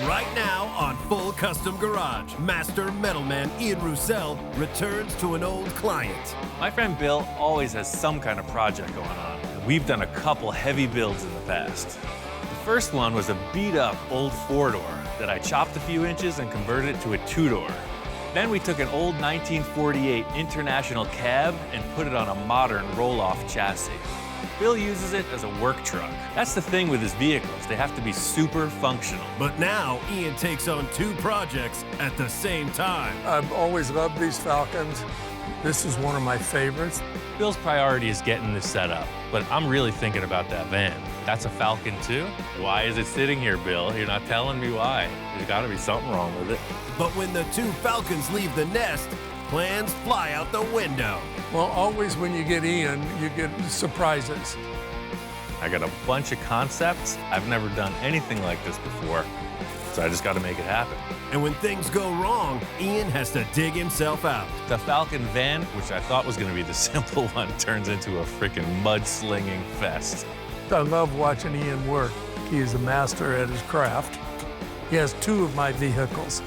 Right now on Full Custom Garage, Master Metalman Ian Rousell returns to an old client. My friend Bill always has some kind of project going on. We've done a couple heavy builds in the past. The first one was a beat-up old four-door that I chopped a few inches and converted it to a two-door. Then we took an old 1948 International cab and put it on a modern roll-off chassis. Bill uses it as a work truck. That's the thing with his vehicles. They have to be super functional. But now Ian takes on two projects at the same time. I've always loved these Falcons. This is one of my favorites. Bill's priority is getting this set up, but I'm really thinking about that van. That's a Falcon too? Why is it sitting here, Bill? You're not telling me why. There's gotta be something wrong with it. But when the two Falcons leave the nest, plans fly out the window. Well, always when you get Ian, you get surprises. I got a bunch of concepts. I've never done anything like this before, so I just gotta make it happen. And when things go wrong, Ian has to dig himself out. The Falcon van, which I thought was gonna be the simple one, turns into a freaking mud-slinging fest. I love watching Ian work. He is a master at his craft. He has two of my vehicles,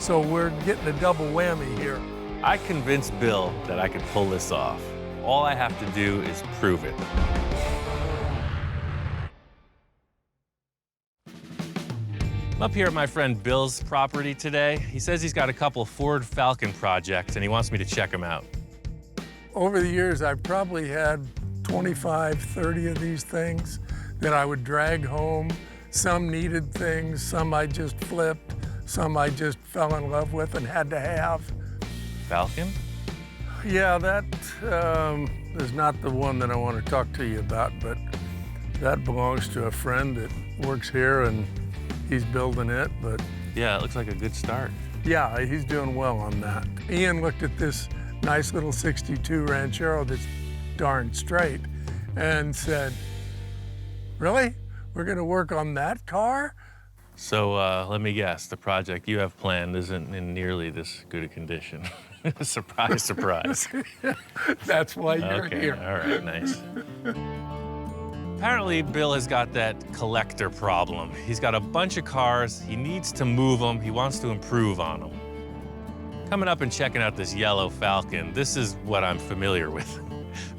so we're getting a double whammy here. I convinced Bill that I could pull this off. All I have to do is prove it. I'm up here at my friend Bill's property today. He says he's got a couple Ford Falcon projects and he wants me to check them out. Over the years, I've probably had 25, 30 of these things that I would drag home. Some needed things, some I just flipped, some I just fell in love with and had to have. Falcon? Yeah, that is not the one that I want to talk to you about, but that belongs to a friend that works here and he's building it, but... Yeah, it looks like a good start. Yeah, he's doing well on that. Ian looked at this nice little 62 Ranchero that's darn straight and said, really? We're gonna work on that car? So let me guess, the project you have planned isn't in nearly this good a condition. Surprise, surprise. That's why you're here. All right, nice. Apparently, Bill has got that collector problem. He's got a bunch of cars, he needs to move them, he wants to improve on them. Coming up and checking out this yellow Falcon, this is what I'm familiar with.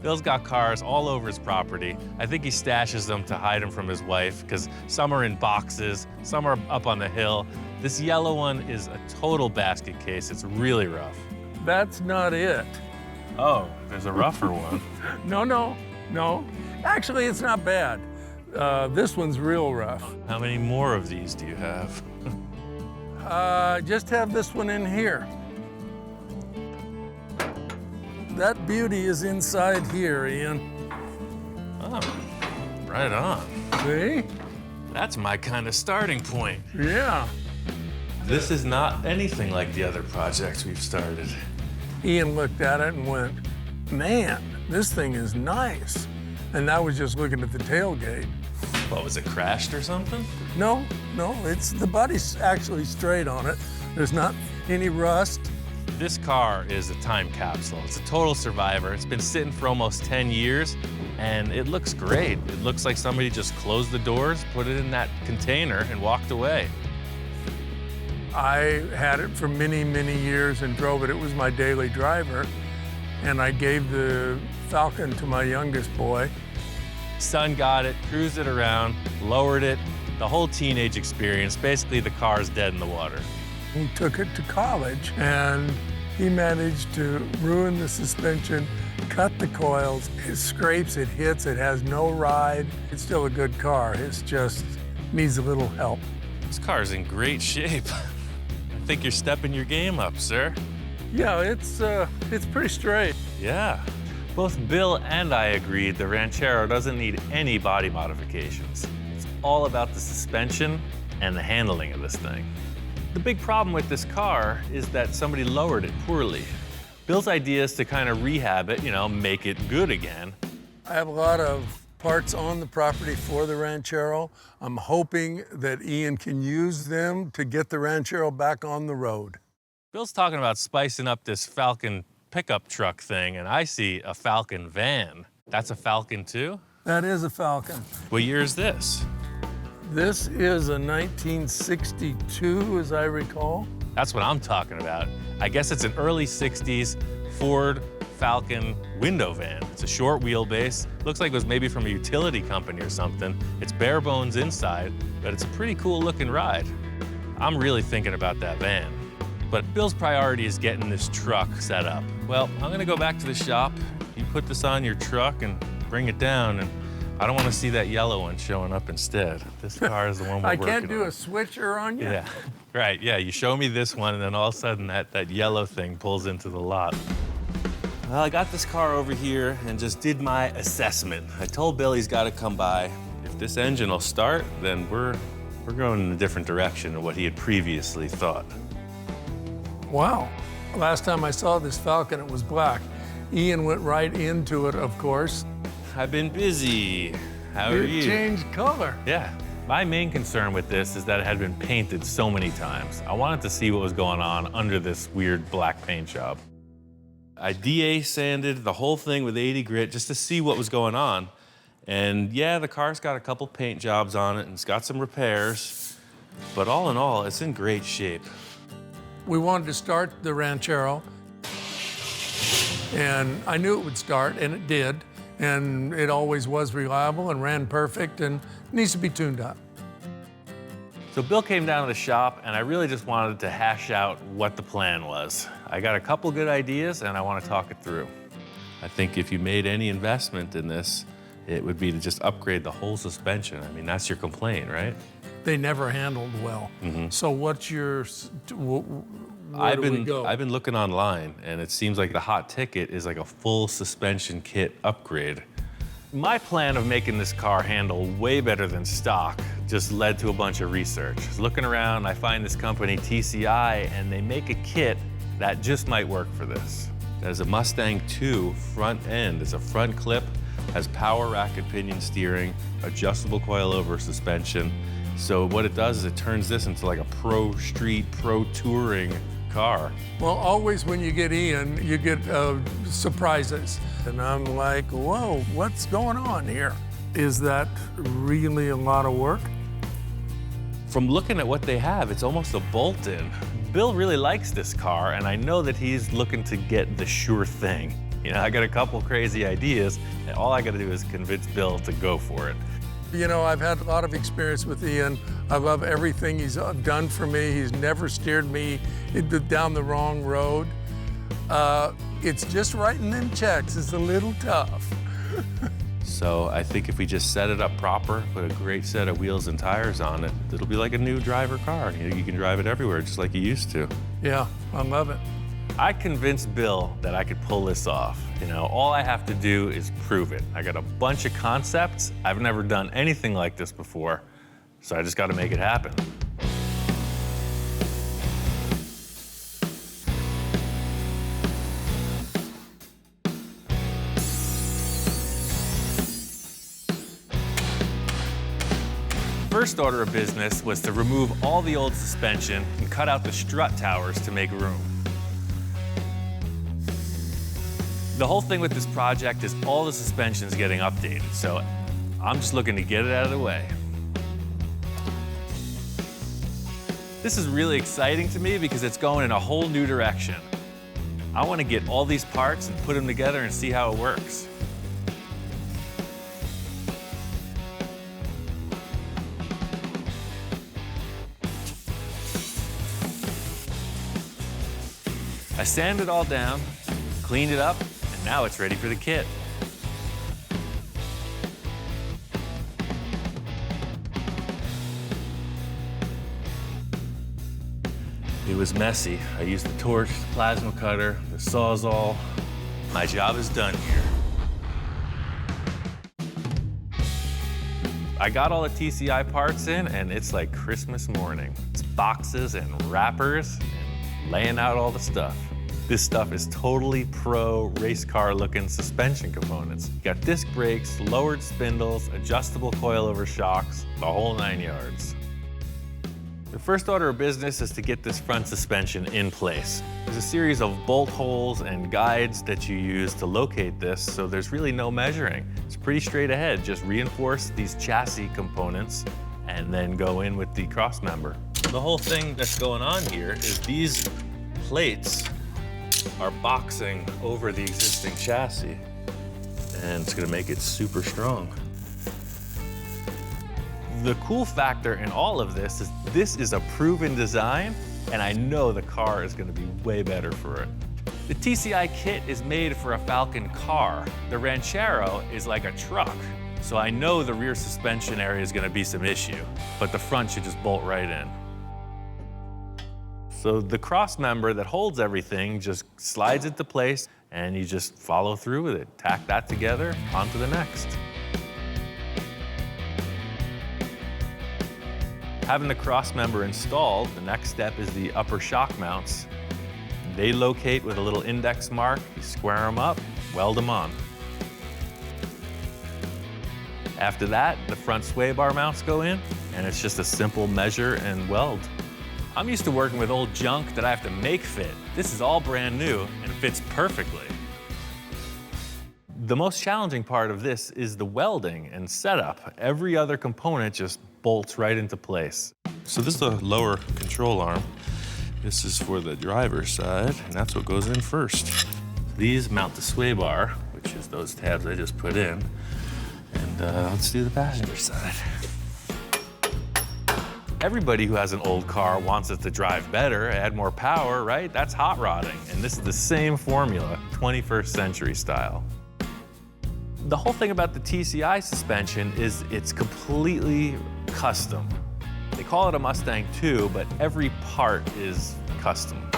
Bill's got cars all over his property. I think he stashes them to hide them from his wife, because some are in boxes, some are up on the hill. This yellow one is a total basket case. It's really rough. That's not it. Oh, there's a rougher one. No. Actually, it's not bad. This one's real rough. How many more of these do you have? Just have this one in here. That beauty is inside here, Ian. Oh, right on. See? That's my kind of starting point. Yeah. This is not anything like the other projects we've started. Ian looked at it and went, man, this thing is nice. And I was just looking at the tailgate. What, was it crashed or something? No, the body's actually straight on it. There's not any rust. This car is a time capsule. It's a total survivor. It's been sitting for almost 10 years, and it looks great. It looks like somebody just closed the doors, put it in that container, and walked away. I had it for many, many years and drove it. It was my daily driver, and I gave the Falcon to my youngest boy. Son got it, cruised it around, lowered it, the whole teenage experience. Basically, the car's dead in the water. He took it to college, and he managed to ruin the suspension, cut the coils. It scrapes, it hits, it has no ride. It's still a good car. It just needs a little help. This car's in great shape. I think you're stepping your game up, sir. Yeah, it's pretty straight. Yeah. Both Bill and I agreed the Ranchero doesn't need any body modifications. It's all about the suspension and the handling of this thing. The big problem with this car is that somebody lowered it poorly. Bill's idea is to kind of rehab it, make it good again. I have a lot of parts on the property for the Ranchero. I'm hoping that Ian can use them to get the Ranchero back on the road. Bill's talking about spicing up this Falcon pickup truck thing, and I see a Falcon van. That's a Falcon too? That is a Falcon. What year is this? This is a 1962, as I recall. That's what I'm talking about. I guess it's an early 60s Ford Falcon window van. It's a short wheelbase. Looks like it was maybe from a utility company or something. It's bare bones inside, but it's a pretty cool looking ride. I'm really thinking about that van. But Bill's priority is getting this truck set up. Well, I'm gonna go back to the shop. You put this on your truck and bring it down, and I don't want to see that yellow one showing up instead. This car is the one we're working on. I can't do a switcher on you? Yeah, right, yeah. You show me this one, and then all of a sudden that yellow thing pulls into the lot. Well, I got this car over here and just did my assessment. I told Bill he's got to come by. If this engine will start, then we're going in a different direction than what he had previously thought. Wow. Last time I saw this Falcon, it was black. Ian went right into it, of course. I've been busy. How are you? It changed color. Yeah. My main concern with this is that it had been painted so many times. I wanted to see what was going on under this weird black paint job. I DA sanded the whole thing with 80 grit just to see what was going on. And yeah, the car's got a couple paint jobs on it and it's got some repairs, but all in all, it's in great shape. We wanted to start the Ranchero, and I knew it would start, and it did. And it always was reliable and ran perfect and needs to be tuned up. So Bill came down to the shop, and I really just wanted to hash out what the plan was. I got a couple good ideas, and I want to talk it through. I think if you made any investment in this, it would be to just upgrade the whole suspension. I mean, that's your complaint, right? They never handled well. So what's your, where do we go? I've been looking online, and it seems like the hot ticket is like a full suspension kit upgrade. My plan of making this car handle way better than stock just led to a bunch of research. I was looking around, I find this company, TCI, and they make a kit that just might work for this. There's a Mustang 2 front end. It's a front clip, has power rack and pinion steering, adjustable coilover suspension. So what it does is it turns this into like a pro street, pro touring car. Well, always when you get Ian, you get surprises. And I'm like, whoa, what's going on here? Is that really a lot of work? From looking at what they have, it's almost a bolt-in. Bill really likes this car, and I know that he's looking to get the sure thing. You know, I got a couple crazy ideas, and all I gotta do is convince Bill to go for it. You know, I've had a lot of experience with Ian. I love everything he's done for me. He's never steered me down the wrong road. It's just writing them checks is a little tough. So I think if we just set it up proper, put a great set of wheels and tires on it, it'll be like a new driver car. You know, you can drive it everywhere just like you used to. Yeah, I love it. I convinced Bill that I could pull this off. You know, all I have to do is prove it. I got a bunch of concepts. I've never done anything like this before, so I just got to make it happen. First order of business was to remove all the old suspension and cut out the strut towers to make room. The whole thing with this project is all the suspension's getting updated, so I'm just looking to get it out of the way. This is really exciting to me because it's going in a whole new direction. I want to get all these parts and put them together and see how it works. I sanded it all down, cleaned it up, and now it's ready for the kit. It was messy. I used the torch, the plasma cutter, the Sawzall. My job is done here. I got all the TCI parts in, and it's like Christmas morning. It's boxes and wrappers and laying out all the stuff. This stuff is totally pro race car looking suspension components. You got disc brakes, lowered spindles, adjustable coilover shocks, the whole 9 yards. The first order of business is to get this front suspension in place. There's a series of bolt holes and guides that you use to locate this, so there's really no measuring. It's pretty straight ahead. Just reinforce these chassis components and then go in with the cross member. The whole thing that's going on here is these plates are boxing over the existing chassis, and it's gonna make it super strong. The cool factor in all of this is a proven design, and I know the car is gonna be way better for it. The TCI kit is made for a Falcon car. The Ranchero is like a truck, so I know the rear suspension area is gonna be some issue, but the front should just bolt right in. So the cross member that holds everything just slides into place, and you just follow through with it. Tack that together, on to the next. Having the cross member installed, the next step is the upper shock mounts. They locate with a little index mark, you square them up, weld them on. After that, the front sway bar mounts go in, and it's just a simple measure and weld. I'm used to working with old junk that I have to make fit. This is all brand new and fits perfectly. The most challenging part of this is the welding and setup. Every other component just bolts right into place. So this is the lower control arm. This is for the driver's side, and that's what goes in first. These mount the sway bar, which is those tabs I just put in. And let's do the passenger side. Everybody who has an old car wants it to drive better, add more power, right? That's hot rodding, and this is the same formula, 21st century style. The whole thing about the TCI suspension is it's completely custom. They call it a Mustang too, but every part is custom.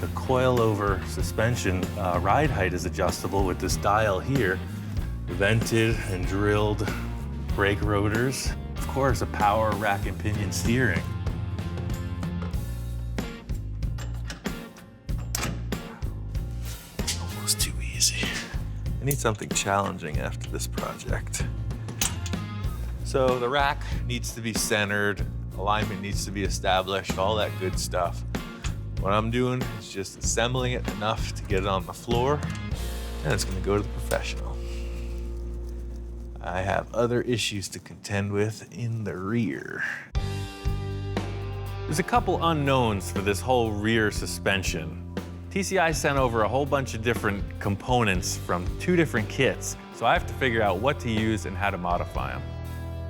The coil-over suspension ride height is adjustable with this dial here. Vented and drilled brake rotors. Of course, a power rack and pinion steering. Almost too easy. I need something challenging after this project. So the rack needs to be centered, alignment needs to be established, all that good stuff. What I'm doing is just assembling it enough to get it on the floor, and it's gonna go to the professional. I have other issues to contend with in the rear. There's a couple unknowns for this whole rear suspension. TCI sent over a whole bunch of different components from 2 different kits, so I have to figure out what to use and how to modify them.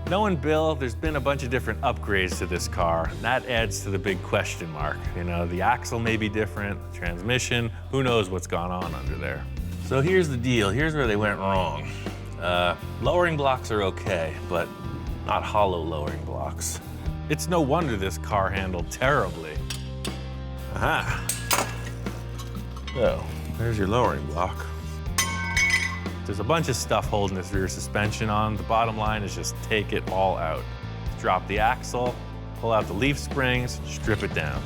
Knowing Bill, there's been a bunch of different upgrades to this car, and that adds to the big question mark. You know, the axle may be different, the transmission, who knows what's gone on under there. So here's the deal, here's where they went wrong. Lowering blocks are okay, but not hollow lowering blocks. It's no wonder this car handled terribly. Aha. So, there's your lowering block. There's a bunch of stuff holding this rear suspension on. The bottom line is just take it all out. Drop the axle, pull out the leaf springs, strip it down.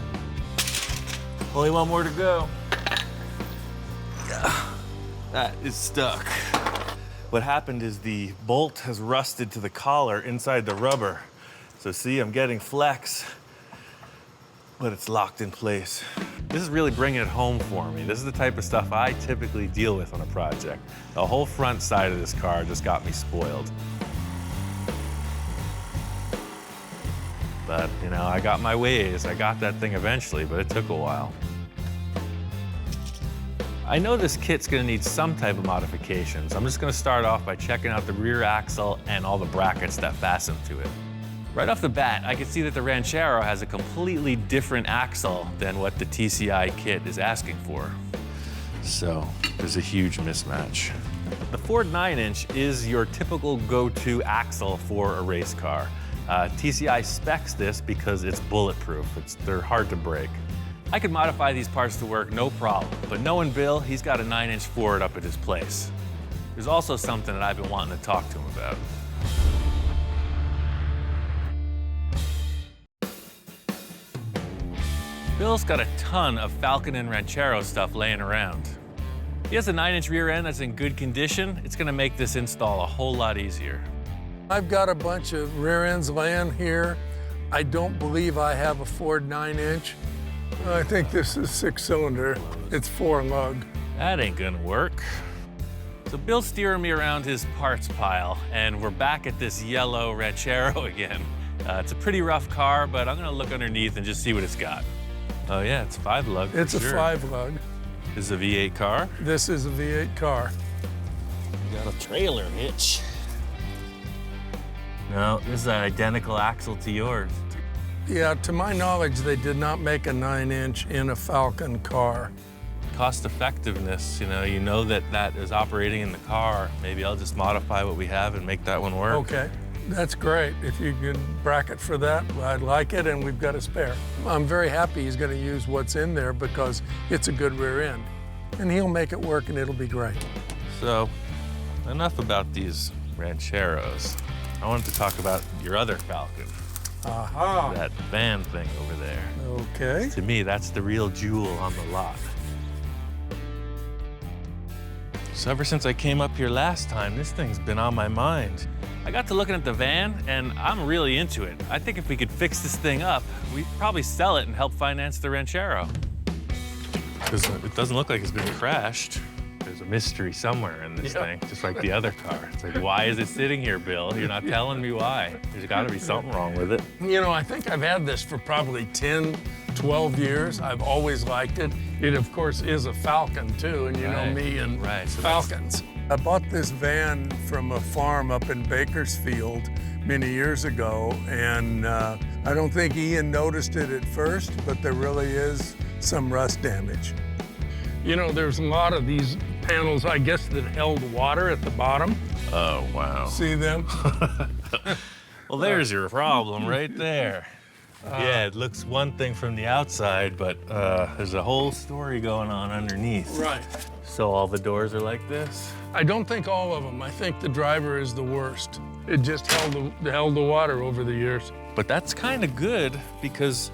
Only one more to go. That is stuck. What happened is the bolt has rusted to the collar inside the rubber. So see, I'm getting flex, but it's locked in place. This is really bringing it home for me. This is the type of stuff I typically deal with on a project. The whole front side of this car just got me spoiled. But, you know, I got my ways. I got that thing eventually, but it took a while. I know this kit's gonna need some type of modifications. I'm just gonna start off by checking out the rear axle and all the brackets that fasten to it. Right off the bat, I can see that the Ranchero has a completely different axle than what the TCI kit is asking for. So there's a huge mismatch. The Ford 9-inch is your typical go-to axle for a race car. TCI specs this because it's bulletproof. They're hard to break. I could modify these parts to work, no problem, but knowing Bill, he's got a 9-inch Ford up at his place. There's also something that I've been wanting to talk to him about. Bill's got a ton of Falcon and Ranchero stuff laying around. He has a 9-inch rear end that's in good condition. It's gonna make this install a whole lot easier. I've got a bunch of rear ends laying here. I don't believe I have a Ford 9-inch. I think this is 6-cylinder. It's 4-lug. That ain't gonna work. So Bill's steering me around his parts pile, and we're back at this yellow Ranchero again. It's a pretty rough car, but I'm gonna look underneath and just see what it's got. Oh yeah, it's 5-lug. It's a 5-lug. This is a V8 car? This is a V8 car. You got a trailer hitch. No, this is an identical axle to yours. Yeah, to my knowledge, they did not make a 9-inch in a Falcon car. Cost effectiveness, you know that that is operating in the car. Maybe I'll just modify what we have and make that one work. Okay, that's great. If you can bracket for that, I'd like it, and we've got a spare. I'm very happy he's gonna use what's in there because it's a good rear end. And he'll make it work and it'll be great. So, enough about these Rancheros. I wanted to talk about your other Falcon. Aha. That van thing over there. Okay. To me, that's the real jewel on the lot. So ever since I came up here last time, this thing's been on my mind. I got to looking at the van, and I'm really into it. I think if we could fix this thing up, we'd probably sell it and help finance the Ranchero. Because it doesn't look like it's been crashed. There's a mystery somewhere in this thing, just like the other car. It's like, why is it sitting here, Bill? You're not telling me why. There's got to be something wrong with it. I think I've had this for probably 10, 12 years. I've always liked it. It, of course, is a Falcon, too, and you know me and so Falcons. I bought this van from a farm up in Bakersfield many years ago, and I don't think Ian noticed it at first, but there really is some rust damage. There's a lot of these panels, I guess, that held water at the bottom. Oh, wow. See them? Well, there's your problem right there. Yeah, it looks one thing from the outside, but there's a whole story going on underneath. Right. So all the doors are like this? I don't think all of them. I think the driver is the worst. It just held the water over the years. But that's kind of good because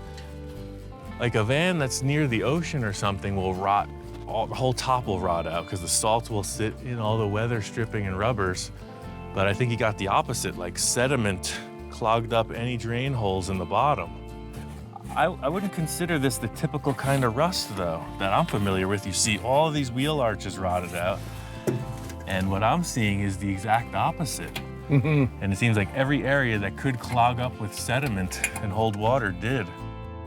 like a van that's near the ocean or something will rot. The whole top will rot out because the salt will sit in all the weather stripping and rubbers. But I think you got the opposite, like sediment clogged up any drain holes in the bottom. I wouldn't consider this the typical kind of rust, though, that I'm familiar with. You see all these wheel arches rotted out, and what I'm seeing is the exact opposite. And it seems like every area that could clog up with sediment and hold water did.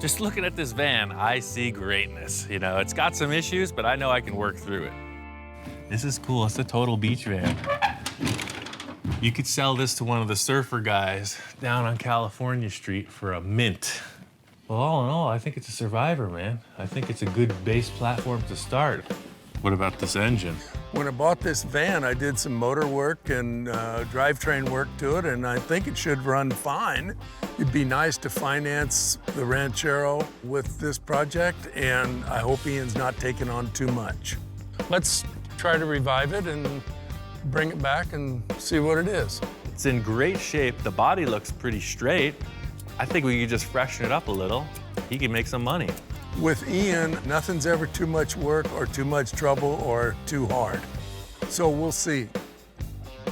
Just looking at this van, I see greatness. It's got some issues, but I know I can work through it. This is cool. It's a total beach van. You could sell this to one of the surfer guys down on California Street for a mint. Well, all in all, I think it's a survivor, man. I think it's a good base platform to start. What about this engine? When I bought this van, I did some motor work and drivetrain work to it, and I think it should run fine. It'd be nice to finance the Ranchero with this project, and I hope Ian's not taking on too much. Let's try to revive it and bring it back and see what it is. It's in great shape. The body looks pretty straight. I think we could just freshen it up a little. He can make some money. With Ian, nothing's ever too much work or too much trouble or too hard. So we'll see.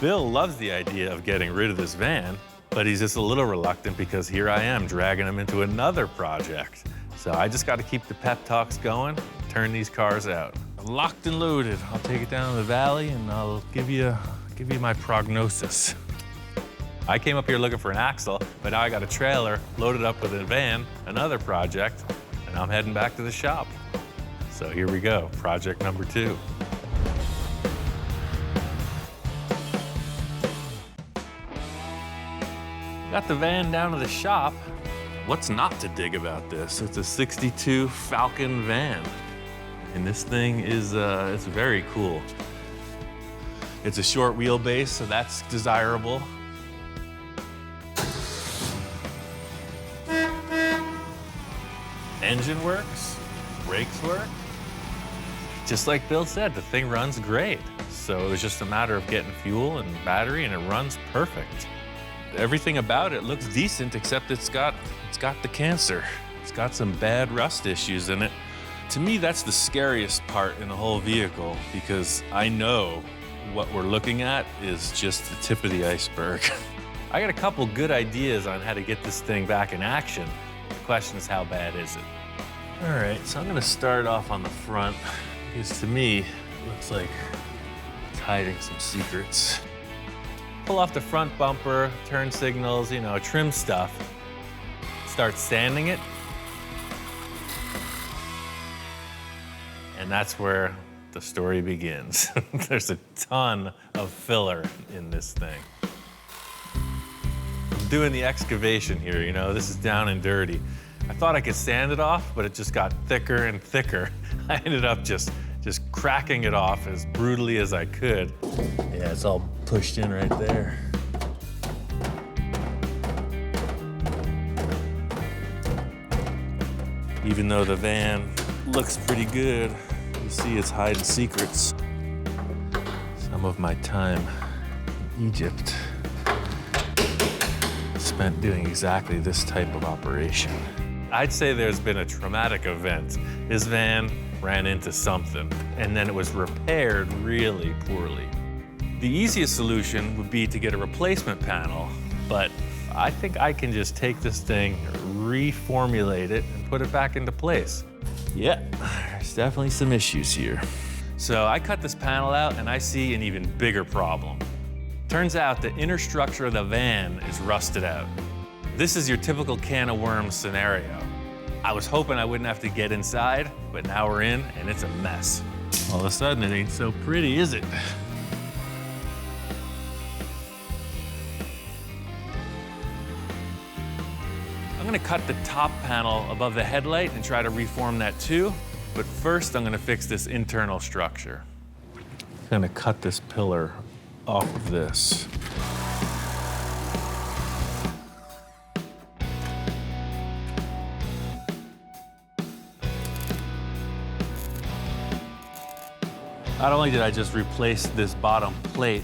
Bill loves the idea of getting rid of this van, but he's just a little reluctant because here I am dragging him into another project. So I just got to keep the pep talks going, turn these cars out. I'm locked and loaded. I'll take it down to the valley and I'll give you my prognosis. I came up here looking for an axle, but now I got a trailer loaded up with a van, another project, and I'm heading back to the shop. So here we go, project number 2. Got the van down to the shop. What's not to dig about this? It's a 62 Falcon van. And this thing is it's very cool. It's a short wheelbase, so that's desirable. Engine works, brakes work. Just like Bill said, the thing runs great. So it was just a matter of getting fuel and battery, and it runs perfect. Everything about it looks decent, except it's got the cancer. It's got some bad rust issues in it. To me, that's the scariest part in the whole vehicle, because I know what we're looking at is just the tip of the iceberg. I got a couple good ideas on how to get this thing back in action. The question is, how bad is it? All right, so I'm gonna start off on the front, because to me, it looks like it's hiding some secrets. Pull off the front bumper, turn signals, trim stuff. start sanding it. And that's where the story begins. There's a ton of filler in this thing. I'm doing the excavation here, you know, this is down and dirty. I thought I could sand it off, but it just got thicker and thicker. I ended up just cracking it off as brutally as I could. Yeah, it's all pushed in right there. Even though the van looks pretty good, you see it's hiding secrets. Some of my time in Egypt spent doing exactly this type of operation. I'd say there's been a traumatic event. This van ran into something, and then it was repaired really poorly. The easiest solution would be to get a replacement panel, but I think I can just take this thing, reformulate it, and put it back into place. Yeah, there's definitely some issues here. So I cut this panel out, and I see an even bigger problem. Turns out the inner structure of the van is rusted out. This is your typical can of worms scenario. I was hoping I wouldn't have to get inside, but now we're in, and it's a mess. All of a sudden, it ain't so pretty, is it? I'm gonna cut the top panel above the headlight and try to reform that too, but first I'm gonna fix this internal structure. I'm gonna cut this pillar off of this. Not only did I just replace this bottom plate,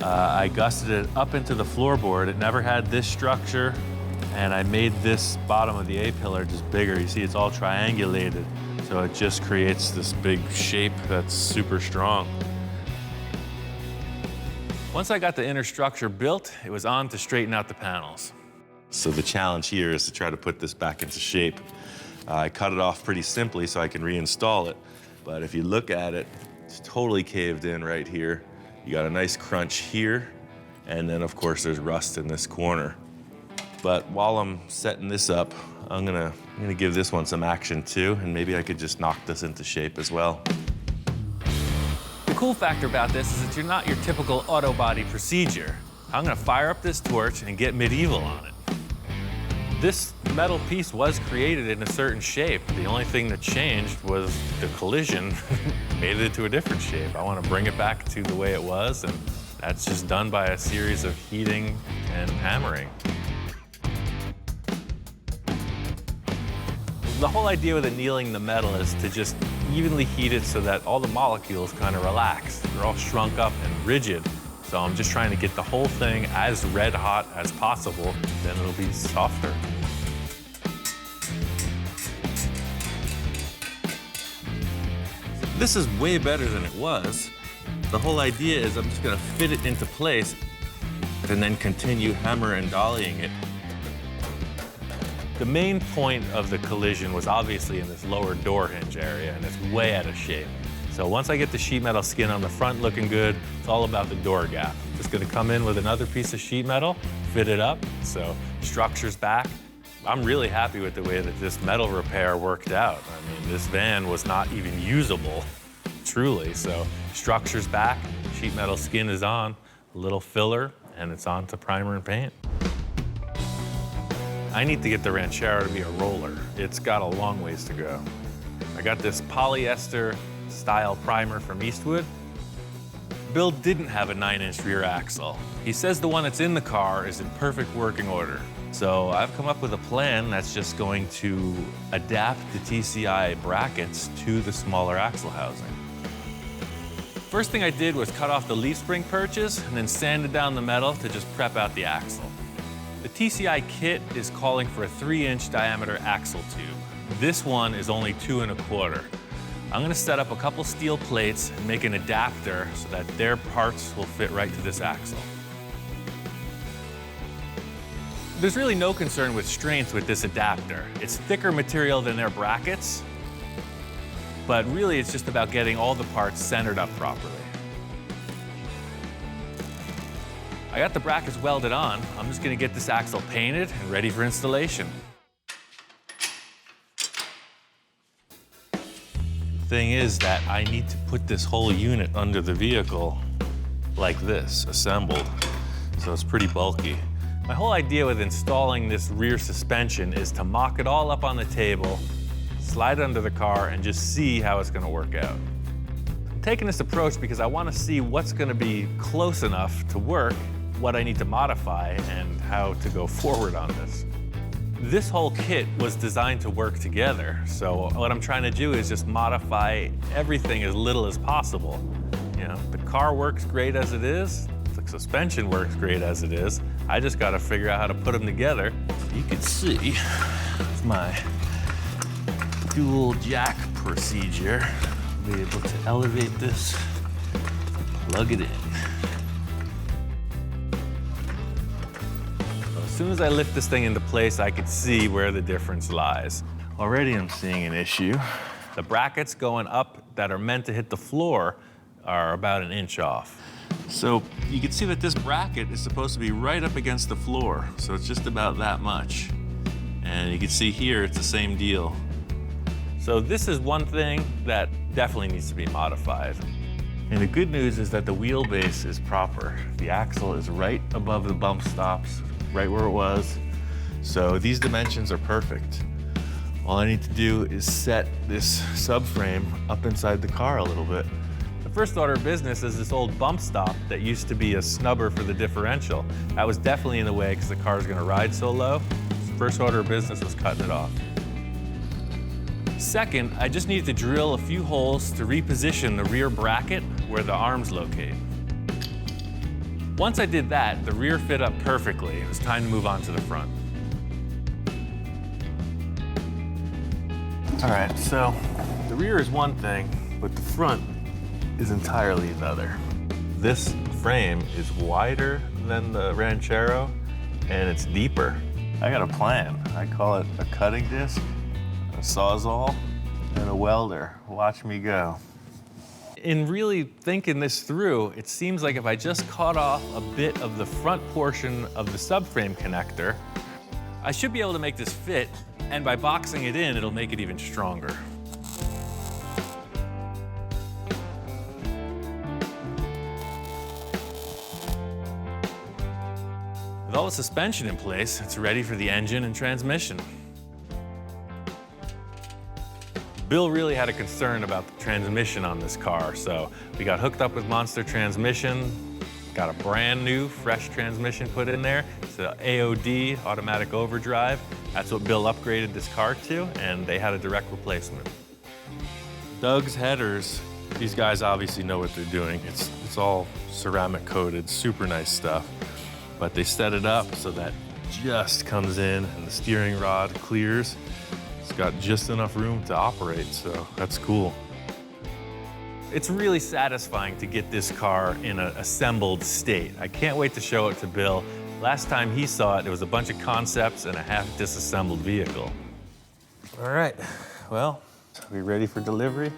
I gusseted it up into the floorboard. It never had this structure, and I made this bottom of the A-pillar just bigger. You see, it's all triangulated, so it just creates this big shape that's super strong. Once I got the inner structure built, it was on to straighten out the panels. So the challenge here is to try to put this back into shape. I cut it off pretty simply so I can reinstall it, but if you look at it, it's totally caved in right here. You got a nice crunch here, and then of course there's rust in this corner. But while I'm setting this up, I'm gonna give this one some action too, and maybe I could just knock this into shape as well. The cool factor about this is that you're not your typical auto body procedure. I'm gonna fire up this torch and get medieval on it. This metal piece was created in a certain shape. The only thing that changed was the collision made it into a different shape. I want to bring it back to the way it was, and that's just done by a series of heating and hammering. The whole idea with annealing the metal is to just evenly heat it so that all the molecules kind of relax. They're all shrunk up and rigid. So I'm just trying to get the whole thing as red hot as possible, then it'll be softer. This is way better than it was. The whole idea is I'm just gonna fit it into place and then continue hammer and dollying it. The main point of the collision was obviously in this lower door hinge area, and it's way out of shape. So once I get the sheet metal skin on the front looking good, it's all about the door gap. Just gonna come in with another piece of sheet metal, fit it up, so structure's back. I'm really happy with the way that this metal repair worked out. I mean, this van was not even usable, truly. So structure's back, sheet metal skin is on, a little filler, and it's on to primer and paint. I need to get the Ranchero to be a roller. It's got a long ways to go. I got this polyester style primer from Eastwood. Bill didn't have a 9-inch rear axle. He says the one that's in the car is in perfect working order. So I've come up with a plan that's just going to adapt the TCI brackets to the smaller axle housing. First thing I did was cut off the leaf spring perches and then sanded down the metal to just prep out the axle. The TCI kit is calling for a 3-inch diameter axle tube. This one is only 2 1/4. I'm gonna set up a couple steel plates and make an adapter so that their parts will fit right to this axle. There's really no concern with strength with this adapter. It's thicker material than their brackets, but really it's just about getting all the parts centered up properly. I got the brackets welded on. I'm just gonna get this axle painted and ready for installation. thing is that I need to put this whole unit under the vehicle like this, assembled. So it's pretty bulky. My whole idea with installing this rear suspension is to mock it all up on the table, slide it under the car, and just see how it's gonna work out. I'm taking this approach because I wanna see what's gonna be close enough to work, what I need to modify, and how to go forward on this. This whole kit was designed to work together, so what I'm trying to do is just modify everything as little as possible. You know, the car works great as it is, the suspension works great as it is. I just gotta figure out how to put them together. You can see with my dual jack procedure, I'll be able to elevate this, plug it in. As soon as I lift this thing into place, I could see where the difference lies. Already I'm seeing an issue. The brackets going up that are meant to hit the floor are about 1 inch off. So you can see that this bracket is supposed to be right up against the floor, so it's just about that much. And you can see here, it's the same deal. So this is one thing that definitely needs to be modified. And the good news is that the wheelbase is proper. The axle is right above the bump stops, right where it was. So these dimensions are perfect. All I need to do is set this subframe up inside the car a little bit. The first order of business is this old bump stop that used to be a snubber for the differential. That was definitely in the way because the car is gonna ride so low. First order of business was cutting it off. Second, I just needed to drill a few holes to reposition the rear bracket where the arms locate. Once I did that, the rear fit up perfectly. It was time to move on to the front. All right, so the rear is one thing, but the front is entirely another. This frame is wider than the Ranchero, and it's deeper. I got a plan. I call it a cutting disc, a Sawzall, and a welder. Watch me go. In really thinking this through, it seems like if I just cut off a bit of the front portion of the subframe connector, I should be able to make this fit, and by boxing it in, it'll make it even stronger. With all the suspension in place, it's ready for the engine and transmission. Bill really had a concern about the transmission on this car, so we got hooked up with Monster Transmission, got a brand new, fresh transmission put in there. It's an AOD, automatic overdrive. That's what Bill upgraded this car to, and they had a direct replacement. Doug's headers, these guys obviously know what they're doing. It's all ceramic coated, super nice stuff. But they set it up so that just comes in and the steering rod clears. It's got just enough room to operate, so that's cool. It's really satisfying to get this car in an assembled state. I can't wait to show it to Bill. Last time he saw it, there was a bunch of concepts and a half disassembled vehicle. All right, well, are we ready for delivery?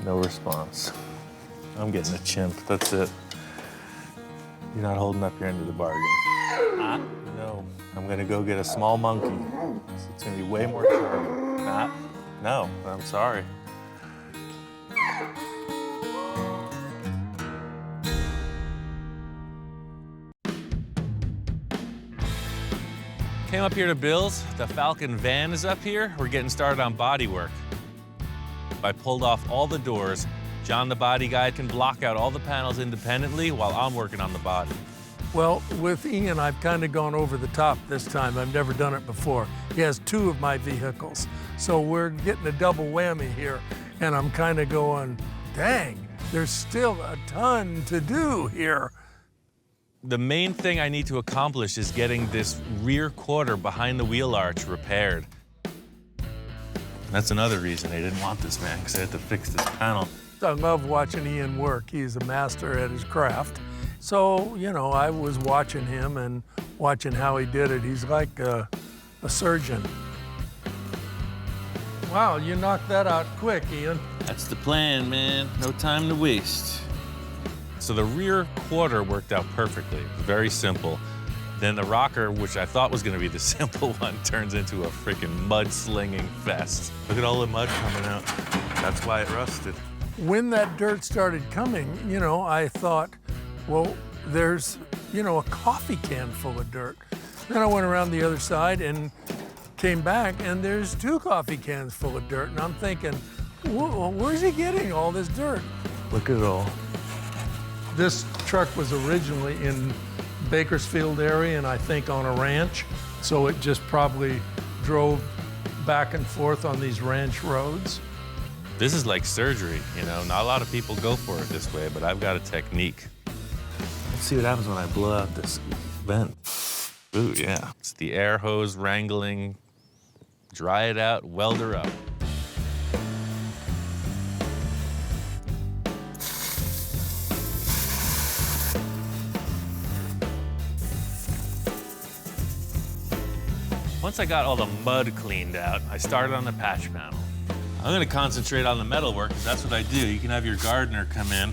No response. I'm getting a chimp, that's it. You're not holding up your end of the bargain. No, I'm gonna go get a small monkey. It's gonna be way more charming. No, I'm sorry. Came up here to Bill's. The Falcon van is up here. We're getting started on body work. I pulled off all the doors. John, the body guy, can block out all the panels independently while I'm working on the body. Well, with Ian, I've kind of gone over the top this time. I've never done it before. He has 2 of my vehicles. So we're getting a double whammy here. And I'm kind of going, dang, there's still a ton to do here. The main thing I need to accomplish is getting this rear quarter behind the wheel arch repaired. That's another reason they didn't want this van, because I had to fix this panel. I love watching Ian work. He's a master at his craft. So, you know, I was watching him and watching how he did it. He's like a surgeon. Wow, you knocked that out quick, Ian. That's the plan, man. No time to waste. So the rear quarter worked out perfectly. Very simple. Then the rocker, which I thought was gonna be the simple one, turns into a freaking mud-slinging fest. Look at all the mud coming out. That's why it rusted. When that dirt started coming, you know, I thought, well, there's, you know, a coffee can full of dirt. Then I went around the other side and came back, and there's 2 coffee cans full of dirt. And I'm thinking, where's he getting all this dirt? Look at it all. This truck was originally in Bakersfield area, and I think on a ranch. So it just probably drove back and forth on these ranch roads. This is like surgery, you know? Not a lot of people go for it this way, but I've got a technique. Let's see what happens when I blow out this vent. Ooh, yeah. It's the air hose wrangling, dry it out, weld her up. Once I got all the mud cleaned out, I started on the patch panel. I'm gonna concentrate on the metal work, because that's what I do. You can have your gardener come in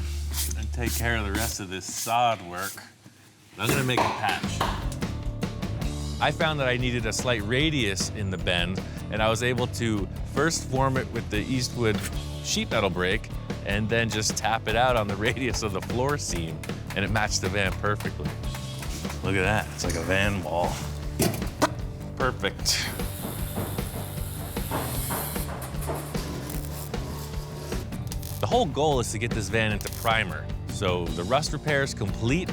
and take care of the rest of this sod work. I'm gonna make a patch. I found that I needed a slight radius in the bend, and I was able to first form it with the Eastwood sheet metal brake, and then just tap it out on the radius of the floor seam, and it matched the van perfectly. Look at that, it's like a van wall. Perfect. The whole goal is to get this van into primer. So the rust repair is complete,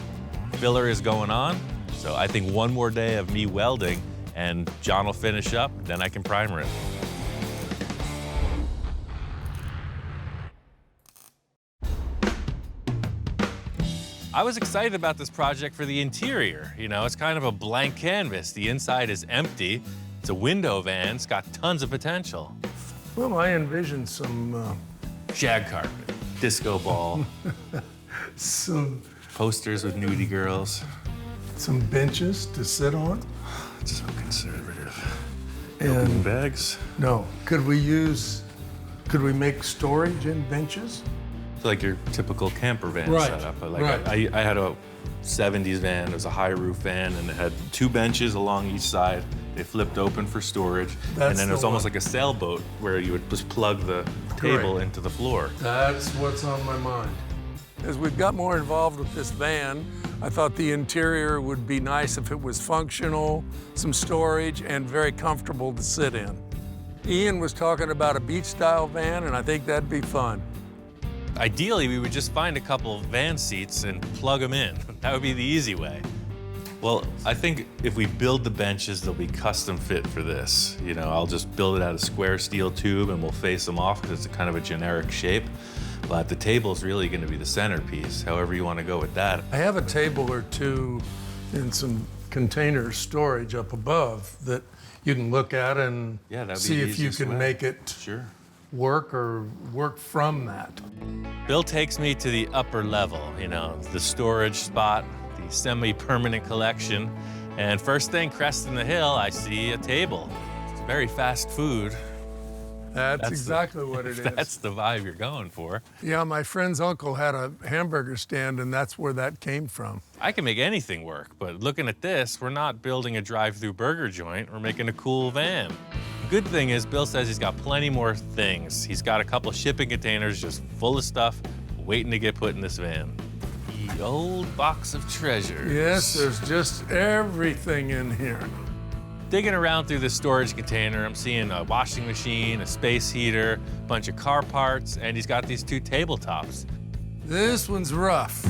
filler is going on. So I think one more day of me welding and John will finish up, then I can primer it. I was excited about this project for the interior. You know, it's kind of a blank canvas. The inside is empty. It's a window van. It's got tons of potential. Well, I envisioned some Shag carpet, disco ball, some posters with nudie girls. some benches to sit on. It's so conservative. And Opening bags. no, could we make storage in benches? It's like your typical camper van Right, setup. But like right. I had a 70s van. It was a high roof van, and it had 2 benches along each side. They flipped open for storage. That's and then it was the almost one. like a sailboat where you would just plug the table Correct. into the floor. That's what's on my mind. As we've got more involved with this van, I thought the interior would be nice if it was functional, some storage, and very comfortable to sit in. Ian was talking about a beach-style van, and I think that'd be fun. Ideally, we would just find a couple of van seats and plug them in. That would be the easy way. Well, I think if we build the benches, they'll be custom fit for this. You know, I'll just build it out of square steel tube and we'll face them off because it's kind of a generic shape. But the table's really going to be the centerpiece, however you want to go with that. I have a table or two in some container storage up above that you can look at and Yeah, that'd be see the if you easiest can way. make it Sure. work or work from that. Bill takes me to the upper level, you know, the storage spot, the semi-permanent collection. And first thing, cresting the hill, I see a table. It's very fast food. That's exactly what it is. That's the vibe you're going for. Yeah, my friend's uncle had a hamburger stand, and that's where that came from. I can make anything work, but looking at this, we're not building a drive-through burger joint, we're making a cool van. The good thing is, Bill says he's got plenty more things. He's got a couple shipping containers just full of stuff waiting to get put in this van. The old box of treasures. Yes, there's just everything in here. Digging around through the storage container, I'm seeing a washing machine, a space heater, a bunch of car parts, and he's got these 2 tabletops. This one's rough,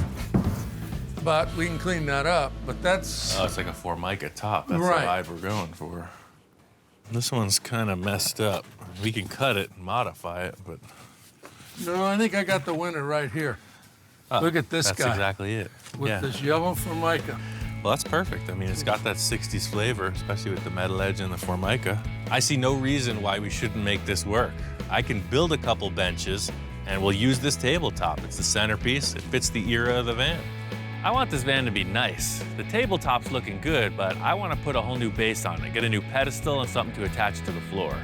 but we can clean that up, but that's... Oh, it's like a Formica top. That's Right. the vibe we're going for. This one's kind of messed up. We can cut it and modify it, but No, I think I got the winner right here. Look at this that's guy exactly it. with Yeah. this yellow Formica. Well, that's perfect. I mean, it's got that 60s flavor, especially with the metal edge and the Formica. I see no reason why we shouldn't make this work. I can build a couple benches, and we'll use this tabletop. It's the centerpiece. It fits the era of the van. I want this van to be nice. The tabletop's looking good, but I want to put a whole new base on it, get a new pedestal and something to attach to the floor.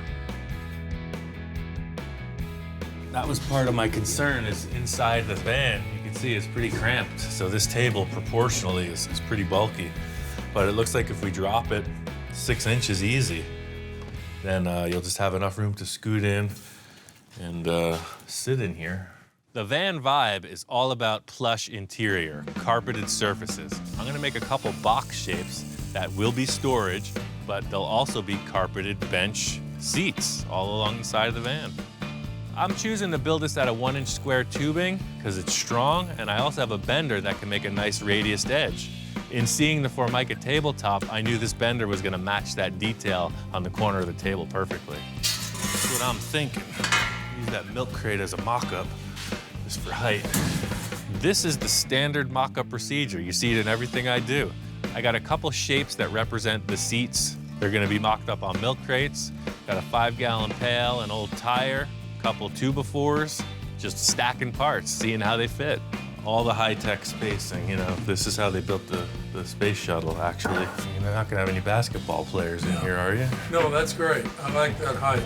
That was part of my concern is inside the van. You can see it's pretty cramped. So this table proportionally is pretty bulky. but it looks like if we drop it 6 inches easy, then you'll just have enough room to scoot in and sit in here. The van vibe is all about plush interior, carpeted surfaces. I'm gonna make a couple box shapes that will be storage, but they'll also be carpeted bench seats all along the side of the van. I'm choosing to build this out of 1-inch square tubing because it's strong, and I also have a bender that can make a nice radiused edge. In seeing the Formica tabletop, I knew this bender was gonna match that detail on the corner of the table perfectly. That's what I'm thinking. Use that milk crate as a mock-up, just for height. This is the standard mock-up procedure. You see it in everything I do. I got a couple shapes that represent the seats. They're gonna be mocked up on milk crates. Got a 5-gallon pail, an old tire, a couple 2x4s, just stacking parts, seeing how they fit. All the high-tech spacing, you know, this is how they built the space shuttle, actually. You're not gonna have any basketball players in here, are you? No, that's great. I like that height.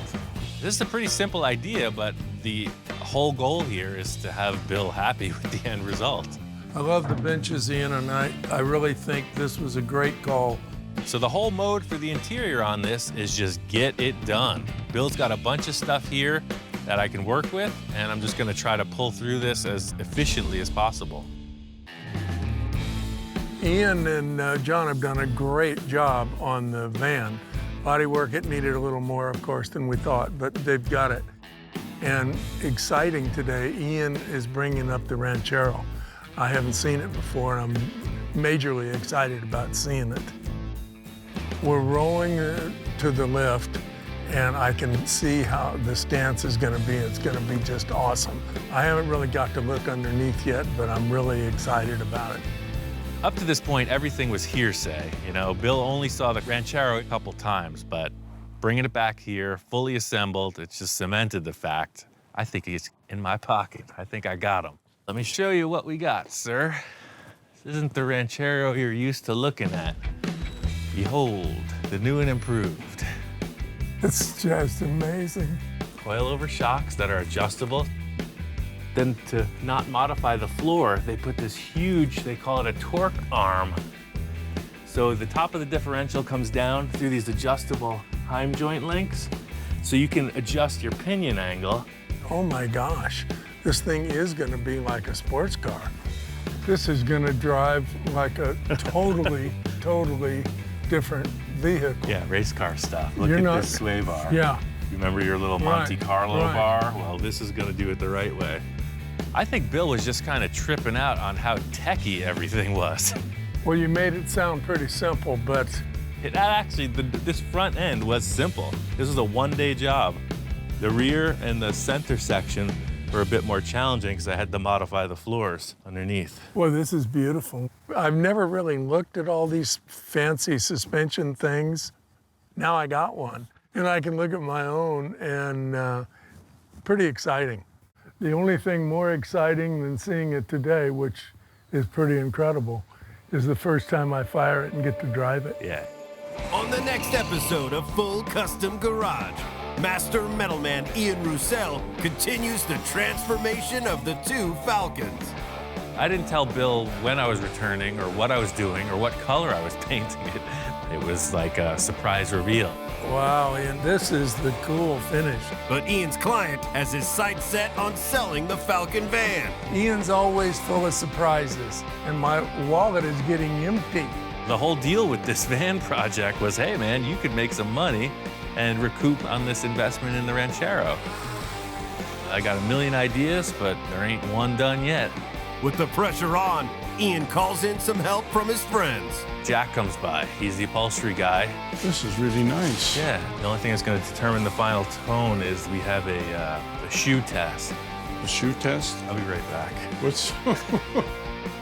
This is a pretty simple idea, but the whole goal here is to have Bill happy with the end result. I love the benches, Ian, and I really think this was a great call. So the whole mode for the interior on this is just get it done. Bill's got a bunch of stuff here that I can work with, and I'm just gonna try to pull through this as efficiently as possible. Ian and John have done a great job on the van. Bodywork, it needed a little more, of course, than we thought, but they've got it. And exciting today, Ian is bringing up the Ranchero. I haven't seen it before, and I'm majorly excited about seeing it. We're rolling to the lift, and I can see how the stance is gonna be. It's gonna be just awesome. I haven't really got to look underneath yet, but I'm really excited about it. Up to this point, everything was hearsay. You know, Bill only saw the Ranchero a couple times, but bringing it back here, fully assembled, it's just cemented the fact. I think he's in my pocket. I think I got him. Let me show you what we got, sir. This isn't the Ranchero you're used to looking at. Behold, the new and improved. It's just amazing. Coilover shocks that are adjustable. Then to not modify the floor, they put this huge, they call it a torque arm. So the top of the differential comes down through these adjustable heim joint links, so you can adjust your pinion angle. Oh my gosh, this thing is gonna be like a sports car. This is gonna drive like a totally, totally different vehicle. Yeah, race car stuff. Look You're at not- this sway bar. Yeah. You remember your little Monte Right, Carlo right. bar? Well, this is gonna do it the right way. I think Bill was just kind of tripping out on how techy everything was. Well, you made it sound pretty simple, but This front end was simple. This was a one-day job. The rear and the center section were a bit more challenging because I had to modify the floors underneath. well, this is beautiful. I've never really looked at all these fancy suspension things. Now I got one, and I can look at my own, and pretty exciting. The only thing more exciting than seeing it today, which is pretty incredible, is the first time I fire it and get to drive it. Yeah. On the next episode of Full Custom Garage, Master Metalman Ian Rousell continues the transformation of the two Falcons. I didn't tell Bill when I was returning or what I was doing or what color I was painting it. It was like a surprise reveal. Wow, and this is the cool finish. But Ian's client has his sights set on selling the Falcon van. Ian's always full of surprises, and my wallet is getting empty. The whole deal with this van project was, hey man, you could make some money and recoup on this investment in the Ranchero. I got a million ideas, but there ain't one done yet. With the pressure on, Ian calls in some help from his friends. Jack comes by. He's the upholstery guy. This is really nice. Yeah, the only thing that's going to determine the final tone is we have a shoe test. A shoe test? I'll be right back. What's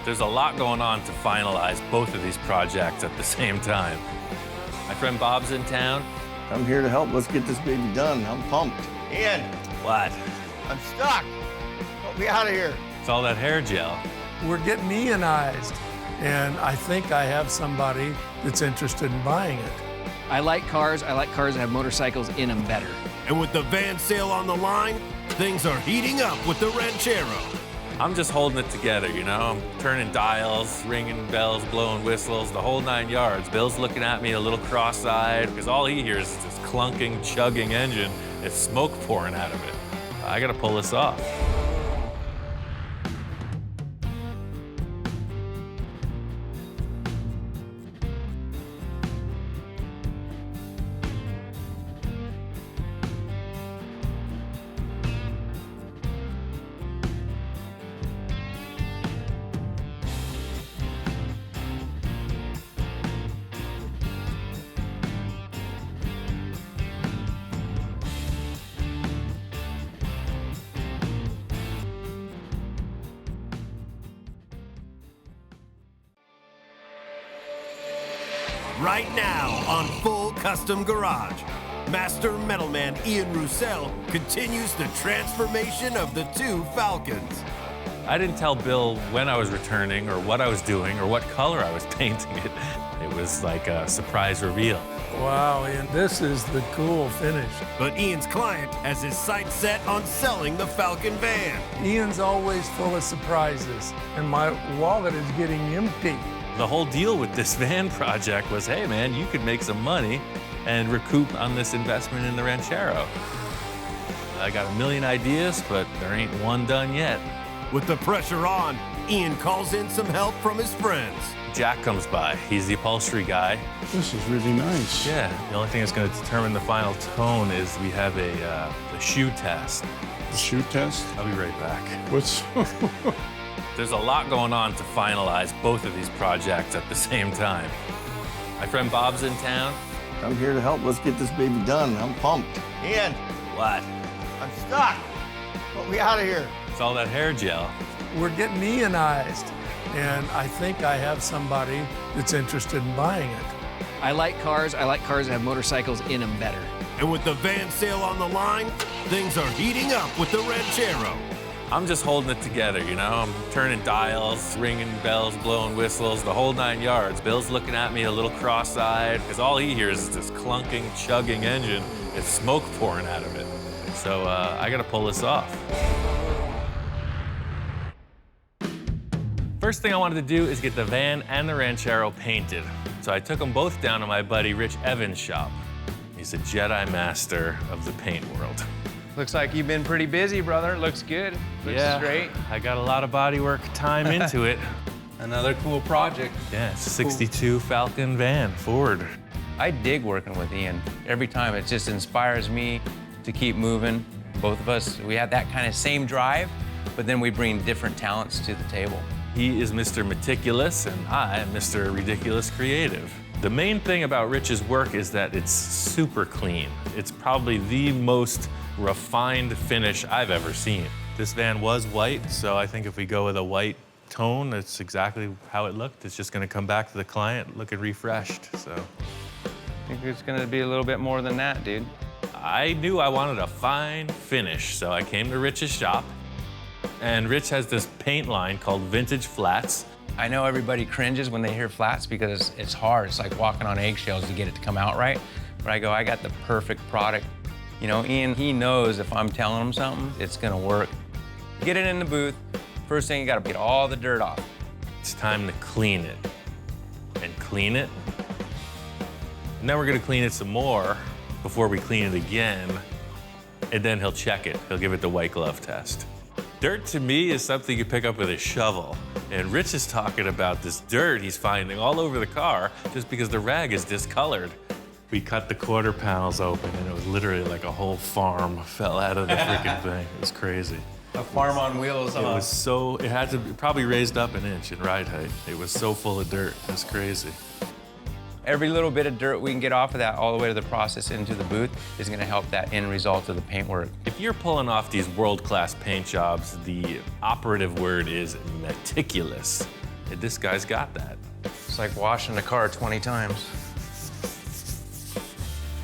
There's a lot going on to finalize both of these projects at the same time. My friend Bob's in town. I'm here to help. Let's get this baby done. I'm pumped. Ian, What? I'm stuck. Help me out of here. It's all that hair gel. We're getting Ianized, and I think I have somebody that's interested in buying it. I like cars. I like cars that have motorcycles in them better. And with the van sale on the line, things are heating up with the Ranchero. I'm just holding it together, you know? I'm turning dials, ringing bells, blowing whistles, the whole 9 yards. Bill's looking at me a little cross-eyed because all he hears is this clunking, chugging engine. It's smoke pouring out of it. I gotta pull this off. Right now on Full Custom Garage, Master Metalman Ian Rousell continues the transformation of the two Falcons. I didn't tell Bill when I was returning or what I was doing or what color I was painting it. It was like a surprise reveal. Wow, Ian, this is the cool finish. But Ian's client has his sights set on selling the Falcon van. Ian's always full of surprises, and my wallet is getting empty. The whole deal with this van project was, hey man, you could make some money and recoup on this investment in the Ranchero. I got a million ideas, but there ain't one done yet. With the pressure on, Ian calls in some help from his friends. Jack comes by. He's the upholstery guy. This is really nice. Yeah, the only thing that's going to determine the final tone is we have a shoe test. The shoe test? I'll be right back. What's... There's a lot going on to finalize both of these projects at the same time. My friend Bob's in town. I'm here to help. Let's get this baby done. I'm pumped. Ian, What? I'm stuck. Put me out of here. It's all that hair gel. We're getting Ianized, and I think I have somebody that's interested in buying it. I like cars. I like cars that have motorcycles in them better. And with the van sale on the line, things are heating up with the Ranchero. I'm just holding it together, you know? I'm turning dials, ringing bells, blowing whistles, the whole 9 yards. Bill's looking at me a little cross-eyed because all he hears is this clunking, chugging engine. It's smoke pouring out of it. So I gotta pull this off. First thing I wanted to do is get the van and the Ranchero painted. So I took them both down to my buddy Rich Evans' shop. He's a Jedi master of the paint world. Looks like you've been pretty busy, brother. Looks good. Looks straight. I got a lot of bodywork time into it. Another cool project. Yeah, it's a 62 Falcon van, Ford. I dig working with Ian. Every time it just inspires me to keep moving. Both of us, we have that kind of same drive, but then we bring different talents to the table. He is Mr. Meticulous, and I am Mr. Ridiculous Creative. The main thing about Rich's work is that it's super clean. It's probably the most refined finish I've ever seen. This van was white, so I think if we go with a white tone, that's exactly how it looked. It's just gonna come back to the client looking refreshed, so. I think it's gonna be a little bit more than that, dude. I knew I wanted a fine finish, so I came to Rich's shop, and Rich has this paint line called Vintage Flats. I know everybody cringes when they hear flats because it's hard. It's like walking on eggshells to get it to come out right. But I go, I got the perfect product. You know, Ian, he knows if I'm telling him something, it's gonna work. Get it in the booth. First thing, you gotta get all the dirt off. It's time to clean it, and clean it. And then we're gonna clean it some more before we clean it again, and then he'll check it. He'll give it the white glove test. Dirt to me is something you pick up with a shovel. And Rich is talking about this dirt he's finding all over the car just because the rag is discolored. We cut the quarter panels open and it was literally like a whole farm fell out of the freaking thing. It was crazy. A farm on wheels, It was so, it had to be probably raised up an inch in ride height. It was so full of dirt, it was crazy. Every little bit of dirt we can get off of that all the way to the process into the booth is gonna help that end result of the paintwork. If you're pulling off these world-class paint jobs, the operative word is meticulous. And this guy's got that. It's like washing the car 20 times.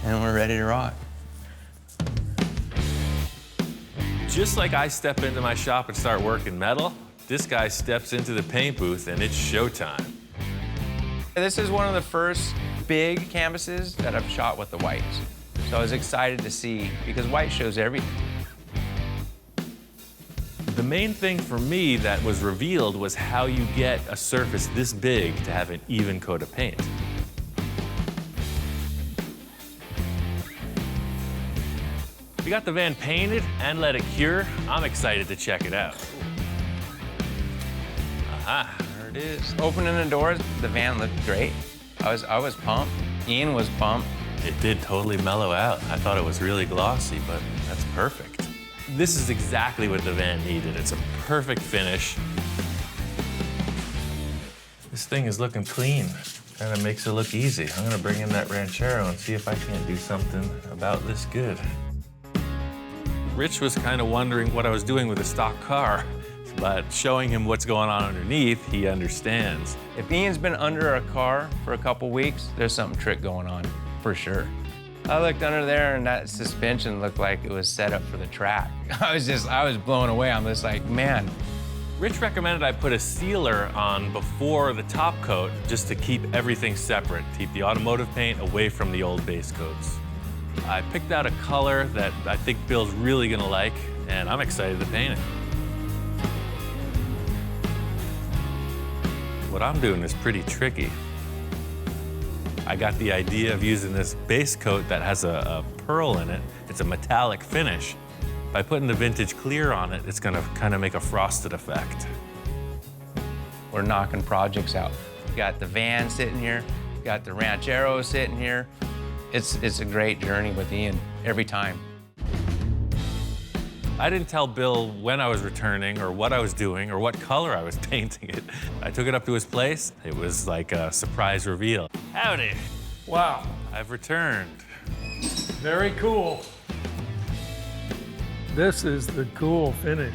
And we're ready to rock. Just like I step into my shop and start working metal, this guy steps into the paint booth and it's showtime. This is one of the first big canvases that I've shot with the whites. So I was excited to see, because white shows everything. The main thing for me that was revealed was how you get a surface this big to have an even coat of paint. We got the van painted and let it cure. I'm excited to check it out. Aha. There it is. Opening the doors, the van looked great. I was pumped. Ian was pumped. It did totally mellow out. I thought it was really glossy, but that's perfect. This is exactly what the van needed. It's a perfect finish. This thing is looking clean. Kind of makes it look easy. I'm gonna bring in that Ranchero and see if I can't do something about this good. Rich was kind of wondering what I was doing with a stock car, but showing him what's going on underneath, he understands. If Ian's been under a car for a couple weeks, there's something trick going on, for sure. I looked under there and that suspension looked like it was set up for the track. I was blown away. I'm just like, man. Rich recommended I put a sealer on before the top coat just to keep everything separate, keep the automotive paint away from the old base coats. I picked out a color that I think Bill's really gonna like, and I'm excited to paint it. What I'm doing is pretty tricky. I got the idea of using this base coat that has a pearl in it. It's a metallic finish. By putting the vintage clear on it, it's gonna kind of make a frosted effect. We're knocking projects out. We got the van sitting here, we got the Ranchero sitting here. It's a great journey with Ian every time. I didn't tell Bill when I was returning or what I was doing or what color I was painting it. I took it up to his place. It was like a surprise reveal. Howdy. Wow, I've returned. very cool. This is the cool finish.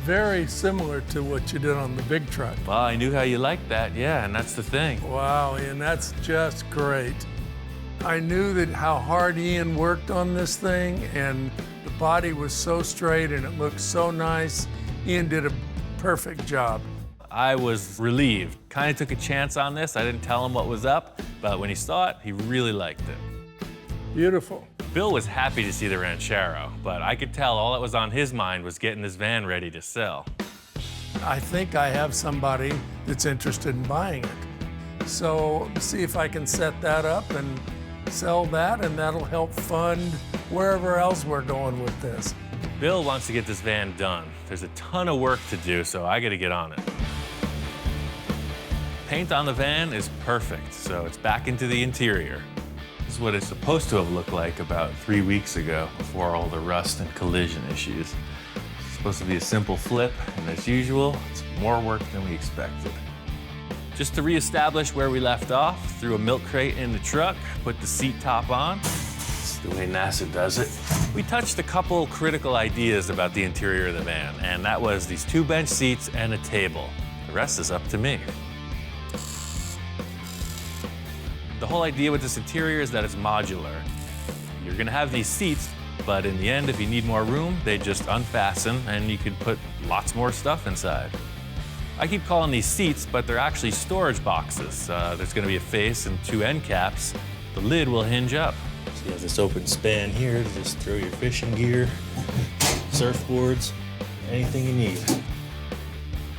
Very similar to what you did on the big truck. Well, I knew how you liked that, yeah, and that's the thing. Wow, Ian, that's just great. I knew that how hard Ian worked on this thing, and the body was so straight and it looked so nice. Ian did a perfect job. I was relieved. Kind of took a chance on this. I didn't tell him what was up, but when he saw it, he really liked it. Beautiful. Bill was happy to see the Ranchero, but I could tell all that was on his mind was getting this van ready to sell. I think I have somebody that's interested in buying it. So see if I can set that up and sell that, and that'll help fund wherever else we're going with this. Bill wants to get this van done. There's a ton of work to do, so I gotta get on it. Paint on the van is perfect, so it's back into the interior. This is what it's supposed to have looked like about 3 weeks ago, before all the rust and collision issues. It's supposed to be a simple flip, and as usual, it's more work than we expected. Just to reestablish where we left off, threw a milk crate in the truck, put the seat top on. It's the way NASA does it. We touched a couple critical ideas about the interior of the van, and that was these 2 bench seats and a table. The rest is up to me. The whole idea with this interior is that it's modular. You're gonna have these seats, but in the end, if you need more room, they just unfasten and you can put lots more stuff inside. I keep calling these seats, but they're actually storage boxes. There's gonna be a face and 2 end caps. The lid will hinge up. So you have this open span here to just throw your fishing gear, surfboards, anything you need.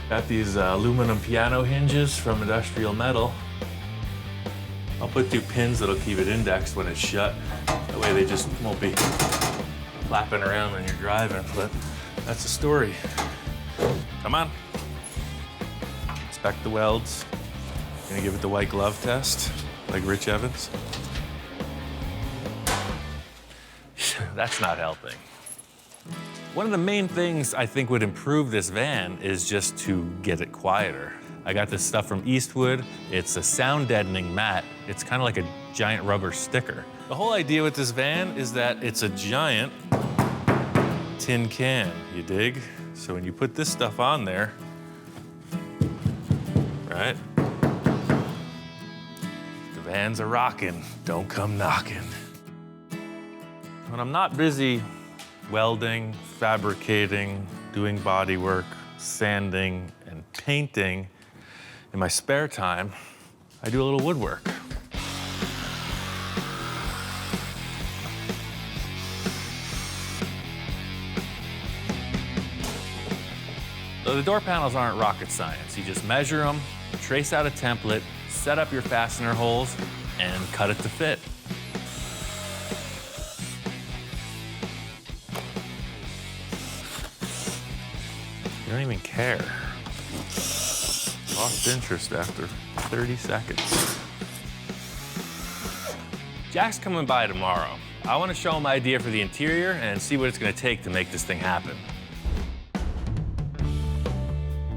Got these aluminum piano hinges from Industrial Metal. I'll put 2 pins that'll keep it indexed when it's shut. That way they just won't be flapping around when you're driving, but that's the story. Come on. Inspect the welds. Gonna give it the white glove test, like Rich Evans. That's not helping. One of the main things I think would improve this van is just to get it quieter. I got this stuff from Eastwood. It's a sound deadening mat. It's kind of like a giant rubber sticker. The whole idea with this van is that it's a giant tin can, you dig? So when you put this stuff on there, right? The van's a rockin', don't come knocking. When I'm not busy welding, fabricating, doing body work, sanding, and painting, in my spare time, I do a little woodwork. So the door panels aren't rocket science. You just measure them, trace out a template, set up your fastener holes, and cut it to fit. You don't even care. Lost interest after 30 seconds. Jack's coming by tomorrow. I want to show him my idea for the interior and see what it's going to take to make this thing happen.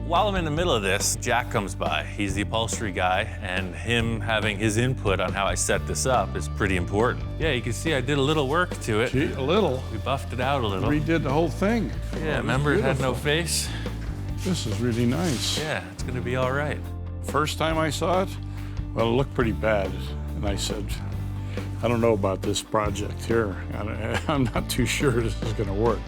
While I'm in the middle of this, Jack comes by. He's the upholstery guy, and him having his input on how I set this up is pretty important. Yeah, you can see I did a little work to it. Gee, a little. We buffed it out a little. Redid the whole thing. Yeah, remember it had no face? This is really nice. Yeah, it's gonna be all right. First time I saw it, well, it looked pretty bad. And I said, I don't know about this project here. I'm not too sure this is gonna work.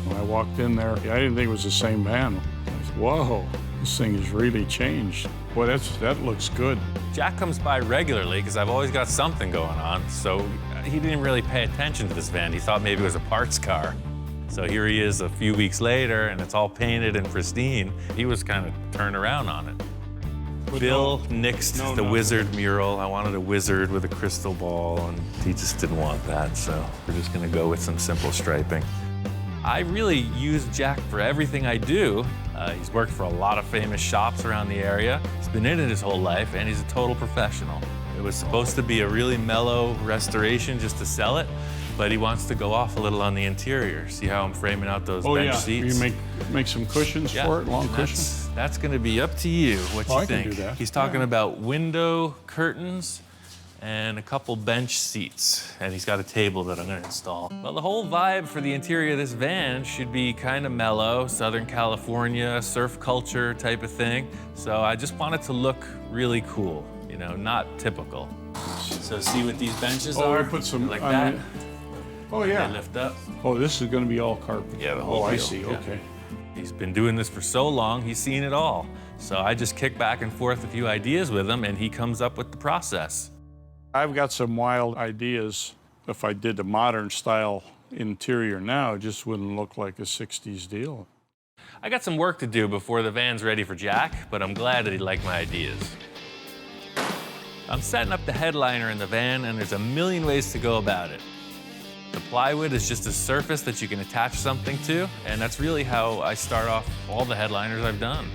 When I walked in there, I didn't think it was the same van. I said, whoa, this thing has really changed. Boy, that looks good. Jack comes by regularly because I've always got something going on, so he didn't really pay attention to this van. He thought maybe it was a parts car. So here he is a few weeks later, and it's all painted and pristine. He was kind of turned around on it. But Bill nixed the no. wizard mural. I wanted a wizard with a crystal ball, and he just didn't want that, so we're just gonna go with some simple striping. I really use Jack for everything I do. He's worked for a lot of famous shops around the area. He's been in it his whole life, and he's a total professional. It was supposed to be a really mellow restoration just to sell it, but he wants to go off a little on the interior. See how I'm framing out those bench seats? You make some cushions for it, long cushions? That's gonna be up to you, what you I think. can do that. He's talking about window curtains and a couple bench seats, and he's got a table that I'm gonna install. Well, the whole vibe for the interior of this van should be kind of mellow, Southern California, surf culture type of thing. So I just want it to look really cool, you know, not typical. So see what these benches are? We put some like on that. it. Oh, yeah. They lift up. Oh, this is gonna be all carpet. Yeah, the whole I deal, see, yeah. okay. He's been doing this for so long, he's seen it all. So I just kick back and forth a few ideas with him, and he comes up with the process. I've got some wild ideas. If I did the modern style interior now, it just wouldn't look like a 60s deal. I got some work to do before the van's ready for Jack, but I'm glad that he liked my ideas. I'm setting up the headliner in the van, and there's a million ways to go about it. The plywood is just a surface that you can attach something to, and that's really how I start off all the headliners I've done.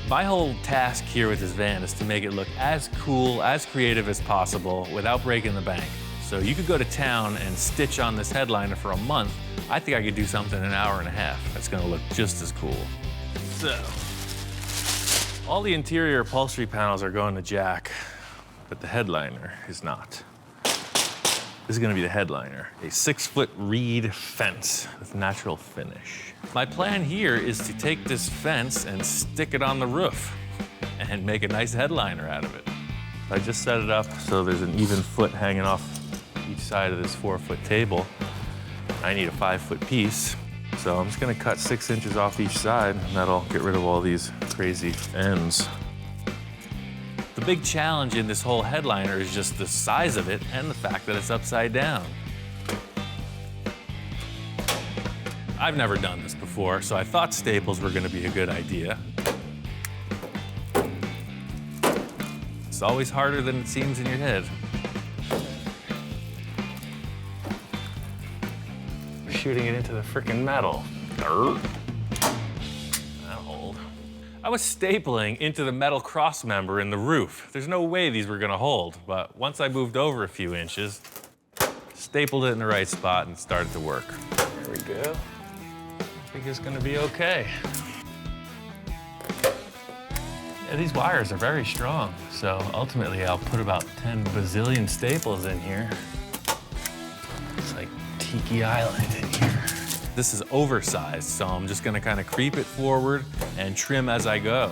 My whole task here with this van is to make it look as cool, as creative as possible without breaking the bank. So you could go to town and stitch on this headliner for a month. I think I could do something in an hour and a half that's gonna look just as cool. So, all the interior upholstery panels are going to Jack, but the headliner is not. This is gonna be the headliner, a 6-foot reed fence with natural finish. My plan here is to take this fence and stick it on the roof and make a nice headliner out of it. I just set it up so there's an even foot hanging off each side of this 4-foot table. I need a 5-foot piece, so I'm just gonna cut 6 inches off each side, and that'll get rid of all these crazy ends. The big challenge in this whole headliner is just the size of it and the fact that it's upside down. I've never done this before, so I thought staples were gonna be a good idea. It's always harder than it seems in your head. We're shooting it into the frickin' metal. That'll hold. I was stapling into the metal cross member in the roof. There's no way these were gonna hold, but once I moved over a few inches, stapled it in the right spot and started to work. There we go. I think it's gonna be okay. Yeah, these wires are very strong, so ultimately I'll put about 10 bazillion staples in here. It's like Tiki Island in here. This is oversized, so I'm just gonna kind of creep it forward and trim as I go.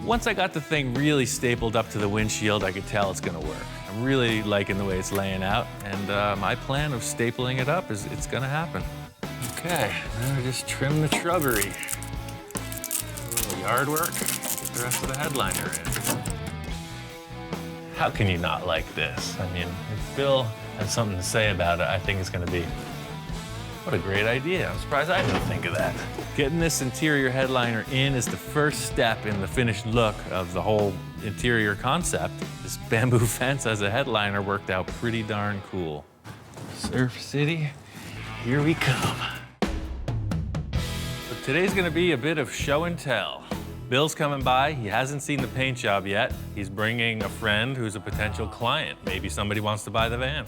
Once I got the thing really stapled up to the windshield, I could tell it's gonna work. I'm really liking the way it's laying out, and my plan of stapling it up is it's gonna happen. Okay, now just trim the shrubbery. A little yard work, get the rest of the headliner in. How can you not like this? I mean, if Bill has something to say about it, I think it's gonna be What a great idea. I'm surprised I didn't think of that. Getting this interior headliner in is the first step in the finished look of the whole interior concept. This bamboo fence as a headliner worked out pretty darn cool. Surf City, here we come. But today's gonna be a bit of show and tell. Bill's coming by. He hasn't seen the paint job yet. He's bringing a friend who's a potential client. Maybe somebody wants to buy the van.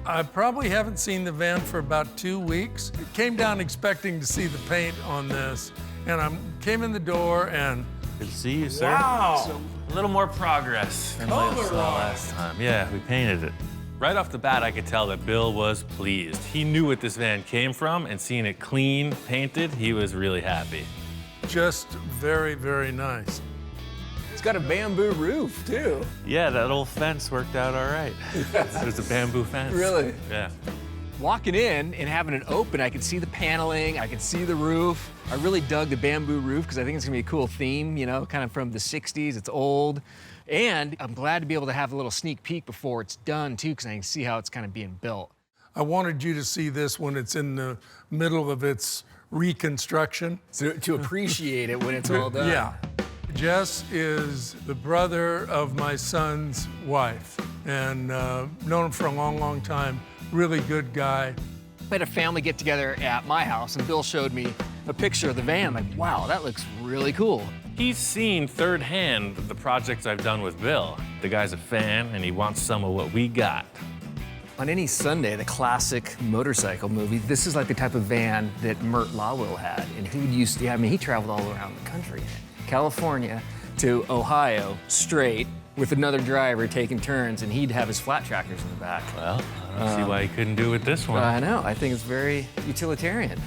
I probably haven't seen the van for about 2 weeks. Came down expecting to see the paint on this, and I came in the door and... Good to see you, sir. Wow! A little more progress than we saw last time. Yeah, we painted it. Right off the bat, I could tell that Bill was pleased. He knew what this van came from, and seeing it clean, painted, he was really happy. Just very, very nice. It's got a bamboo roof, too. Yeah, that old fence worked out all right. There's a bamboo fence. Really? Yeah. Walking in and having it open, I could see the paneling, I could see the roof. I really dug the bamboo roof because I think it's gonna be a cool theme, you know, kind of from the 60s, it's old. And I'm glad to be able to have a little sneak peek before it's done too, because I can see how it's kind of being built. I wanted you to see this when it's in the middle of its reconstruction. So to appreciate it when it's all done. Yeah. Jess is the brother of my son's wife, and known him for a long, long time. Really good guy. We had a family get together at my house, and Bill showed me a picture of the van. I'm like, wow, that looks really cool. He's seen third hand the projects I've done with Bill. The guy's a fan, and he wants some of what we got. On any Sunday, the classic motorcycle movie, this is like the type of van that Mert Lawwill had. And he used to, I mean, he traveled all around the country. California to Ohio, straight, with another driver taking turns, and he'd have his flat trackers in the back. Well, I don't see why he couldn't do it with this one. I know, I think it's very utilitarian.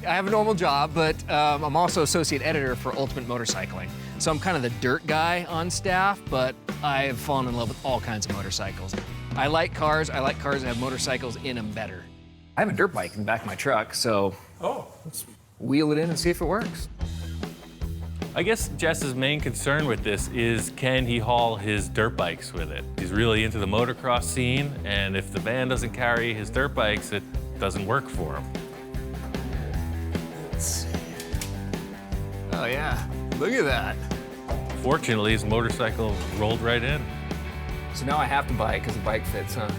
I have a normal job, but I'm also associate editor for Ultimate Motorcycling. So I'm kind of the dirt guy on staff, but I've fallen in love with all kinds of motorcycles. I like cars that have motorcycles in them better. I have a dirt bike in the back of my truck, so let's wheel it in and see if it works. I guess Jess's main concern with this is, can he haul his dirt bikes with it? He's really into the motocross scene, and if the van doesn't carry his dirt bikes, it doesn't work for him. Let's see. Oh yeah, look at that. Fortunately, his motorcycle rolled right in. So now I have to buy it because the bike fits, huh?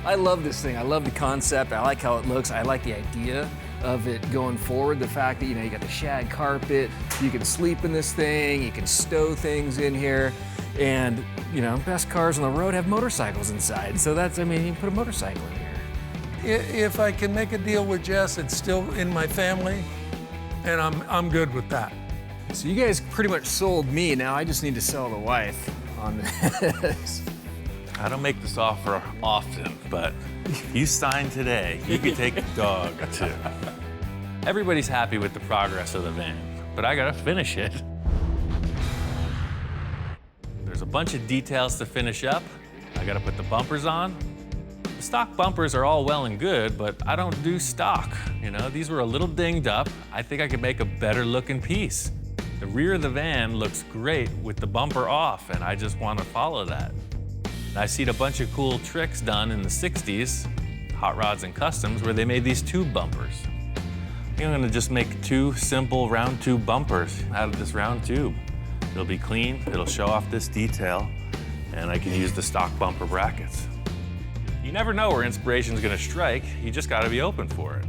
I love this thing. I love the concept. I like how it looks. I like the idea of it going forward. The fact that, you know, you got the shag carpet, you can sleep in this thing, you can stow things in here, and, you know, best cars on the road have motorcycles inside. So that's, I mean, you can put a motorcycle in here. If I can make a deal with Jess, it's still in my family, and I'm good with that. So you guys pretty much sold me. Now I just need to sell the wife on this. I don't make this offer often, but if you sign today, you can take the dog too. Everybody's happy with the progress of the van, but I gotta finish it. There's a bunch of details to finish up. I gotta put the bumpers on. The stock bumpers are all well and good, but I don't do stock. You know, these were a little dinged up. I think I could make a better looking piece. The rear of the van looks great with the bumper off, and I just want to follow that. I've seen a bunch of cool tricks done in the 60s, Hot Rods and Customs, where they made these tube bumpers. I think I'm gonna just make 2 simple round tube bumpers out of this round tube. It'll be clean, it'll show off this detail, and I can use the stock bumper brackets. You never know where inspiration's gonna strike, you just gotta be open for it.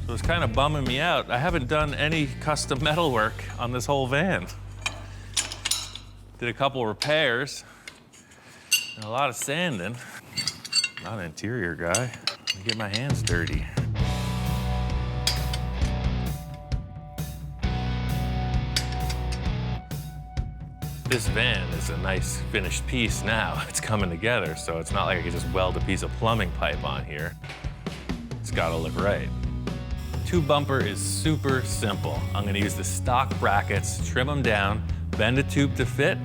So it's kind of bumming me out. I haven't done any custom metal work on this whole van. Did a couple repairs, and a lot of sanding. Not an interior guy. I get my hands dirty. This van is a nice finished piece now. It's coming together, so it's not like I can just weld a piece of plumbing pipe on here. It's gotta look right. Tube bumper is super simple. I'm gonna use the stock brackets, trim them down, bend a tube to fit,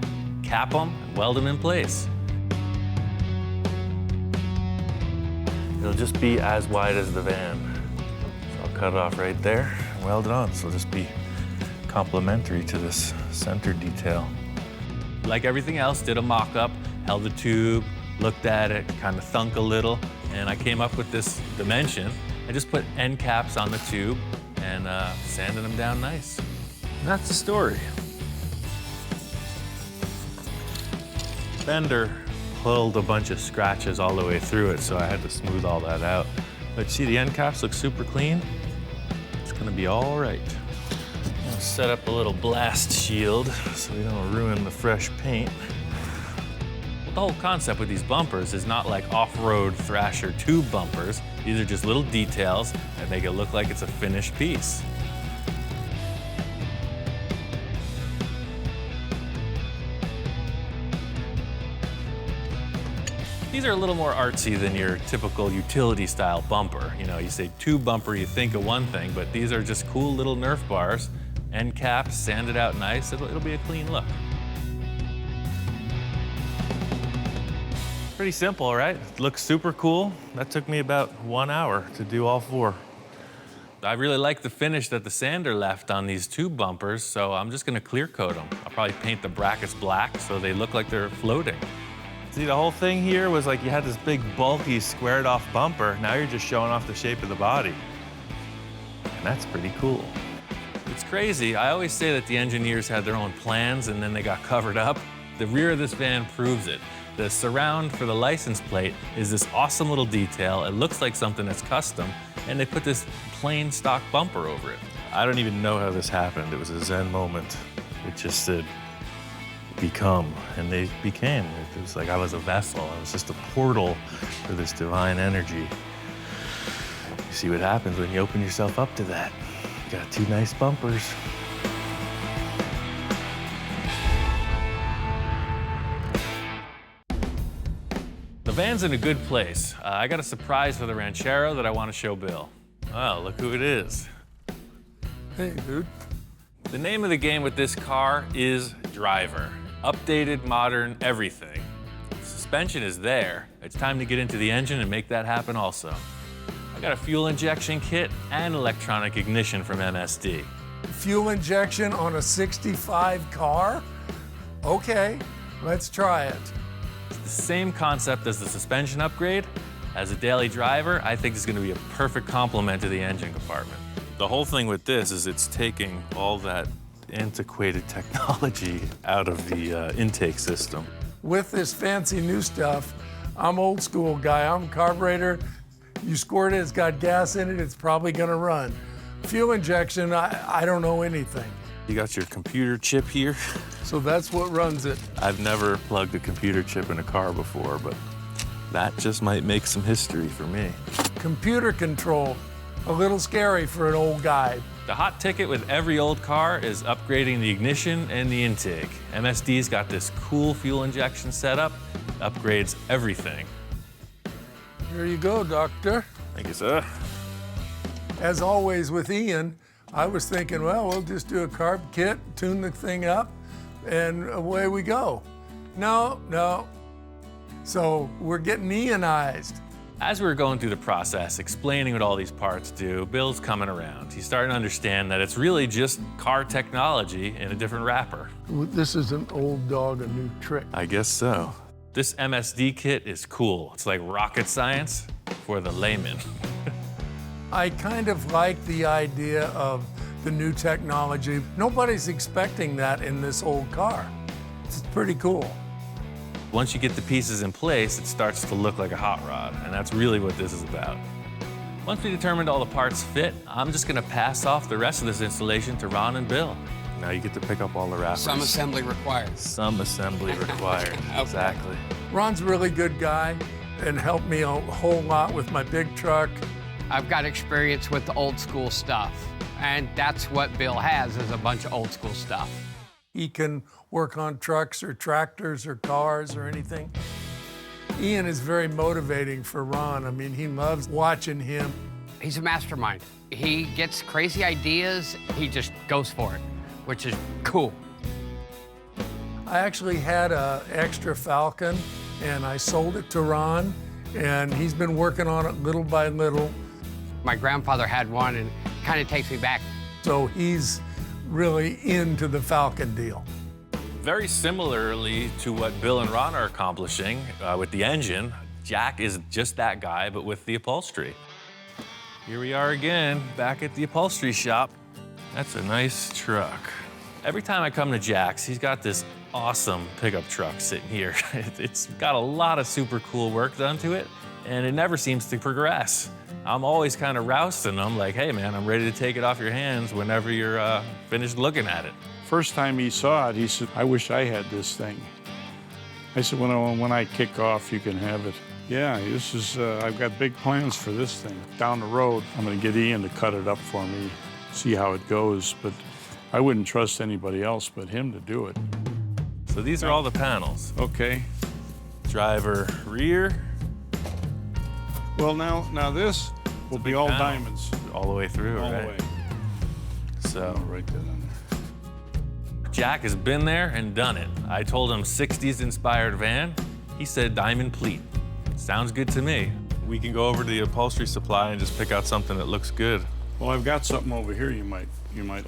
cap them, and weld them in place. It'll just be as wide as the van. So I'll cut it off right there and weld it on. So it'll just be complementary to this center detail. Like everything else, did a mock-up, held the tube, looked at it, kind of thunk a little, and I came up with this dimension. I just put end caps on the tube and sanded them down nice. And that's the story. Fender pulled a bunch of scratches all the way through it, so I had to smooth all that out. But see, the end caps look super clean. It's gonna be all right. I'm gonna set up a little blast shield so we don't ruin the fresh paint. Well, the whole concept with these bumpers is not like off-road Thrasher tube bumpers. These are just little details that make it look like it's a finished piece. These are a little more artsy than your typical utility style bumper. You know, you say tube bumper, you think of one thing, but these are just cool little Nerf bars, end caps, sanded out nice. It'll be a clean look. Pretty simple, right? It looks super cool. That took me about 1 hour to do all 4. I really like the finish that the sander left on these tube bumpers, so I'm just gonna clear coat them. I'll probably paint the brackets black so they look like they're floating. See, the whole thing here was like you had this big, bulky, squared off bumper. Now you're just showing off the shape of the body. And that's pretty cool. It's crazy. I always say that the engineers had their own plans and then they got covered up. The rear of this van proves it. The surround for the license plate is this awesome little detail. It looks like something that's custom, and they put this plain stock bumper over it. I don't even know how this happened. It was a Zen moment. It just said, become, and they became. It was like I was a vessel. I was just a portal for this divine energy. You see what happens when you open yourself up to that. You got 2 nice bumpers. The van's in a good place. I got a surprise for the Ranchero that I want to show Bill. Oh, look who it is. Hey, dude. The name of the game with this car is Driver. Updated, modern, everything. The suspension is there. It's time to get into the engine and make that happen also. I got a fuel injection kit and electronic ignition from MSD. Fuel injection on a 65 car? Okay, let's try it. It's the same concept as the suspension upgrade. As a daily driver, I think it's gonna be a perfect complement to the engine compartment. The whole thing with this is it's taking all that antiquated technology out of the intake system. With this fancy new stuff, I'm old school guy. I'm a carburetor. You squirt it, it's got gas in it, it's probably gonna run. Fuel injection, I don't know anything. You got your computer chip here. So that's what runs it. I've never plugged a computer chip in a car before, but that just might make some history for me. Computer control, a little scary for an old guy. The hot ticket with every old car is upgrading the ignition and the intake. MSD's got this cool fuel injection setup, upgrades everything. Here you go, Doctor. Thank you, sir. As always with Ian, I was thinking, well, we'll just do a carb kit, tune the thing up, and away we go. No. So we're getting Ianized. As we were going through the process, explaining what all these parts do, Bill's coming around. He's starting to understand that it's really just car technology in a different wrapper. This is an old dog, a new trick. I guess so. This MSD kit is cool. It's like rocket science for the layman. I kind of like the idea of the new technology. Nobody's expecting that in this old car. It's pretty cool. Once you get the pieces in place, it starts to look like a hot rod, and that's really what this is about. Once we determined all the parts fit, I'm just gonna pass off the rest of this installation to Ron and Bill. Now you get to pick up all the wrappers. Some assembly required. Some assembly required, Okay. Exactly. Ron's a really good guy and helped me a whole lot with my big truck. I've got experience with the old school stuff, and that's what Bill has, is a bunch of old school stuff. He can work on trucks or tractors or cars or anything. Ian is very motivating for Ron. I mean, he loves watching him. He's a mastermind. He gets crazy ideas, he just goes for it, which is cool. I actually had an extra Falcon, and I sold it to Ron, and he's been working on it little by little. My grandfather had one, and it kind of takes me back. So he's really into the Falcon deal. Very similarly to what Bill and Ron are accomplishing with the engine, Jack is just that guy, but with the upholstery. Here we are again, back at the upholstery shop. That's a nice truck. Every time I come to Jack's, he's got this awesome pickup truck sitting here. It's got a lot of super cool work done to it, and it never seems to progress. I'm always kind of rousting him, like, hey man, I'm ready to take it off your hands whenever you're finished looking at it. First time he saw it, he said, I wish I had this thing. I said, when I kick off, you can have it. Yeah, this is, I've got big plans for this thing. Down the road, I'm gonna get Ian to cut it up for me, see how it goes, but I wouldn't trust anybody else but him to do it. So these are all the panels. Okay. Driver rear. Well, now this will be all diamonds. All the way through, all right? the way. So I'll write that on there. Jack has been there and done it. I told him 60s inspired van. He said diamond pleat. Sounds good to me. We can go over to the upholstery supply and just pick out something that looks good. Well, I've got something over here you might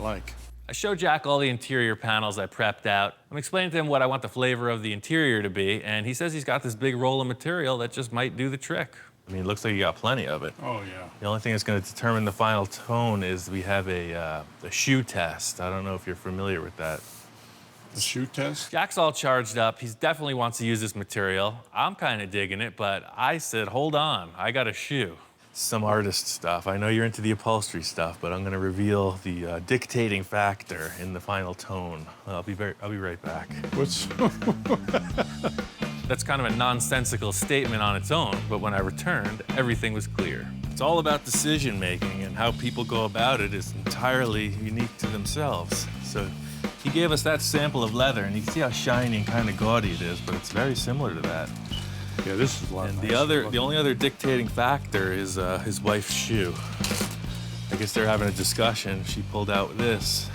like. I showed Jack all the interior panels I prepped out. I'm explaining to him what I want the flavor of the interior to be, and he says he's got this big roll of material that just might do the trick. I mean, it looks like you got plenty of it. Oh, yeah. The only thing that's going to determine the final tone is we have a shoe test. I don't know if you're familiar with that. The shoe test? Jack's all charged up. He definitely wants to use this material. I'm kind of digging it, but I said, hold on, I got a shoe. Some artist stuff. I know you're into the upholstery stuff, but I'm going to reveal the dictating factor in the final tone. I'll be right back. What's... That's kind of a nonsensical statement on its own, but when I returned, everything was clear. It's all about decision making, and how people go about it is entirely unique to themselves. So he gave us that sample of leather, and you can see how shiny and kind of gaudy it is, but it's very similar to that. Yeah, this is a lot And nicer. the only other dictating factor is his wife's shoe. I guess they're having a discussion. She pulled out this.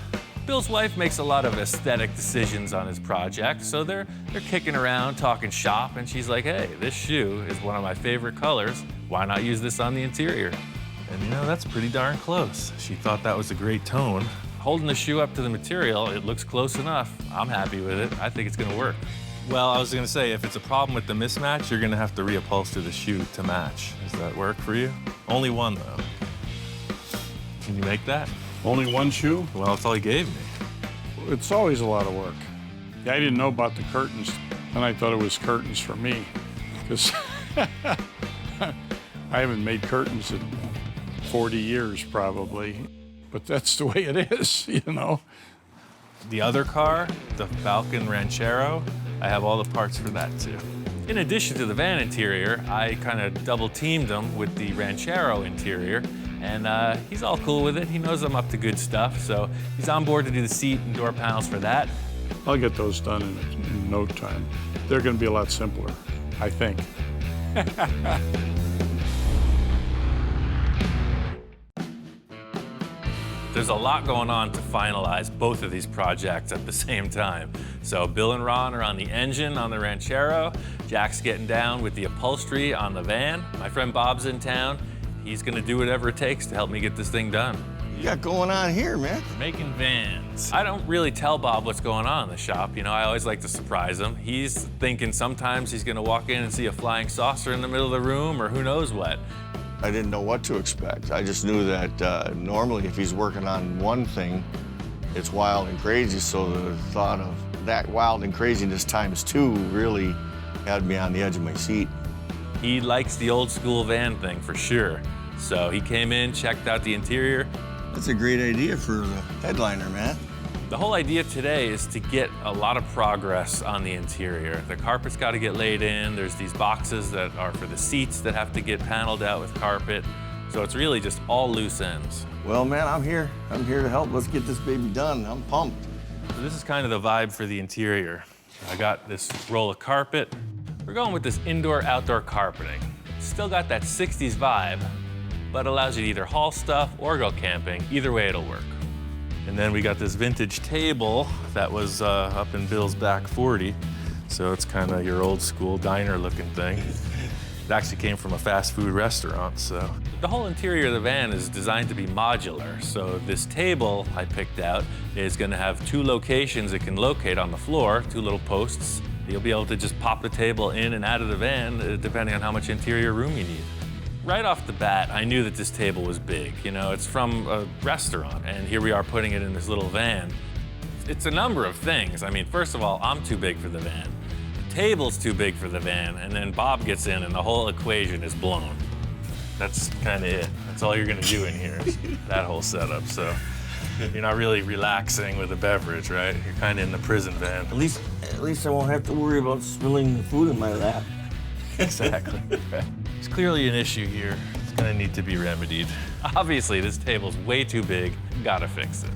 Bill's wife makes a lot of aesthetic decisions on his project, so they're kicking around, talking shop, and she's like, hey, this shoe is one of my favorite colors. Why not use this on the interior? And you know, that's pretty darn close. She thought that was a great tone. Holding the shoe up to the material, it looks close enough. I'm happy with it. I think it's gonna work. Well, I was gonna say, if it's a problem with the mismatch, you're gonna have to reupholster the shoe to match. Does that work for you? Only one, though. Can you make that? Only one shoe? Well, that's all he gave me. It's always a lot of work. Yeah, I didn't know about the curtains, and I thought it was curtains for me, because I haven't made curtains in 40 years, probably. But that's the way it is, you know? The other car, the Falcon Ranchero, I have all the parts for that, too. In addition to the van interior, I kind of double-teamed him with the Ranchero interior, and he's all cool with it. He knows I'm up to good stuff, so he's on board to do the seat and door panels for that. I'll get those done in no time. They're going to be a lot simpler, I think. There's a lot going on to finalize both of these projects at the same time. So Bill and Ron are on the engine on the Ranchero. Jack's getting down with the upholstery on the van. My friend Bob's in town. He's gonna do whatever it takes to help me get this thing done. What you got going on here, man? Making vans. I don't really tell Bob what's going on in the shop. You know, I always like to surprise him. He's thinking sometimes he's gonna walk in and see a flying saucer in the middle of the room or who knows what. I didn't know what to expect. I just knew that normally if he's working on one thing, it's wild and crazy, so the thought of that wild and craziness times two really had me on the edge of my seat. He likes the old school van thing for sure. So he came in, checked out the interior. That's a great idea for the headliner, man. The whole idea today is to get a lot of progress on the interior. The carpet's got to get laid in. There's these boxes that are for the seats that have to get paneled out with carpet. So it's really just all loose ends. Well, man, I'm here. I'm here to help. Let's get this baby done. I'm pumped. So this is kind of the vibe for the interior. I got this roll of carpet. We're going with this indoor-outdoor carpeting. Still got that 60s vibe, but allows you to either haul stuff or go camping. Either way, it'll work. And then we got this vintage table that was up in Bill's back 40. So it's kind of your old school diner looking thing. It actually came from a fast food restaurant, so. The whole interior of the van is designed to be modular. So this table I picked out is gonna have 2 locations it can locate on the floor, 2 little posts. You'll be able to just pop the table in and out of the van, depending on how much interior room you need. Right off the bat, I knew that this table was big. You know, it's from a restaurant, and here we are putting it in this little van. It's a number of things. I mean, first of all, I'm too big for the van. The table's too big for the van, and then Bob gets in and the whole equation is blown. That's kind of it. That's all you're gonna do in here, is that whole setup. So you're not really relaxing with a beverage, right? You're kind of in the prison van. At least I won't have to worry about spilling the food in my lap. Exactly. It's clearly an issue here. It's gonna need to be remedied. Obviously, this table's way too big. Gotta fix it.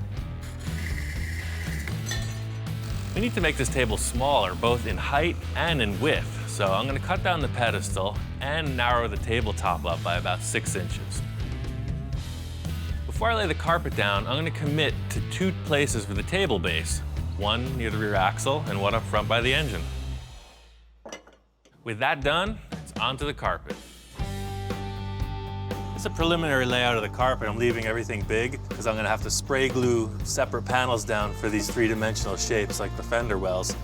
We need to make this table smaller, both in height and in width. So I'm gonna cut down the pedestal and narrow the tabletop up by about 6 inches. Before I lay the carpet down, I'm gonna commit to 2 places for the table base, one near the rear axle and one up front by the engine. With that done, it's onto the carpet. It's a preliminary layout of the carpet. I'm leaving everything big because I'm gonna have to spray glue separate panels down for these 3-dimensional shapes like the fender wells.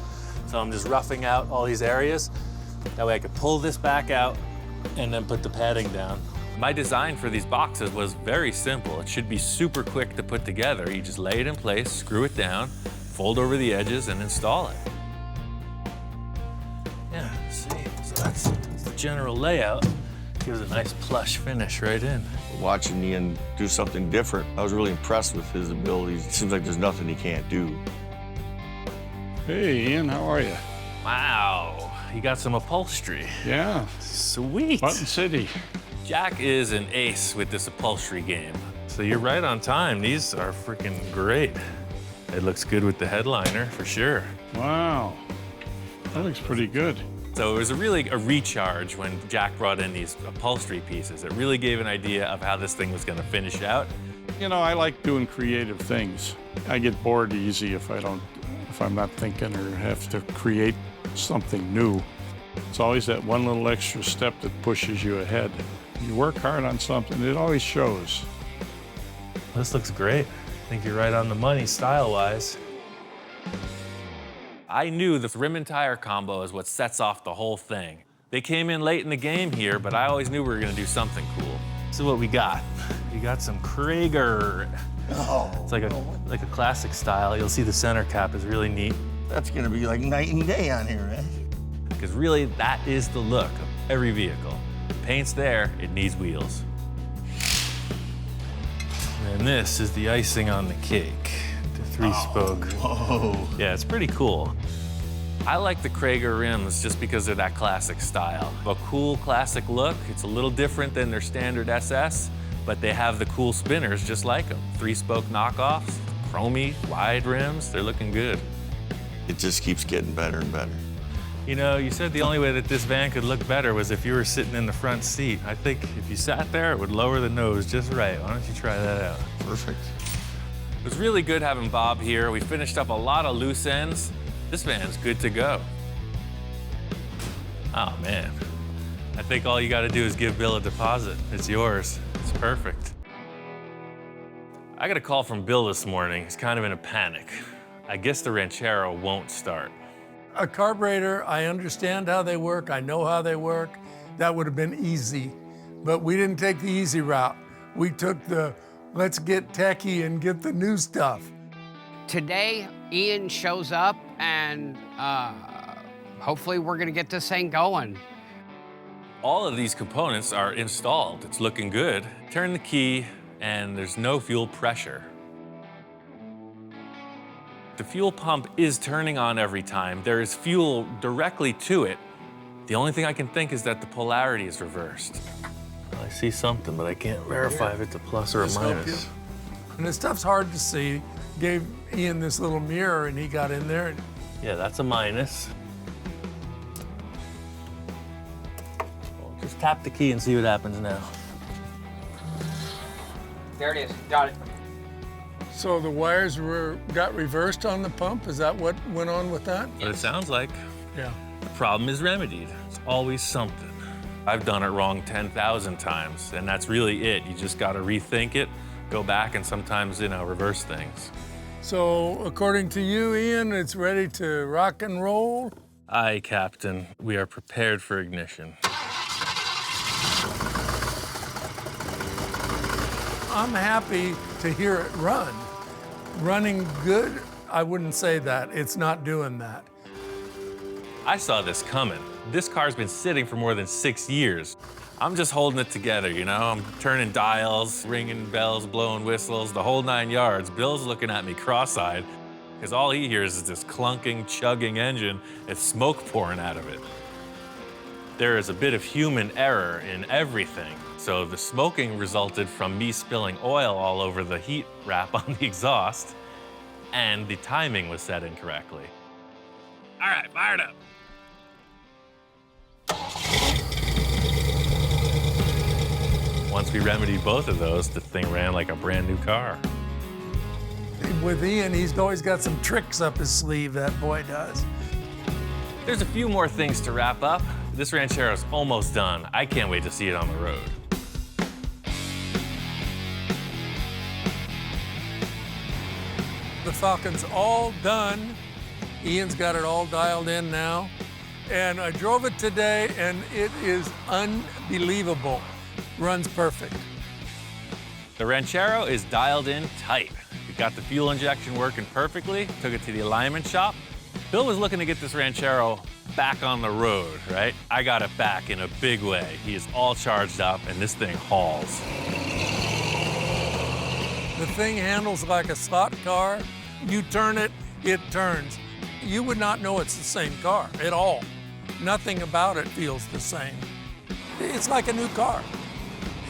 So I'm just roughing out all these areas. That way I could pull this back out and then put the padding down. My design for these boxes was very simple. It should be super quick to put together. You just lay it in place, screw it down, fold over the edges, and install it. Yeah, see, so that's the general layout. Gives a nice plush finish right in. Watching Ian do something different, I was really impressed with his abilities. It seems like there's nothing he can't do. Hey, Ian, how are you? Wow, you got some upholstery. Yeah. Sweet. Button City. Jack is an ace with this upholstery game. So you're right on time. These are freaking great. It looks good with the headliner, for sure. Wow. That looks pretty good. So it was really a recharge when Jack brought in these upholstery pieces. It really gave an idea of how this thing was gonna finish out. You know, I like doing creative things. I get bored easy if I'm not thinking or have to create something new. It's always that one little extra step that pushes you ahead. You work hard on something, it always shows. This looks great. I think you're right on the money style-wise. I knew the rim and tire combo is what sets off the whole thing. They came in late in the game here, but I always knew we were gonna do something cool. This is what we got. We got some Krager. Oh. It's like a classic style. You'll see the center cap is really neat. That's gonna be like night and day on here, right? Because really, that is the look of every vehicle. The paint's there, it needs wheels. And this is the icing on the cake. The 3-spoke. Whoa. Yeah, it's pretty cool. I like the Krager rims just because they're that classic style. A cool classic look. It's a little different than their standard SS, but they have the cool spinners just like them. 3-spoke knockoffs, chromey, wide rims, they're looking good. It just keeps getting better and better. You know, you said the only way that this van could look better was if you were sitting in the front seat. I think if you sat there, it would lower the nose just right. Why don't you try that out? Perfect. It was really good having Bob here. We finished up a lot of loose ends. This van's good to go. Oh, man. I think all you gotta do is give Bill a deposit. It's yours. It's perfect. I got a call from Bill this morning. He's kind of in a panic. I guess the Ranchero won't start. A carburetor, I understand how they work, I know how they work. That would have been easy. But we didn't take the easy route. We took the let's get techie and get the new stuff. Today, Ian shows up and hopefully we're gonna get this thing going. All of these components are installed. It's looking good. Turn the key and there's no fuel pressure. The fuel pump is turning on every time. There is fuel directly to it. The only thing I can think is that the polarity is reversed. Well, I see something, but I can't verify if it's a plus or a minus. And the stuff's hard to see. Gave Ian this little mirror and he got in there. And Yeah, that's a minus. Well, just tap the key and see what happens now. There it is, got it. so the wires got reversed on the pump? Is that what went on with that? But it sounds like Yeah. the problem is remedied. It's always something. I've done it wrong 10,000 times, and that's really it. You just got to rethink it, go back, and sometimes, reverse things. So, according to you, Ian, it's ready to rock and roll? Aye, Captain. We are prepared for ignition. I'm happy to hear it run. Running good, I wouldn't say that. It's not doing that. I saw this coming. This car's been sitting for more than 6 years. I'm just holding it together, I'm turning dials, ringing bells, blowing whistles, the whole 9 yards. Bill's looking at me cross-eyed, because all he hears is this clunking, chugging engine with smoke pouring out of it. There is a bit of human error in everything. So the smoking resulted from me spilling oil all over the heat wrap on the exhaust, and the timing was set incorrectly. All right, fire it up. Once we remedied both of those, the thing ran like a brand new car. With Ian, he's always got some tricks up his sleeve, that boy does. There's a few more things to wrap up. This Ranchero's almost done. I can't wait to see it on the road. The Falcon's all done. Ian's got it all dialed in now. And I drove it today, and it is unbelievable. Runs perfect. The Ranchero is dialed in tight. We got the fuel injection working perfectly, took it to the alignment shop. Bill was looking to get this Ranchero back on the road, right? I got it back in a big way. He is all charged up, and this thing hauls. The thing handles like a slot car. You turn it, it turns. You would not know it's the same car at all. Nothing about it feels the same. It's like a new car.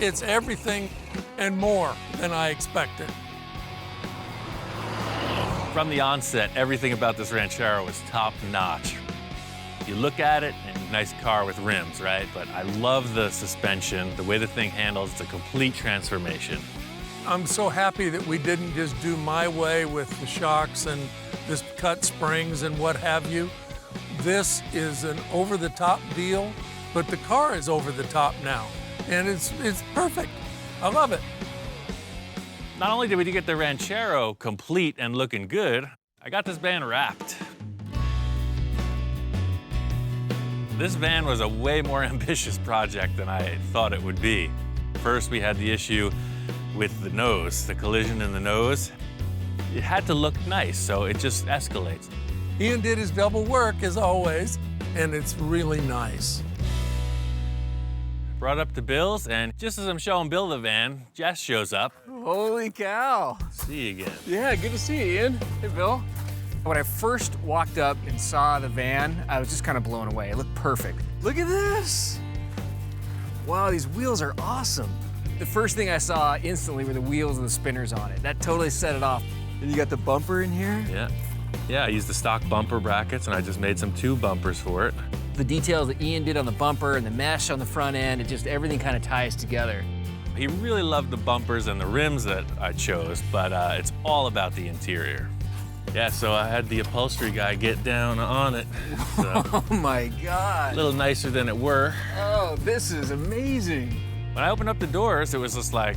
It's everything and more than I expected. From the onset, everything about this Ranchero is top notch. You look at it, and nice car with rims, right? But I love the suspension, the way the thing handles. It's a complete transformation. I'm so happy that we didn't just do my way with the shocks and this cut springs and what have you. This is an over-the-top deal, but the car is over the top now. And it's perfect. I love it. Not only did we get the Ranchero complete and looking good, I got this van wrapped. This van was a way more ambitious project than I thought it would be. First, we had the issue with the nose, the collision in the nose. It had to look nice, so it just escalates. Ian did his double work, as always, and it's really nice. Brought up to Bill's, and just as I'm showing Bill the van, Jess shows up. Holy cow. See you again. Yeah, good to see you, Ian. Hey, Bill. When I first walked up and saw the van, I was just kind of blown away. It looked perfect. Look at this. Wow, these wheels are awesome. The first thing I saw instantly were the wheels and the spinners on it. That totally set it off. And you got the bumper in here? Yeah, I used the stock bumper brackets, and I just made some tube bumpers for it. The details that Ian did on the bumper and the mesh on the front end, everything kind of ties together. He really loved the bumpers and the rims that I chose, but it's all about the interior. Yeah, so I had the upholstery guy get down on it. So Oh my God. a little nicer than it were. Oh, this is amazing. When I opened up the doors, it was just like,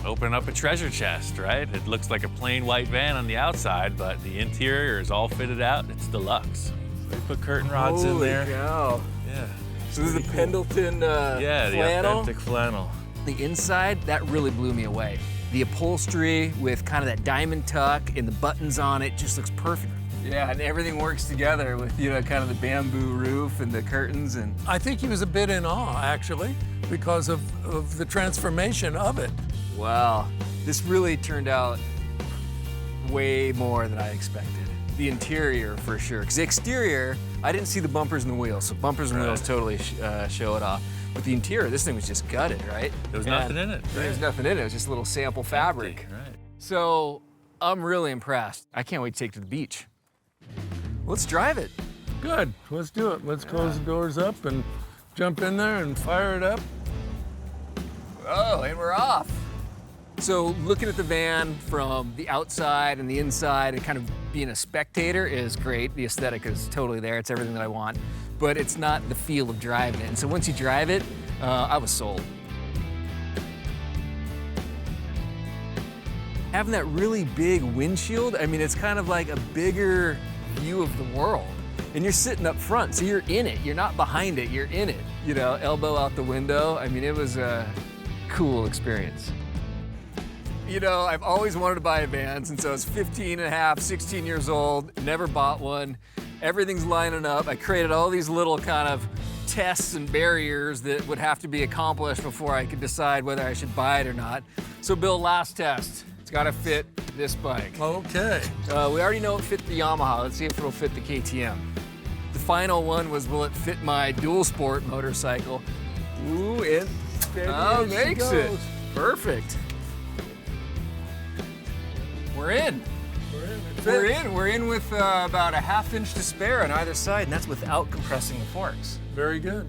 opening up a treasure chest, right? It looks like a plain white van on the outside, but the interior is all fitted out. It's deluxe. They put curtain rods in there. Holy cow. Yeah. So this is the Pendleton Yeah, the flannel? authentic flannel. The inside, that really blew me away. The upholstery with kind of that diamond tuck and the buttons on it just looks perfect. Yeah, and everything works together with, kind of the bamboo roof and the curtains and... I think he was a bit in awe, actually, because of the transformation of it. Wow. This really turned out way more than I expected. The interior, for sure. Because the exterior, I didn't see the bumpers and the wheels, so bumpers and wheels totally show it off. But the interior, this thing was just gutted, right? There was nothing in it. There was nothing in it. It was just a little sample fabric. Right. So I'm really impressed. I can't wait to take it to the beach. Let's drive it. Good, let's do it. Let's close the doors up and jump in there and fire it up. Oh, and we're off. So looking at the van from the outside and the inside and kind of being a spectator is great. The aesthetic is totally there. It's everything that I want. but it's not the feel of driving it. And so once you drive it, I was sold. Having that really big windshield, I mean, it's kind of like a bigger view of the world. And you're sitting up front, so you're in it. You're not behind it, you're in it. You know, elbow out the window. I mean, it was a cool experience. You know, I've always wanted to buy a van since I was 15 and a half, 16 years old, never bought one. Everything's lining up. I created all these little kind of tests and barriers that would have to be accomplished before I could decide whether I should buy it or not. So Bill, last test. It's gotta fit this bike. Okay. We already know it fit the Yamaha. Let's see if it'll fit the KTM. The final one was, will it fit my dual sport motorcycle? Ooh, it makes it. Perfect. We're in. We're in with about a ½ inch to spare on either side, and that's without compressing the forks. Very good.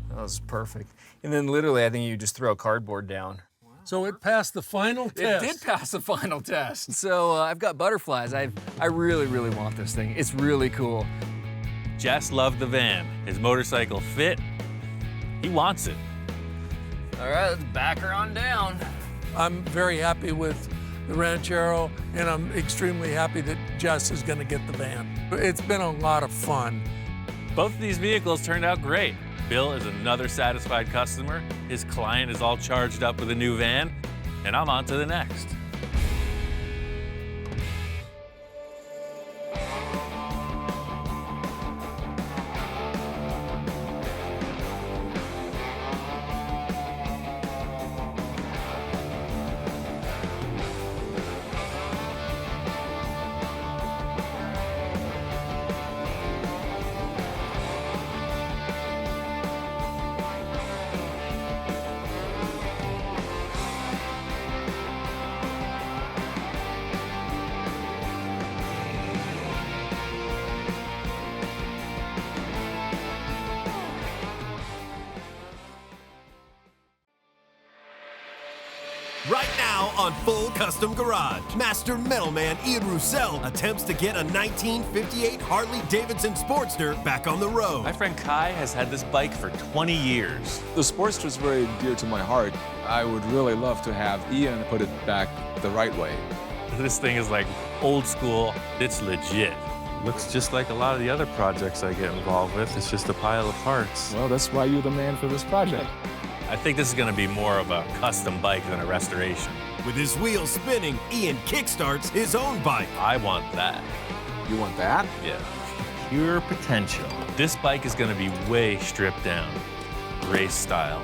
That was perfect. And then literally, I think you just throw cardboard down. So it passed the final test. It did pass the final test. So I've got butterflies. I really, really want this thing. It's really cool. Jess loved the van. His motorcycle fit. He wants it. All right, let's back her on down. I'm very happy with the Ranchero, and I'm extremely happy that Jess is going to get the van. It's been a lot of fun. Both of these vehicles turned out great. Bill is another satisfied customer. His client is all charged up with a new van, and I'm on to the next. Right now on Full Custom Garage, Master Metalman Ian Rousell attempts to get a 1958 Harley-Davidson Sportster back on the road. My friend Kai has had this bike for 20 years. The Sportster is very dear to my heart. I would really love to have Ian put it back the right way. This thing is like old school. It's legit. Looks just like a lot of the other projects I get involved with. It's just a pile of parts. Well, that's why you're the man for this project. I think this is going to be more of a custom bike than a restoration. With his wheels spinning, Ian kickstarts his own bike. I want that. You want that? Yeah. Pure potential. This bike is going to be way stripped down. Race style.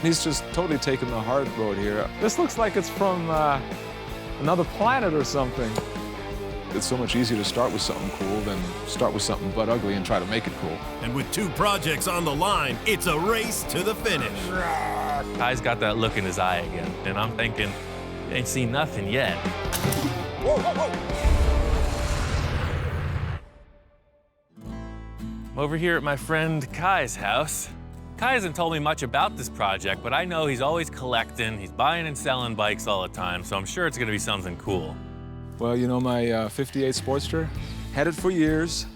He's just totally taken the hard road here. This looks like it's from another planet or something. It's so much easier to start with something cool than start with something butt ugly and try to make it cool. And with 2 projects on the line, it's a race to the finish. Kai's got that look in his eye again, and I'm thinking, you ain't seen nothing yet. Whoa, whoa, whoa. I'm over here at my friend Kai's house. Kai hasn't told me much about this project, but I know he's always collecting. He's buying and selling bikes all the time, so I'm sure it's gonna be something cool. Well, you know, my 58 Sportster, had it for years.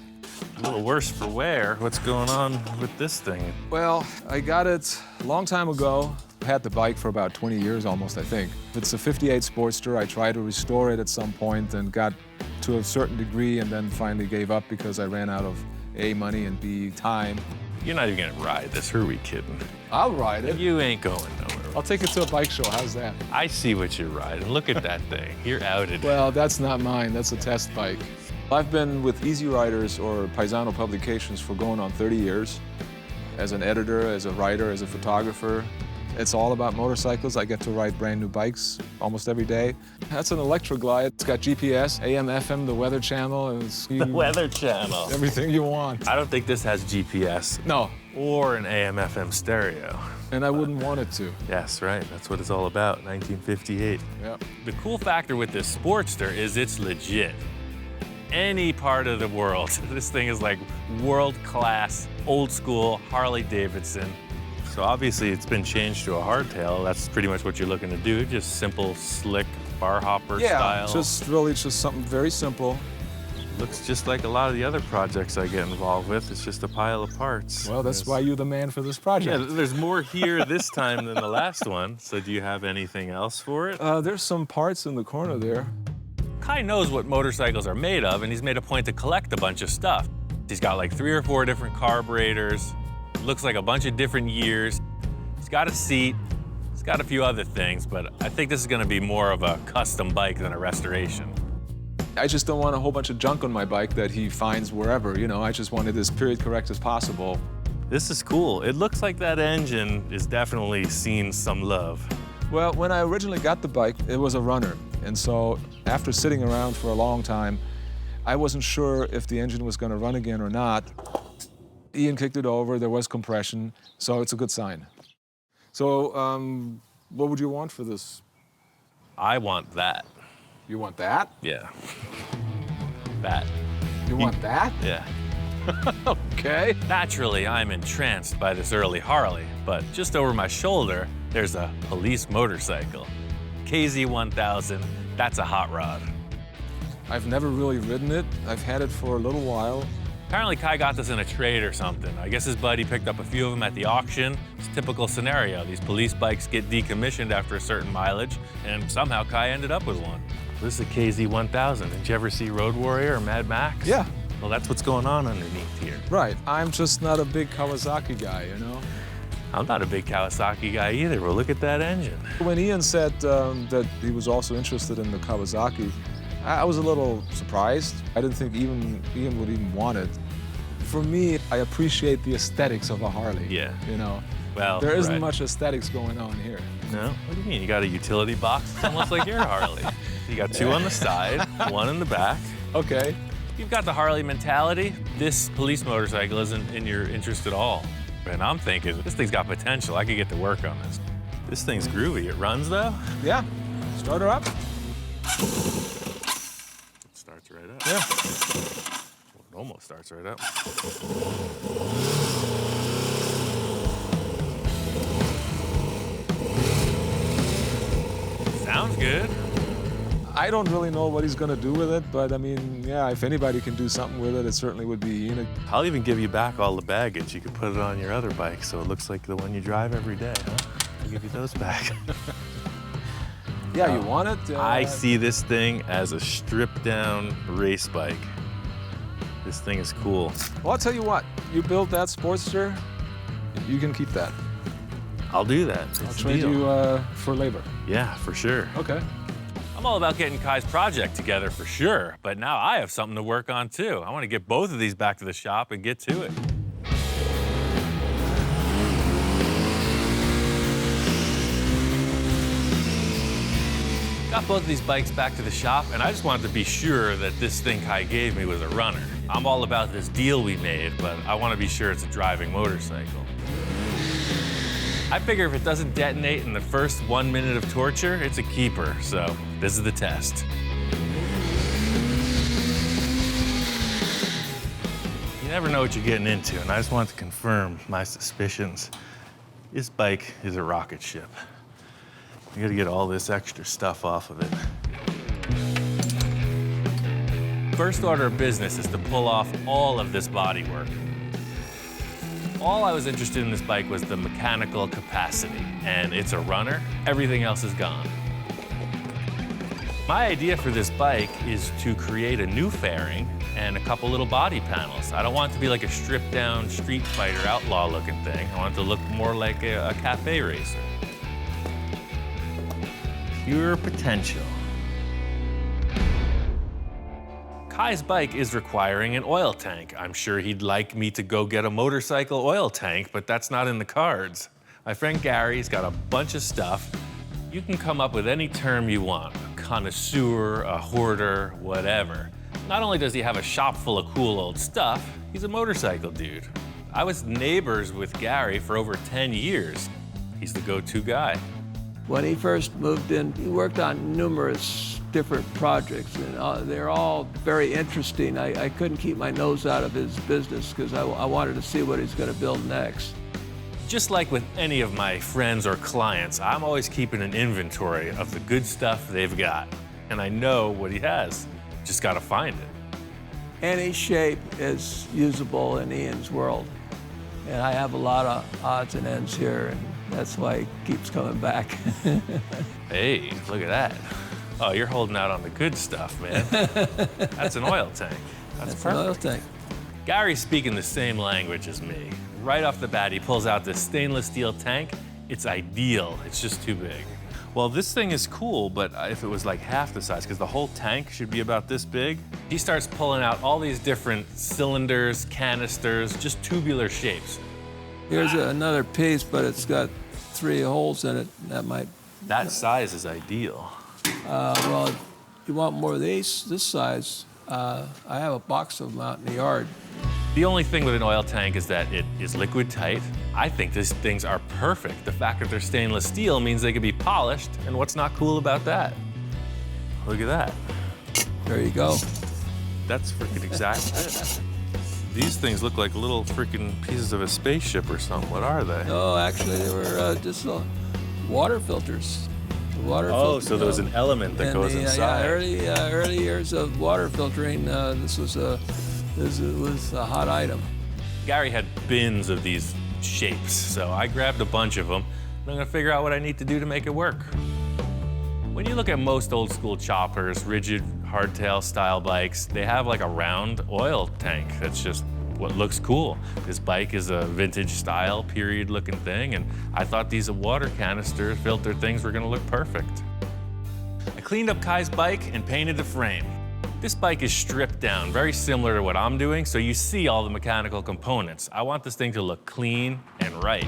A little worse for wear. What's going on with this thing? Well, I got it a long time ago. Had the bike for about 20 years almost, I think. It's a 58 Sportster. I tried to restore it at some point and got to a certain degree and then finally gave up because I ran out of A, money, and B, time. You're not even gonna ride this, who are we kidding? I'll ride it. You ain't going nowhere. I'll take it to a bike show, how's that? I see what you're riding. Look at that thing. You're outed. Well, that's not mine, that's a test bike. I've been with Easy Riders or Paisano Publications for going on 30 years. As an editor, as a writer, as a photographer. It's all about motorcycles. I get to ride brand new bikes almost every day. That's an Electroglide. It's got GPS, AM, FM, the Weather Channel. And it's, The Weather Channel. Everything you want. I don't think this has GPS. No. Or an AM, FM stereo. And I wouldn't want it to. Yes, right. That's what it's all about, 1958. Yep. The cool factor with this Sportster is it's legit. Any part of the world, this thing is like world-class, old-school Harley-Davidson. So obviously it's been changed to a hardtail. That's pretty much what you're looking to do. Just simple, slick, bar hopper style. Just really just something very simple. Looks just like a lot of the other projects I get involved with. It's just a pile of parts. Well, that's why you're the man for this project. Yeah, there's more here this time than the last one. So do you have anything else for it? There's some parts in the corner there. Kai knows what motorcycles are made of, and he's made a point to collect a bunch of stuff. He's got like 3 or 4 different carburetors. Looks like a bunch of different years. He's got a seat. He's got a few other things, but I think this is gonna be more of a custom bike than a restoration. I just don't want a whole bunch of junk on my bike that he finds wherever, you know. I just wanted as period correct as possible. This is cool. It looks like that engine is definitely seen some love. Well, when I originally got the bike, it was a runner. And so after sitting around for a long time, I wasn't sure if the engine was gonna run again or not. Ian kicked it over, there was compression, so it's a good sign. So, what would you want for this? I want that. You want that? Yeah. That. You want that? Yeah. Okay. Naturally, I'm entranced by this early Harley, but just over my shoulder, there's a police motorcycle. KZ1000, that's a hot rod. I've never really ridden it. I've had it for a little while. Apparently Kai got this in a trade or something. I guess his buddy picked up a few of them at the auction. It's a typical scenario. These police bikes get decommissioned after a certain mileage, and somehow Kai ended up with one. This is a KZ1000. Did you ever see Road Warrior or Mad Max? Yeah. Well, that's what's going on underneath here. Right. I'm just not a big Kawasaki guy, you know? I'm not a big Kawasaki guy either, but look at that engine. When Ian said that he was also interested in the Kawasaki, I was a little surprised. I didn't think Ian would even want it. For me, I appreciate the aesthetics of a Harley. Yeah. You know? Well, there isn't right. much aesthetics going on here. No? What do you mean? You got a utility box? It's almost like your Harley. You got 2 on the side, 1 in the back. Okay. You've got the Harley mentality. This police motorcycle isn't in your interest at all. And I'm thinking, this thing's got potential. I could get to work on this. This thing's groovy. It runs, though? Yeah. Start her up. It starts right up. Yeah. Well, it almost starts right up. Sounds good. I don't really know what he's gonna do with it, but I mean, yeah, if anybody can do something with it, it certainly would be Ian. I'll even give you back all the baggage. You can put it on your other bike so it looks like the one you drive every day, huh? I'll give you those back. Yeah, you want it? I see this thing as a stripped-down race bike. This thing is cool. Well, I'll tell you what. You built that Sportster, you can keep that. I'll do that. I'll trade you for labor. Yeah, for sure. Okay. I'm all about getting Kai's project together for sure, but now I have something to work on too. I want to get both of these back to the shop and get to it. Got both of these bikes back to the shop, and I just wanted to be sure that this thing Kai gave me was a runner. I'm all about this deal we made, but I want to be sure it's a driving motorcycle. I figure if it doesn't detonate in the first 1 minute of torture, it's a keeper, so this is the test. You never know what you're getting into, and I just want to confirm my suspicions. This bike is a rocket ship. You gotta get all this extra stuff off of it. First order of business is to pull off all of this bodywork. All I was interested in this bike was the mechanical capacity, and it's a runner. Everything else is gone. My idea for this bike is to create a new fairing and a couple little body panels. I don't want it to be like a stripped down street fighter outlaw looking thing. I want it to look more like a cafe racer. Pure potential. Kai's bike is requiring an oil tank. I'm sure he'd like me to go get a motorcycle oil tank, but that's not in the cards. My friend Gary's got a bunch of stuff. You can come up with any term you want, a connoisseur, a hoarder, whatever. Not only does he have a shop full of cool old stuff, he's a motorcycle dude. I was neighbors with Gary for over 10 years. He's the go-to guy. When he first moved in, he worked on numerous different projects, and they're all very interesting. I couldn't keep my nose out of his business because I wanted to see what he's going to build next. Just like with any of my friends or clients, I'm always keeping an inventory of the good stuff they've got. And I know what he has. Just got to find it. Any shape is usable in Ian's world. And I have a lot of odds and ends here, and that's why he keeps coming back. Hey, look at that. Oh, you're holding out on the good stuff, man. That's an oil tank. That's perfect. An oil tank. Gary's speaking the same language as me. Right off the bat, he pulls out this stainless steel tank. It's ideal. It's just too big. Well, this thing is cool, but if it was like half the size, because the whole tank should be about this big. He starts pulling out all these different cylinders, canisters, just tubular shapes. Here's another piece, but it's got 3 holes in it. That size is ideal. Well, you want more of these, this size, I have a box of them out in the yard. The only thing with an oil tank is that it is liquid tight. I think these things are perfect. The fact that they're stainless steel means they can be polished, and what's not cool about that? Look at that. There you go. That's freaking exact fit. These things look like little freaking pieces of a spaceship or something. What are they? No, actually, they were just water filters. So there was an element that goes inside. Early years of water filtering. This was a hot item. Gary had bins of these shapes, so I grabbed a bunch of them, and I'm gonna figure out what I need to do to make it work. When you look at most old school choppers, rigid hardtail style bikes, they have like a round oil tank. That's just what looks cool. This bike is a vintage style, period looking thing, and I thought these water canister filter things were gonna look perfect. I cleaned up Kai's bike and painted the frame. This bike is stripped down, very similar to what I'm doing, so you see all the mechanical components. I want this thing to look clean and right.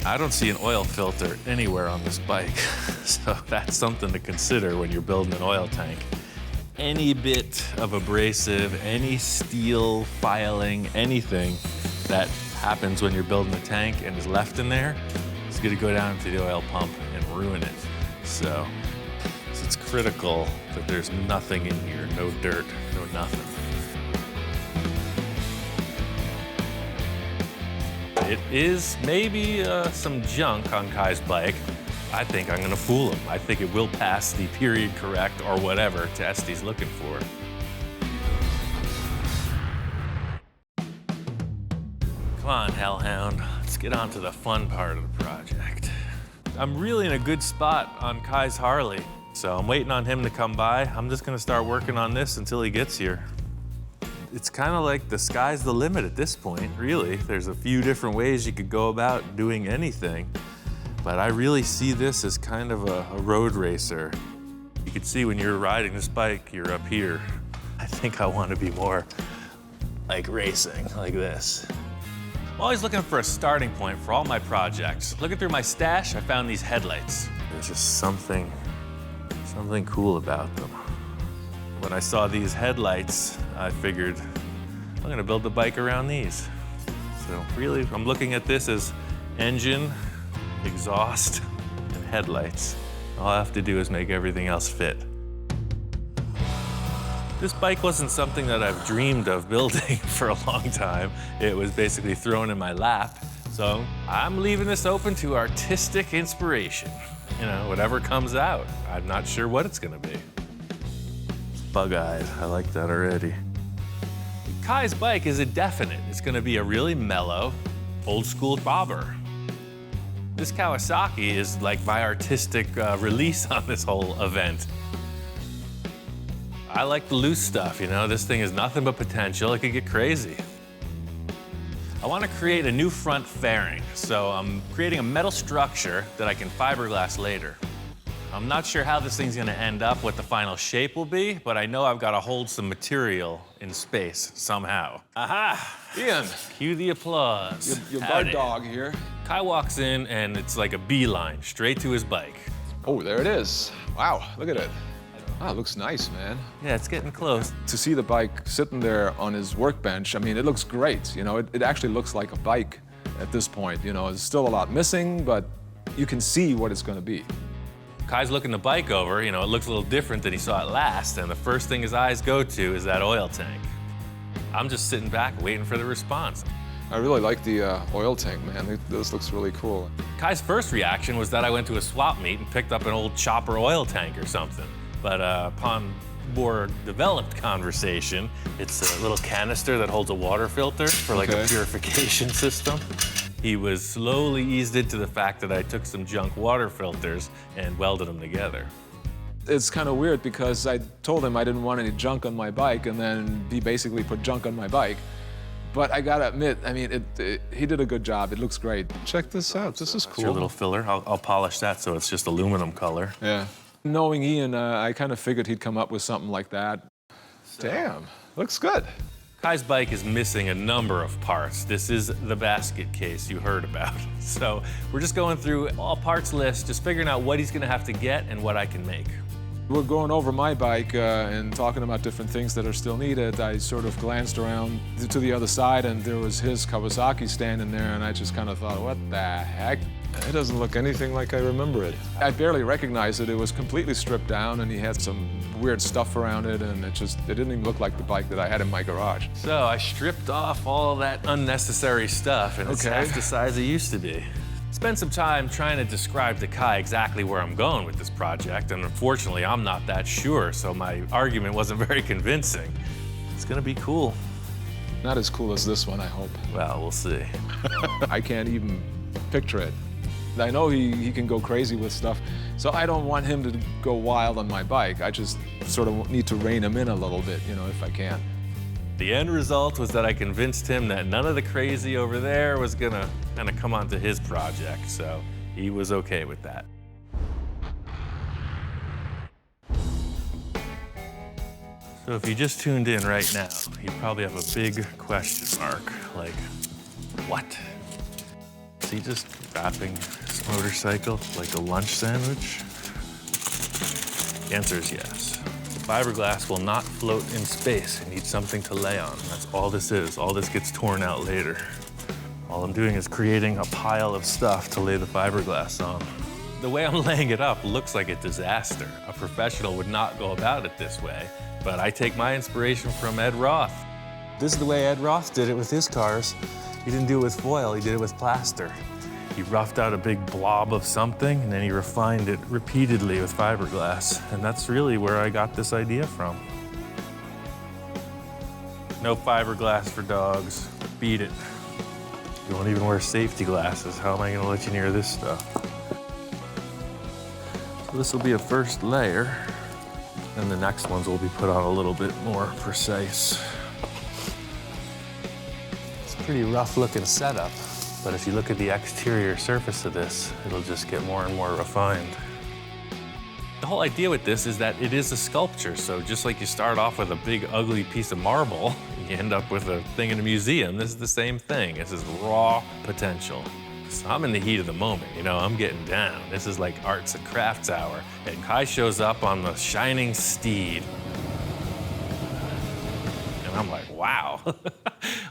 I don't see an oil filter anywhere on this bike, so that's something to consider when you're building an oil tank. Any bit of abrasive, any steel filing, anything that happens when you're building a tank and is left in there is gonna go down to the oil pump and ruin it. So it's critical that there's nothing in here, no dirt, no nothing. It is maybe some junk on Kai's bike. I think I'm gonna fool him. I think it will pass the period correct or whatever test he's looking for. Come on, Hellhound. Let's get on to the fun part of the project. I'm really in a good spot on Kai's Harley, so I'm waiting on him to come by. I'm just gonna start working on this until he gets here. It's kind of like the sky's the limit at this point, really. There's a few different ways you could go about doing anything, but I really see this as kind of a road racer. You can see when you're riding this bike, you're up here. I think I want to be more like racing, like this. I'm always looking for a starting point for all my projects. Looking through my stash, I found these headlights. There's just something cool about them. When I saw these headlights, I figured I'm gonna build the bike around these. So really, I'm looking at this as engine, exhaust, and headlights. All I have to do is make everything else fit. This bike wasn't something that I've dreamed of building for a long time. It was basically thrown in my lap. So I'm leaving this open to artistic inspiration. You know, whatever comes out. I'm not sure what it's gonna be. Bug-eyed, I like that already. Kai's bike is a definite. It's gonna be a really mellow, old school bobber. This Kawasaki is like my artistic release on this whole event. I like the loose stuff, you know? This thing is nothing but potential. It could get crazy. I want to create a new front fairing, so I'm creating a metal structure that I can fiberglass later. I'm not sure how this thing's gonna end up, what the final shape will be, but I know I've got to hold some material in space somehow. Aha! Ian. Cue the applause. Your guard dog here. Kai walks in and it's like a beeline, straight to his bike. Oh, there it is. Wow, look at it. Wow, it looks nice, man. Yeah, it's getting close. To see the bike sitting there on his workbench, I mean, it looks great. You know, it actually looks like a bike at this point. You know, there's still a lot missing, but you can see what it's gonna be. Kai's looking the bike over, you know, it looks a little different than he saw it last, and the first thing his eyes go to is that oil tank. I'm just sitting back waiting for the response. I really like the oil tank, man. This looks really cool. Kai's first reaction was that I went to a swap meet and picked up an old chopper oil tank or something. But upon more developed conversation. It's a little canister that holds a water filter for like a purification system. He was slowly eased into the fact that I took some junk water filters and welded them together. It's kind of weird because I told him I didn't want any junk on my bike, and then he basically put junk on my bike. But I gotta admit, I mean, he did a good job. It looks great. Check this out. This is That's cool. your little filler. I'll polish that so it's just aluminum color. Yeah. Knowing Ian, I kind of figured he'd come up with something like that. Damn, looks good. Kai's bike is missing a number of parts. This is the basket case you heard about. So we're just going through all parts lists, just figuring out what he's gonna have to get and what I can make. We're going over my bike and talking about different things that are still needed. I sort of glanced around to the other side, and there was his Kawasaki standing there, and I just kind of thought, what the heck? It doesn't look anything like I remember it. I barely recognized it. It was completely stripped down, and he had some weird stuff around it, and it didn't even look like the bike that I had in my garage. So I stripped off all that unnecessary stuff, and it's half the size it used to be. Spent some time trying to describe to Kai exactly where I'm going with this project, and unfortunately, I'm not that sure, so my argument wasn't very convincing. It's gonna be cool. Not as cool as this one, I hope. Well, we'll see. I can't even picture it. I know he can go crazy with stuff, so I don't want him to go wild on my bike. I just sort of need to rein him in a little bit, you know, if I can. The end result was that I convinced him that none of the crazy over there was gonna kind of come onto his project, so he was okay with that. So if you just tuned in right now, you probably have a big question mark, like, what? Is he just wrapping his motorcycle like a lunch sandwich? The answer is yes. Fiberglass will not float in space. It needs something to lay on. That's all this is. All this gets torn out later. All I'm doing is creating a pile of stuff to lay the fiberglass on. The way I'm laying it up looks like a disaster. A professional would not go about it this way, but I take my inspiration from Ed Roth. This is the way Ed Roth did it with his cars. He didn't do it with foil, he did it with plaster. He roughed out a big blob of something, and then he refined it repeatedly with fiberglass. And that's really where I got this idea from. No fiberglass for dogs. Beat it. You won't even wear safety glasses. How am I gonna let you near this stuff? So this will be a first layer, and the next ones will be put on a little bit more precise. It's a pretty rough looking setup. But if you look at the exterior surface of this, it'll just get more and more refined. The whole idea with this is that it is a sculpture, so just like you start off with a big, ugly piece of marble, you end up with a thing in a museum. This is the same thing. This is raw potential. So I'm in the heat of the moment, you know, I'm getting down. This is like arts and crafts hour, and Kai shows up on the shining steed. And I'm like, wow.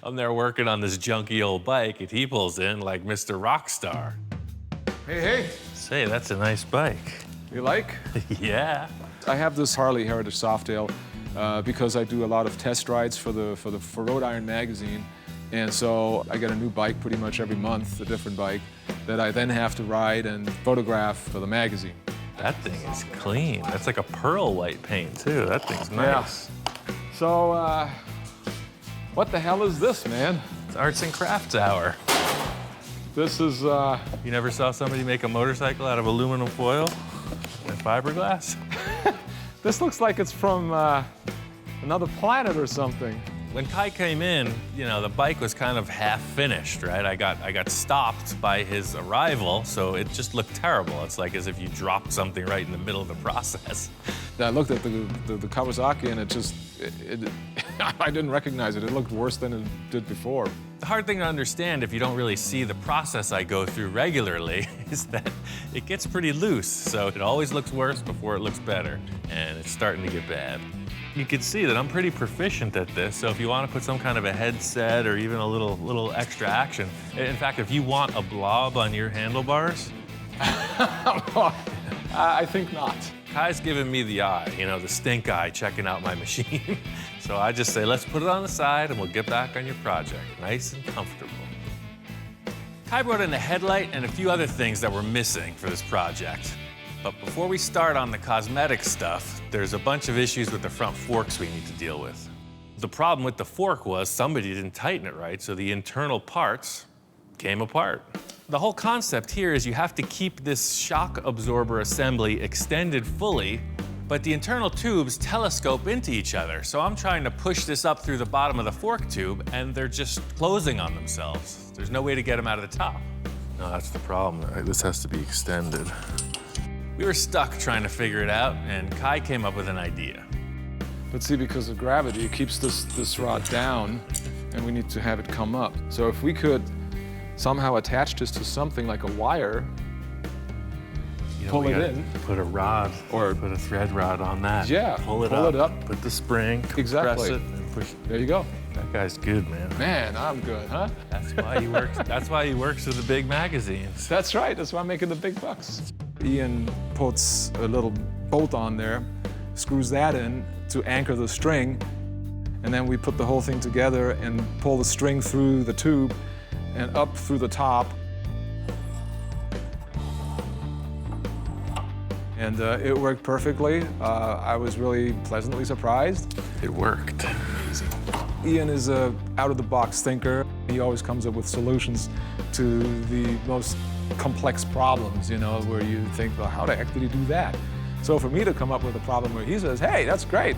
I'm there working on this junky old bike, and he pulls in like Mr. Rockstar. Hey, hey. Say, that's a nice bike. You like? Yeah. I have this Harley Heritage Softail because I do a lot of test rides for Rhode Iron magazine. And so I get a new bike pretty much every month, a different bike, that I then have to ride and photograph for the magazine. That thing is clean. That's like a pearl white paint, too. That thing's nice. Yeah. So, what the hell is this, man? It's arts and crafts hour. This is, You never saw somebody make a motorcycle out of aluminum foil and fiberglass? This looks like it's from another planet or something. When Kai came in, you know, the bike was kind of half finished, right? I got stopped by his arrival, so it just looked terrible. It's like as if you dropped something right in the middle of the process. I looked at the Kawasaki, and I didn't recognize it. It looked worse than it did before. The hard thing to understand if you don't really see the process I go through regularly is that it gets pretty loose, so it always looks worse before it looks better, and it's starting to get bad. You can see that I'm pretty proficient at this, so if you want to put some kind of a headset or even a little extra action. In fact, if you want a blob on your handlebars. I think not. Kai's giving me the eye, you know, the stink eye, checking out my machine. So I just say, let's put it on the side and we'll get back on your project, nice and comfortable. Kai brought in a headlight and a few other things that were missing for this project. But before we start on the cosmetic stuff, there's a bunch of issues with the front forks we need to deal with. The problem with the fork was somebody didn't tighten it right, so the internal parts came apart. The whole concept here is you have to keep this shock absorber assembly extended fully, but the internal tubes telescope into each other. So I'm trying to push this up through the bottom of the fork tube, and they're just closing on themselves. There's no way to get them out of the top. No, that's the problem. This has to be extended. We were stuck trying to figure it out, and Kai came up with an idea. But see, because of gravity, it keeps this rod down, and we need to have it come up. So if we could somehow attach this to something like a wire, pull it in. Put a rod or put a thread rod on that. Yeah, pull it up. Put the spring, exactly. Press it, and push. There you go. That guy's good, man. Man, I'm good, huh? That's why he works. That's why he works with the big magazines. That's right. That's why I'm making the big bucks. Ian puts a little bolt on there, screws that in to anchor the string, and then we put the whole thing together and pull the string through the tube and up through the top. And it worked perfectly. I was really pleasantly surprised. It worked. Amazing. Ian is a out-of-the-box thinker. He always comes up with solutions to the most complex problems, you know, where you think, well, how the heck did he do that? So for me to come up with a problem where he says, hey, that's great,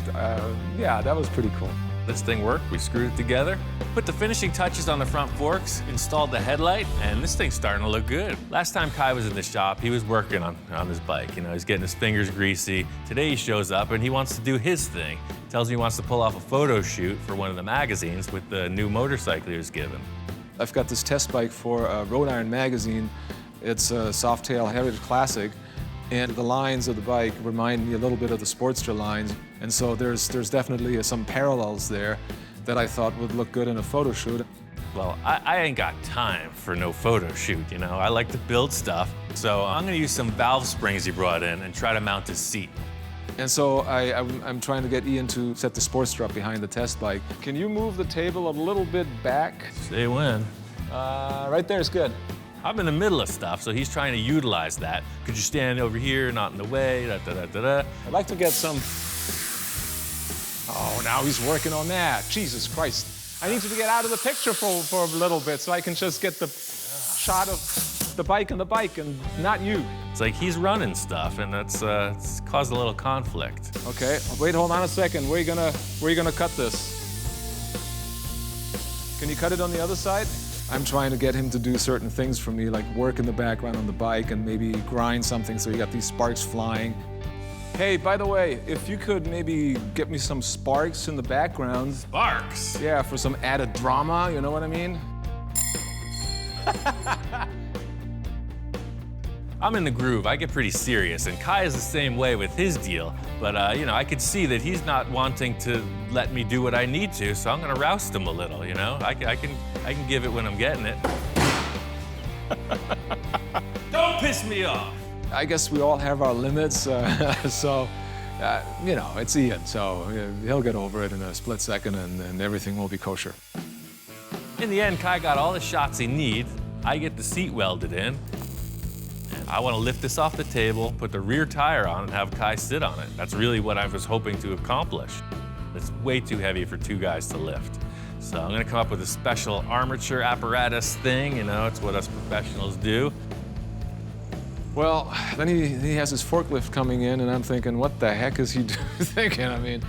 yeah, that was pretty cool. This thing worked, we screwed it together, put the finishing touches on the front forks, installed the headlight, and this thing's starting to look good. Last time Kai was in the shop, he was working on his bike. You know, he's getting his fingers greasy. Today he shows up and he wants to do his thing. Tells me he wants to pull off a photo shoot for one of the magazines with the new motorcycle he was given. I've got this test bike for Road Iron magazine. It's a Softail Heritage Classic. And the lines of the bike remind me a little bit of the Sportster lines. And so there's definitely some parallels there that I thought would look good in a photo shoot. Well, I ain't got time for no photo shoot, you know? I like to build stuff. So I'm gonna use some valve springs he brought in and try to mount his seat. And so I'm trying to get Ian to set the Sportster up behind the test bike. Can you move the table a little bit back? Say when. Right there is good. I'm in the middle of stuff, so he's trying to utilize that. Could you stand over here, not in the way, da-da-da-da-da. I'd like to get some... Oh, now he's working on that. Jesus Christ. I need you to get out of the picture for a little bit so I can just get the shot of the bike and not you. It's like he's running stuff, and that's it's caused a little conflict. Okay, wait, hold on a second. Where you gonna cut this? Can you cut it on the other side? I'm trying to get him to do certain things for me, like work in the background on the bike and maybe grind something so you got these sparks flying. Hey, by the way, if you could maybe get me some sparks in the background. Sparks? Yeah, for some added drama, you know what I mean? I'm in the groove. I get pretty serious, and Kai is the same way with his deal. But, you know, I could see that he's not wanting to let me do what I need to, so I'm gonna roust him a little, you know? I can give it when I'm getting it. Don't piss me off! I guess we all have our limits, so, you know, it's Ian, so he'll get over it in a split second and everything will be kosher. In the end, Kai got all the shots he needs. I get the seat welded in. I want to lift this off the table, put the rear tire on, and have Kai sit on it. That's really what I was hoping to accomplish. It's way too heavy for two guys to lift. So I'm going to come up with a special armature apparatus thing. You know, it's what us professionals do. Well, then he has his forklift coming in, and I'm thinking, what the heck is he thinking? I mean,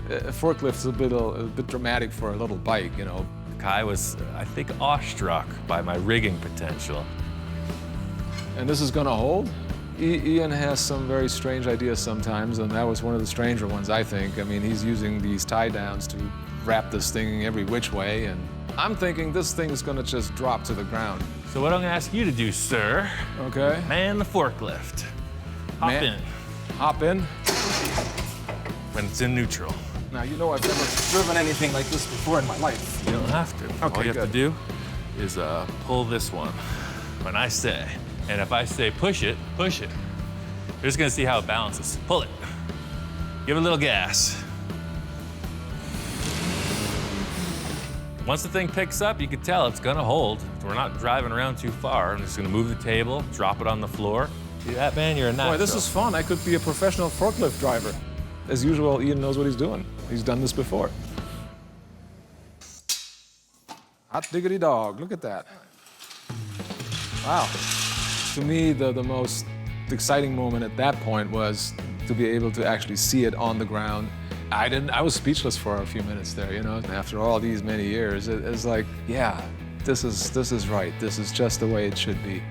a forklift's a bit dramatic for a little bike, you know. Kai was, I think, awestruck by my rigging potential. And this is gonna hold? Ian has some very strange ideas sometimes, and that was one of the stranger ones, I think. I mean, he's using these tie downs to wrap this thing every which way, and I'm thinking this thing is gonna just drop to the ground. So what I'm gonna ask you to do, sir, okay, man the forklift. Hop in. Hop in? When it's in neutral. Now, you know I've never driven anything like this before in my life. You don't have to. Okay, all you have to do is pull this one when I say. And if I say push it, push it. You're just gonna see how it balances. Pull it. Give it a little gas. Once the thing picks up, you can tell it's gonna hold. So we're not driving around too far. I'm just gonna move the table, drop it on the floor. See that, man? You're a natural. Boy, this is fun. I could be a professional forklift driver. As usual, Ian knows what he's doing. He's done this before. Hot diggity dog, look at that. Wow. To me, the most exciting moment at that point was to be able to actually see it on the ground. I was speechless for a few minutes there, you know. After all these many years, it's like, yeah, this is right. This is just the way it should be.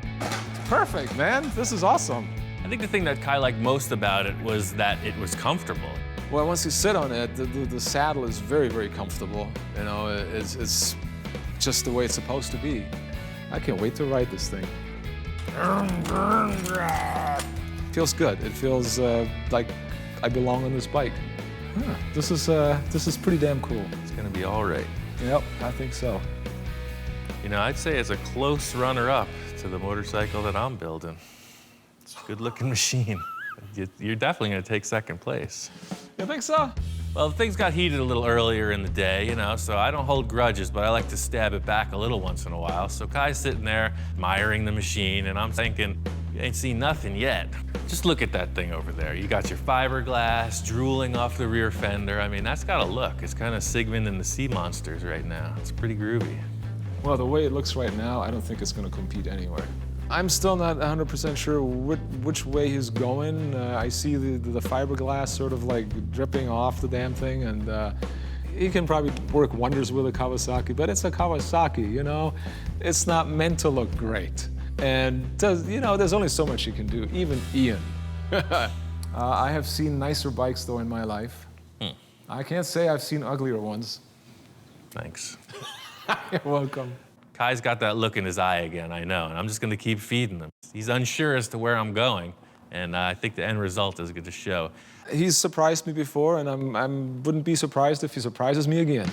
Perfect, man. This is awesome. I think the thing that Kai liked most about it was that it was comfortable. Well, once you sit on it, the saddle is very, very comfortable. You know, it's just the way it's supposed to be. I can't wait to ride this thing. Feels good. It feels like I belong on this bike. Huh. This is pretty damn cool. It's gonna be all right. Yep, I think so. You know, I'd say it's a close runner-up to the motorcycle that I'm building. It's a good-looking machine. You're definitely gonna take second place. You think so? Well, things got heated a little earlier in the day, you know, so I don't hold grudges, but I like to stab it back a little once in a while. So Kai's sitting there admiring the machine, and I'm thinking, you ain't seen nothing yet. Just look at that thing over there. You got your fiberglass drooling off the rear fender. I mean, that's got a look. It's kind of Sigmund and the Sea Monsters right now. It's pretty groovy. Well, the way it looks right now, I don't think it's going to compete anywhere. I'm still not 100% sure which way he's going. I see the fiberglass sort of like dripping off the damn thing, and he can probably work wonders with a Kawasaki, but it's a Kawasaki, you know? It's not meant to look great. And you know, there's only so much you can do, even Ian. I have seen nicer bikes, though, in my life. I can't say I've seen uglier ones. Thanks. You're welcome. Kai's got that look in his eye again, I know, and I'm just gonna keep feeding him. He's unsure as to where I'm going, and I think the end result is gonna show. He's surprised me before, and I wouldn't be surprised if he surprises me again.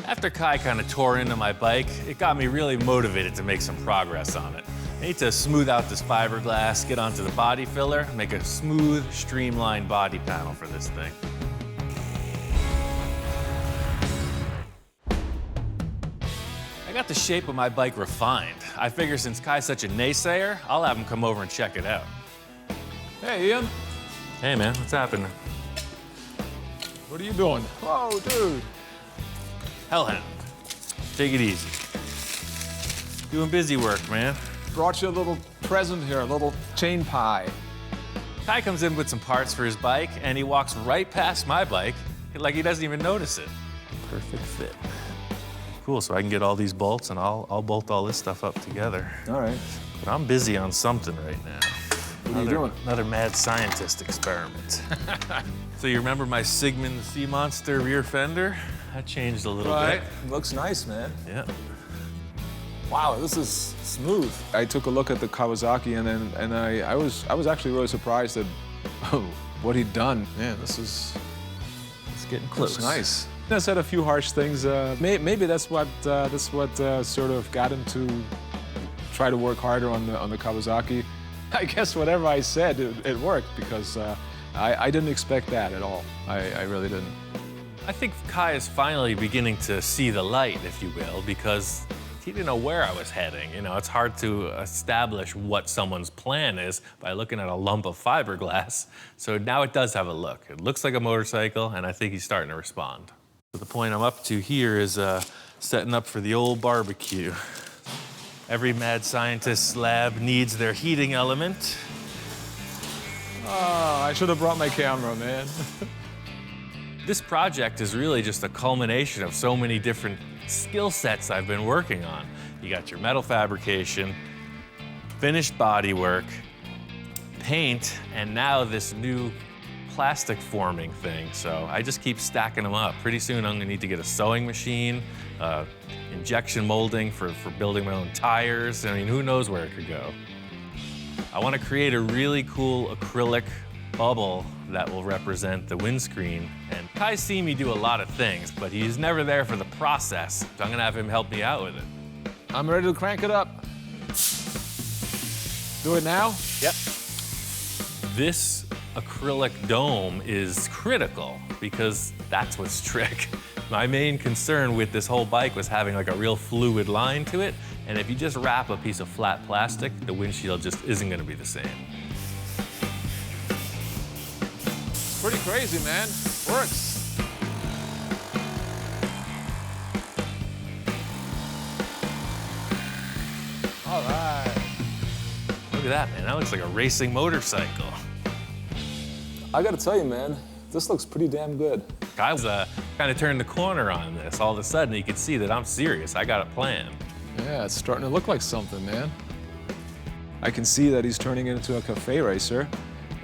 After Kai kind of tore into my bike, it got me really motivated to make some progress on it. I need to smooth out this fiberglass, get onto the body filler, make a smooth, streamlined body panel for this thing. I got the shape of my bike refined. I figure since Kai's such a naysayer, I'll have him come over and check it out. Hey, Ian. Hey, man, what's happening? What are you doing? Whoa, dude. Hellhound, take it easy. Doing busy work, man. Brought you a little present here, a little chain pie. Kai comes in with some parts for his bike, and he walks right past my bike like he doesn't even notice it. Perfect fit. Cool, so I can get all these bolts, and I'll bolt all this stuff up together. All right. But I'm busy on something right now. What are you doing? Another mad scientist experiment. So you remember my Sigmund the Sea Monster rear fender? That changed a little bit. Looks nice, man. Yeah. Wow, this is smooth. I took a look at the Kawasaki, and I was actually really surprised at what he'd done. Man, it's getting close. Looks nice. I said a few harsh things. Maybe that's what sort of got him to try to work harder on the Kawasaki. I guess whatever I said, it worked, because I didn't expect that at all. I really didn't. I think Kai is finally beginning to see the light, if you will, because he didn't know where I was heading. You know, it's hard to establish what someone's plan is by looking at a lump of fiberglass. So now it does have a look. It looks like a motorcycle, and I think he's starting to respond. So the point I'm up to here is setting up for the old barbecue. Every mad scientist's lab needs their heating element. Oh, I should have brought my camera, man. This project is really just a culmination of so many different skill sets I've been working on. You got your metal fabrication, finished bodywork, paint, and now this new plastic forming thing. So I just keep stacking them up. Pretty soon I'm gonna need to get a sewing machine, injection molding for building my own tires. I mean, who knows where it could go. I wanna create a really cool acrylic bubble that will represent the windscreen. And Kai's seen me do a lot of things, but he's never there for the process. So I'm gonna have him help me out with it. I'm ready to crank it up. Do it now? Yep. This acrylic dome is critical because that's what's trick. My main concern with this whole bike was having like a real fluid line to it. And if you just wrap a piece of flat plastic, the windshield just isn't gonna be the same. pretty crazy, man. Works. All right. Look at that, man. That looks like a racing motorcycle. I gotta tell you, man, this looks pretty damn good. I was kind of turned the corner on this. All of a sudden, you could see that I'm serious. I got a plan. Yeah, it's starting to look like something, man. I can see that he's turning it into a cafe racer,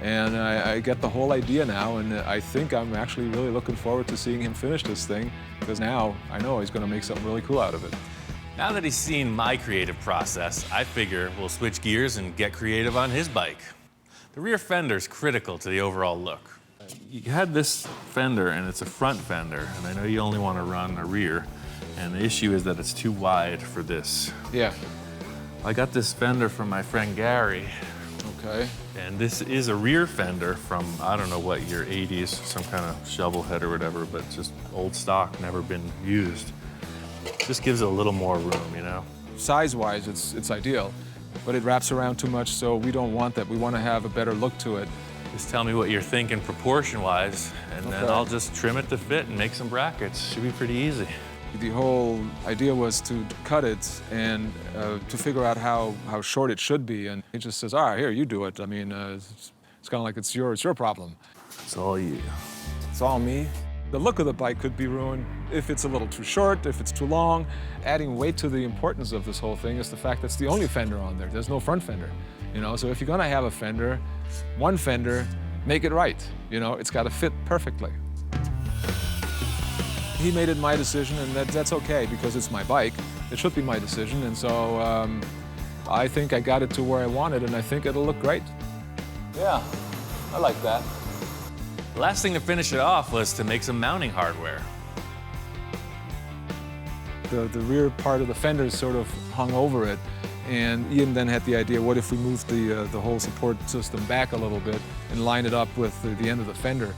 and I get the whole idea now, and I think I'm actually really looking forward to seeing him finish this thing, because now I know he's gonna make something really cool out of it. Now that he's seen my creative process, I figure we'll switch gears and get creative on his bike. The rear fender's critical to the overall look. You had this fender, and it's a front fender, and I know you only want to run a rear, and the issue is that it's too wide for this. Yeah. I got this fender from my friend Gary. Okay. And this is a rear fender from, I don't know what year, 80s, some kind of shovel head or whatever, but just old stock, never been used. Just gives it a little more room, you know? Size-wise, it's ideal, but it wraps around too much, so we don't want that. We want to have a better look to it. Just tell me what you're thinking proportion-wise, and then Okay. I'll just trim it to fit and make some brackets. Should be pretty easy. The whole idea was to cut it and to figure out how short it should be, and he just says, all right, here, you do it. I mean, it's kind of like it's your problem. It's all you. It's all me. The look of the bike could be ruined if it's a little too short, if it's too long. Adding weight to the importance of this whole thing is the fact that it's the only fender on there. There's no front fender, you know? So if you're gonna have a fender, one fender, make it right. You know, it's gotta fit perfectly. He made it my decision, and that's okay because it's my bike. It should be my decision, and so I think I got it to where I wanted, and I think it'll look great. Yeah, I like that. The last thing to finish it off was to make some mounting hardware. The rear part of the fender sort of hung over it, and Ian then had the idea, what if we moved the whole support system back a little bit and line it up with the end of the fender?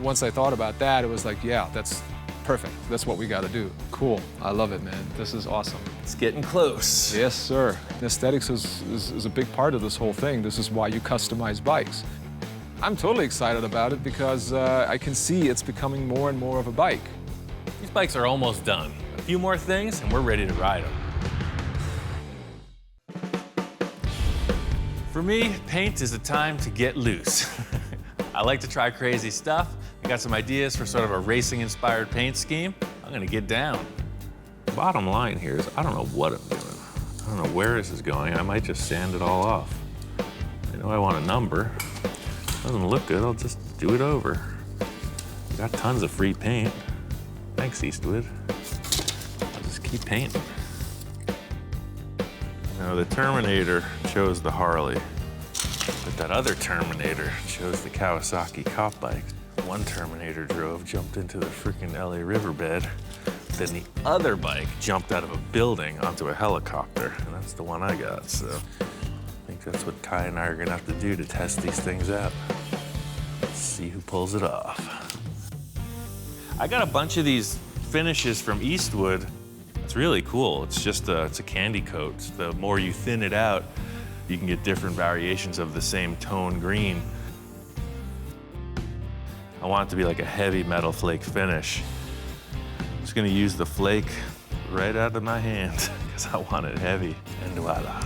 Once I thought about that, it was like, yeah, that's perfect. That's what we got to do. Cool. I love it, man. This is awesome. It's getting close. Yes, sir. Aesthetics is a big part of this whole thing. This is why you customize bikes. I'm totally excited about it because I can see it's becoming more and more of a bike. These bikes are almost done. A few more things, and we're ready to ride them. For me, paint is a time to get loose. I like to try crazy stuff. I got some ideas for sort of a racing-inspired paint scheme. I'm gonna get down. Bottom line here is I don't know what I'm doing. I don't know where this is going. I might just sand it all off. I know I want a number. Doesn't look good, I'll just do it over. Got tons of free paint. Thanks, Eastwood. I'll just keep painting. You know, the Terminator chose the Harley, but that other Terminator chose the Kawasaki cop bike. One Terminator drove, jumped into the freaking LA riverbed. Then the other bike jumped out of a building onto a helicopter, and that's the one I got, so I think that's what Kai and I are gonna have to do to test these things out. Let's see who pulls it off. I got a bunch of these finishes from Eastwood. It's really cool. It's just it's a candy coat. The more you thin it out, you can get different variations of the same tone green. I want it to be like a heavy metal flake finish. I'm just gonna use the flake right out of my hand because I want it heavy, and voila.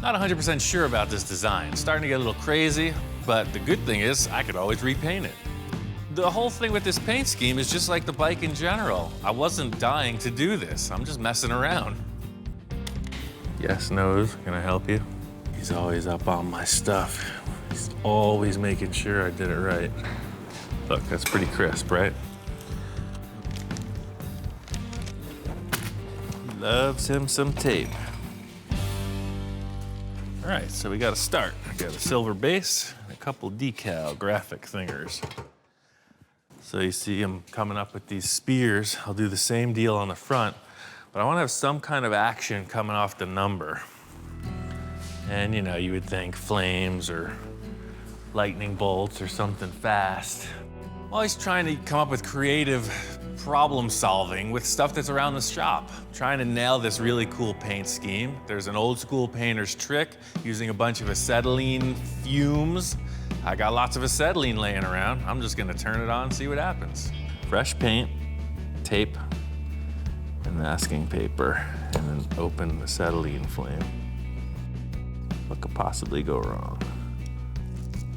Not 100% sure about this design. It's starting to get a little crazy, but the good thing is I could always repaint it. The whole thing with this paint scheme is just like the bike in general. I wasn't dying to do this. I'm just messing around. Yes, Nose, can I help you? He's always up on my stuff. He's always making sure I did it right. Look, that's pretty crisp, right? Loves him some tape. All right, so we got to start. I got a silver base and a couple decal graphic thingers. So you see him coming up with these spears. I'll do the same deal on the front, but I want to have some kind of action coming off the number. And you know, you would think flames or lightning bolts or something fast. I'm always trying to come up with creative problem solving with stuff that's around the shop. Trying to nail this really cool paint scheme. There's an old school painter's trick using a bunch of acetylene fumes I got lots of acetylene laying around. I'm just gonna turn it on and see what happens. Fresh paint, tape, and masking paper, and then open the acetylene flame. What could possibly go wrong?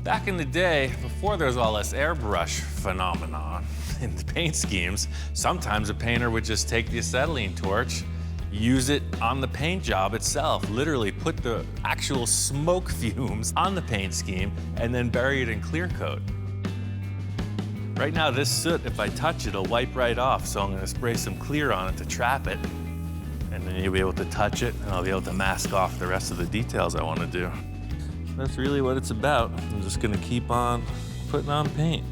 Back in the day, before there was all this airbrush phenomenon in the paint schemes, sometimes a painter would just take the acetylene torch, use it on the paint job itself, literally put the actual smoke fumes on the paint scheme and then bury it in clear coat. Right now, this soot, if I touch it, it'll wipe right off, so I'm gonna spray some clear on it to trap it, and then you'll be able to touch it, and I'll be able to mask off the rest of the details I wanna do. That's really what it's about. I'm just gonna keep on putting on paint.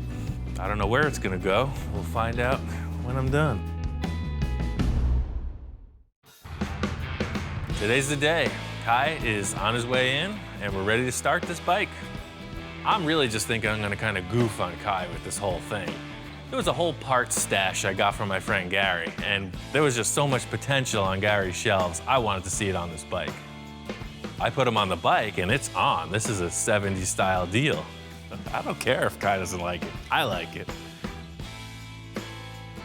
I don't know where it's gonna go. We'll find out when I'm done. Today's the day. Kai is on his way in, and we're ready to start this bike. I'm really just thinking I'm gonna kind of goof on Kai with this whole thing. There was a whole parts stash I got from my friend Gary, and there was just so much potential on Gary's shelves, I wanted to see it on this bike. I put him on the bike, and it's on. This is a 70s style deal. I don't care if Kai doesn't like it. I like it.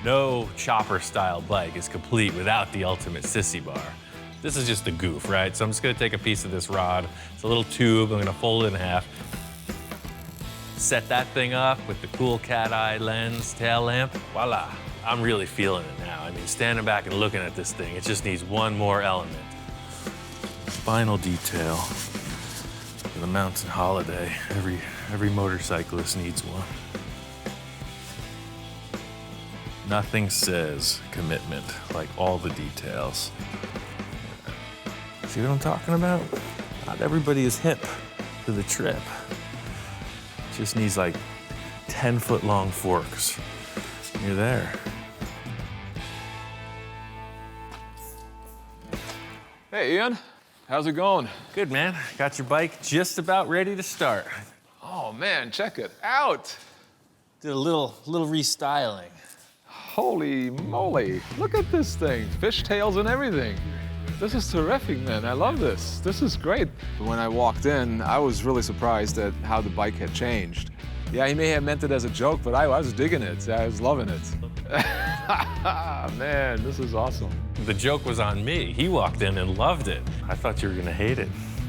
No chopper style bike is complete without the ultimate sissy bar. This is just a goof, right? So I'm just gonna take a piece of this rod. It's a little tube, I'm gonna fold it in half. Set that thing up with the cool cat eye lens, tail lamp, voila. I'm really feeling it now. I mean, standing back and looking at this thing, it just needs one more element. Final detail for the mountain holiday. Every motorcyclist needs one. Nothing says commitment like all the details. See what I'm talking about? Not everybody is hip to the trip. It just needs like 10-foot long forks. You're there. Hey, Ian. How's it going? Good, man. Got your bike just about ready to start. Oh, man, check it out. Did a little restyling. Holy moly. Look at this thing. Fishtails and everything. This is terrific, man. I love this. This is great. When I walked in, I was really surprised at how the bike had changed. Yeah, he may have meant it as a joke, but I was digging it. I was loving it. Man, this is awesome. The joke was on me. He walked in and loved it. I thought you were gonna hate it.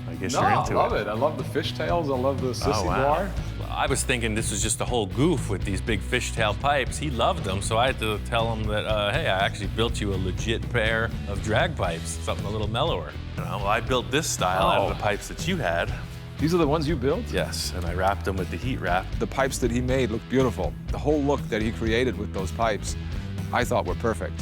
I guess you're into it. No, I love it. I love the fishtails. I love the sissy bar. Well, I was thinking this was just a whole goof with these big fishtail pipes. He loved them, so I had to tell him that, hey, I actually built you a legit pair of drag pipes, something a little mellower. You know, well, I built this style out of the pipes that you had. These are the ones you built? Yes, and I wrapped them with the heat wrap. The pipes that he made look beautiful. The whole look that he created with those pipes, I thought were perfect.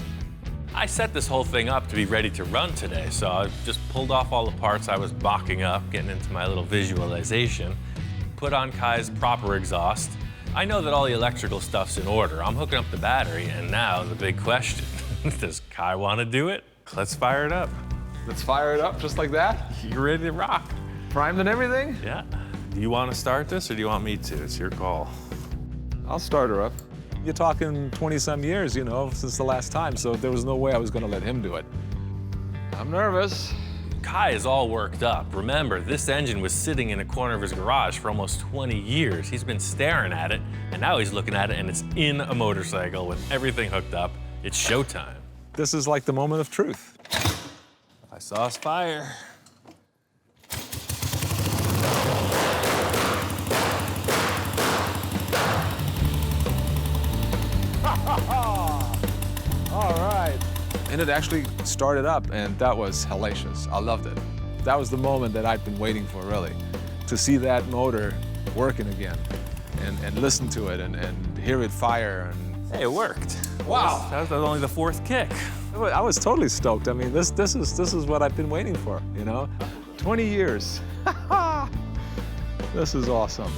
I set this whole thing up to be ready to run today, so I just pulled off all the parts I was mocking up, getting into my little visualization, put on Kai's proper exhaust. I know that all the electrical stuff's in order. I'm hooking up the battery, and now the big question, does Kai want to do it? Let's fire it up. Let's fire it up just like that? You're ready to rock. Primed and everything? Yeah. Do you want to start this, or do you want me to? It's your call. I'll start her up. You're talking 20-some years, you know, since the last time, so there was no way I was going to let him do it. I'm nervous. Kai is all worked up. Remember, this engine was sitting in a corner of his garage for almost 20 years. He's been staring at it, and now he's looking at it, and it's in a motorcycle with everything hooked up. It's showtime. This is like the moment of truth. I saw us fire. All right. And it actually started up, and that was hellacious. I loved it. That was the moment that I'd been waiting for, really, to see that motor working again and listen to it and hear it fire. And hey, it worked. Wow. That was only the fourth kick. I was totally stoked. I mean, this is what I've been waiting for, you know? 20 years. This is awesome.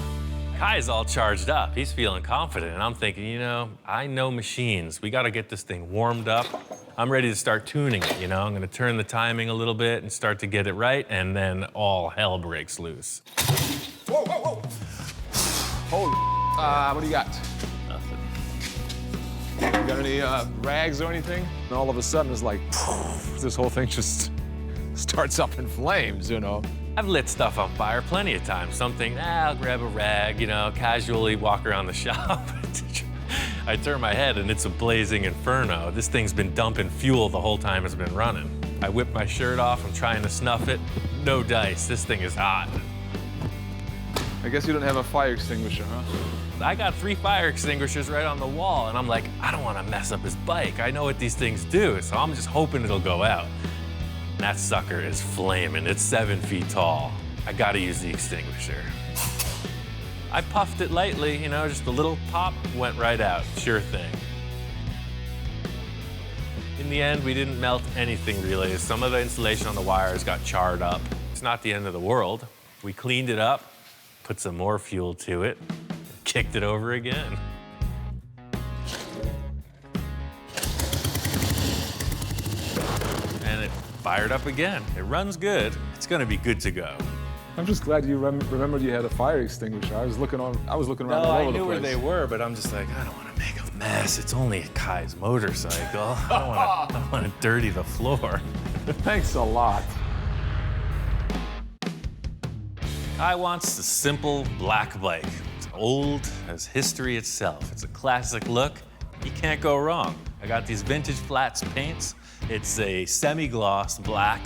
Kai's all charged up. He's feeling confident, and I'm thinking, you know, I know machines. We got to get this thing warmed up. I'm ready to start tuning it, you know? I'm going to turn the timing a little bit and start to get it right, and then all hell breaks loose. Whoa, whoa, whoa. Holy, what do you got? Nothing. You got any rags or anything? And all of a sudden, it's like, this whole thing just starts up in flames, you know. I've lit stuff on fire plenty of times. Something, I'll grab a rag, you know, casually walk around the shop. I turn my head and it's a blazing inferno. This thing's been dumping fuel the whole time it's been running. I whip my shirt off, I'm trying to snuff it. No dice, this thing is hot. I guess you don't have a fire extinguisher, huh? I got 3 fire extinguishers right on the wall, and I'm like, I don't want to mess up his bike. I know what these things do, so I'm just hoping it'll go out. And that sucker is flaming. It's 7 feet tall. I gotta use the extinguisher. I puffed it lightly, you know, just a little pop, went right out. Sure thing. In the end, we didn't melt anything really. Some of the insulation on the wires got charred up. It's not the end of the world. We cleaned it up, put some more fuel to it, kicked it over again. And it fired up again. It runs good. It's gonna be good to go. I'm just glad you remembered you had a fire extinguisher. I was looking around all over the place. I knew where they were, but I'm just like, I don't want to make a mess. It's only Kai's motorcycle. I don't want to dirty the floor. Thanks a lot. Kai wants a simple black bike. It's old as history itself. It's a classic look. You can't go wrong. I got these vintage flats paints. It's a semi-gloss black,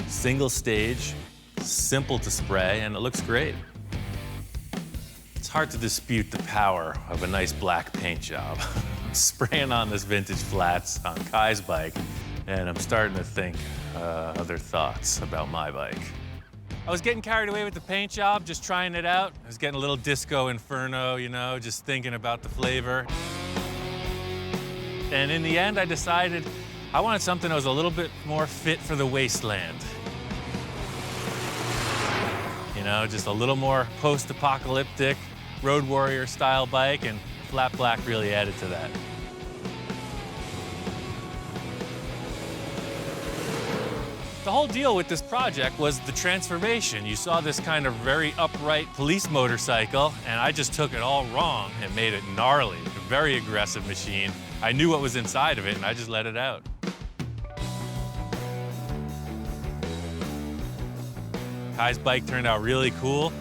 single stage, simple to spray, and it looks great. It's hard to dispute the power of a nice black paint job. I'm spraying on this vintage flats on Kai's bike, and I'm starting to think other thoughts about my bike. I was getting carried away with the paint job, just trying it out. I was getting a little disco inferno, you know, just thinking about the flavor. And in the end, I decided I wanted something that was a little bit more fit for the wasteland. You know, just a little more post-apocalyptic, road warrior style bike, and flat black really added to that. The whole deal with this project was the transformation. You saw this kind of very upright police motorcycle, and I just took it all wrong and made it gnarly, a very aggressive machine. I knew what was inside of it, and I just let it out. Kai's bike turned out really cool.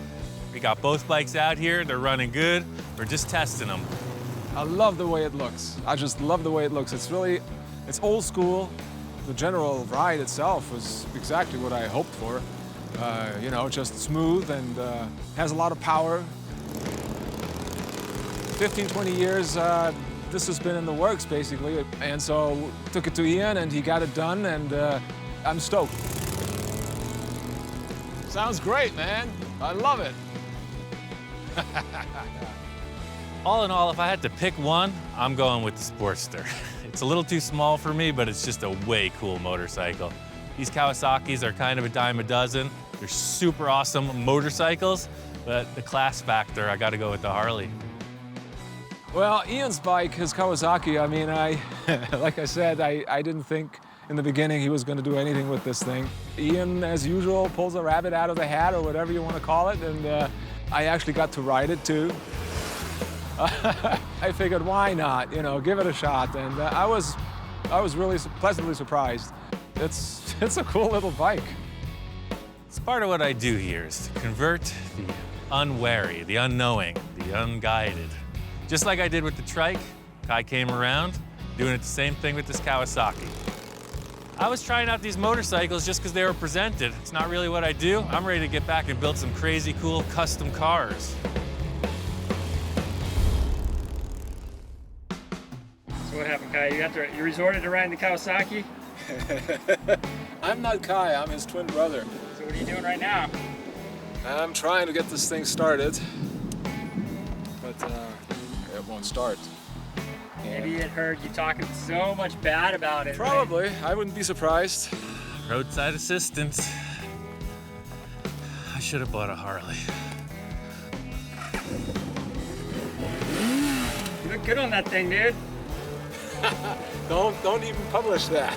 We got both bikes out here. They're running good. We're just testing them. I love the way it looks. I just love the way it looks. It's old school. The general ride itself was exactly what I hoped for. You know, just smooth and has a lot of power. 15, 20 years, this has been in the works, basically. And so took it to Ian, and he got it done, and I'm stoked. Sounds great, man. I love it. All in all, if I had to pick one, I'm going with the Sportster. It's a little too small for me, but it's just a way cool motorcycle. These Kawasaki's are kind of a dime a dozen. They're super awesome motorcycles, but the class factor, I gotta go with the Harley. Well, Ian's bike, his Kawasaki, I mean, like I said, I didn't think in the beginning he was going to do anything with this thing. Ian, as usual, pulls a rabbit out of the hat, or whatever you want to call it, and I actually got to ride it too. I figured, why not? You know, give it a shot, and I was really pleasantly surprised. It's a cool little bike. It's part of what I do here is to convert the unwary, the unknowing, the unguided. Just like I did with the trike, Kai came around, doing it the same thing with this Kawasaki. I was trying out these motorcycles just because they were presented. It's not really what I do. I'm ready to get back and build some crazy cool custom cars. So what happened, Kai? You resorted to riding the Kawasaki? I'm not Kai, I'm his twin brother. So what are you doing right now? I'm trying to get this thing started, but it won't start. Maybe it heard you talking so much bad about it. Probably. Right? I wouldn't be surprised. Roadside assistance. I should have bought a Harley. You look good on that thing, dude. Don't even publish that.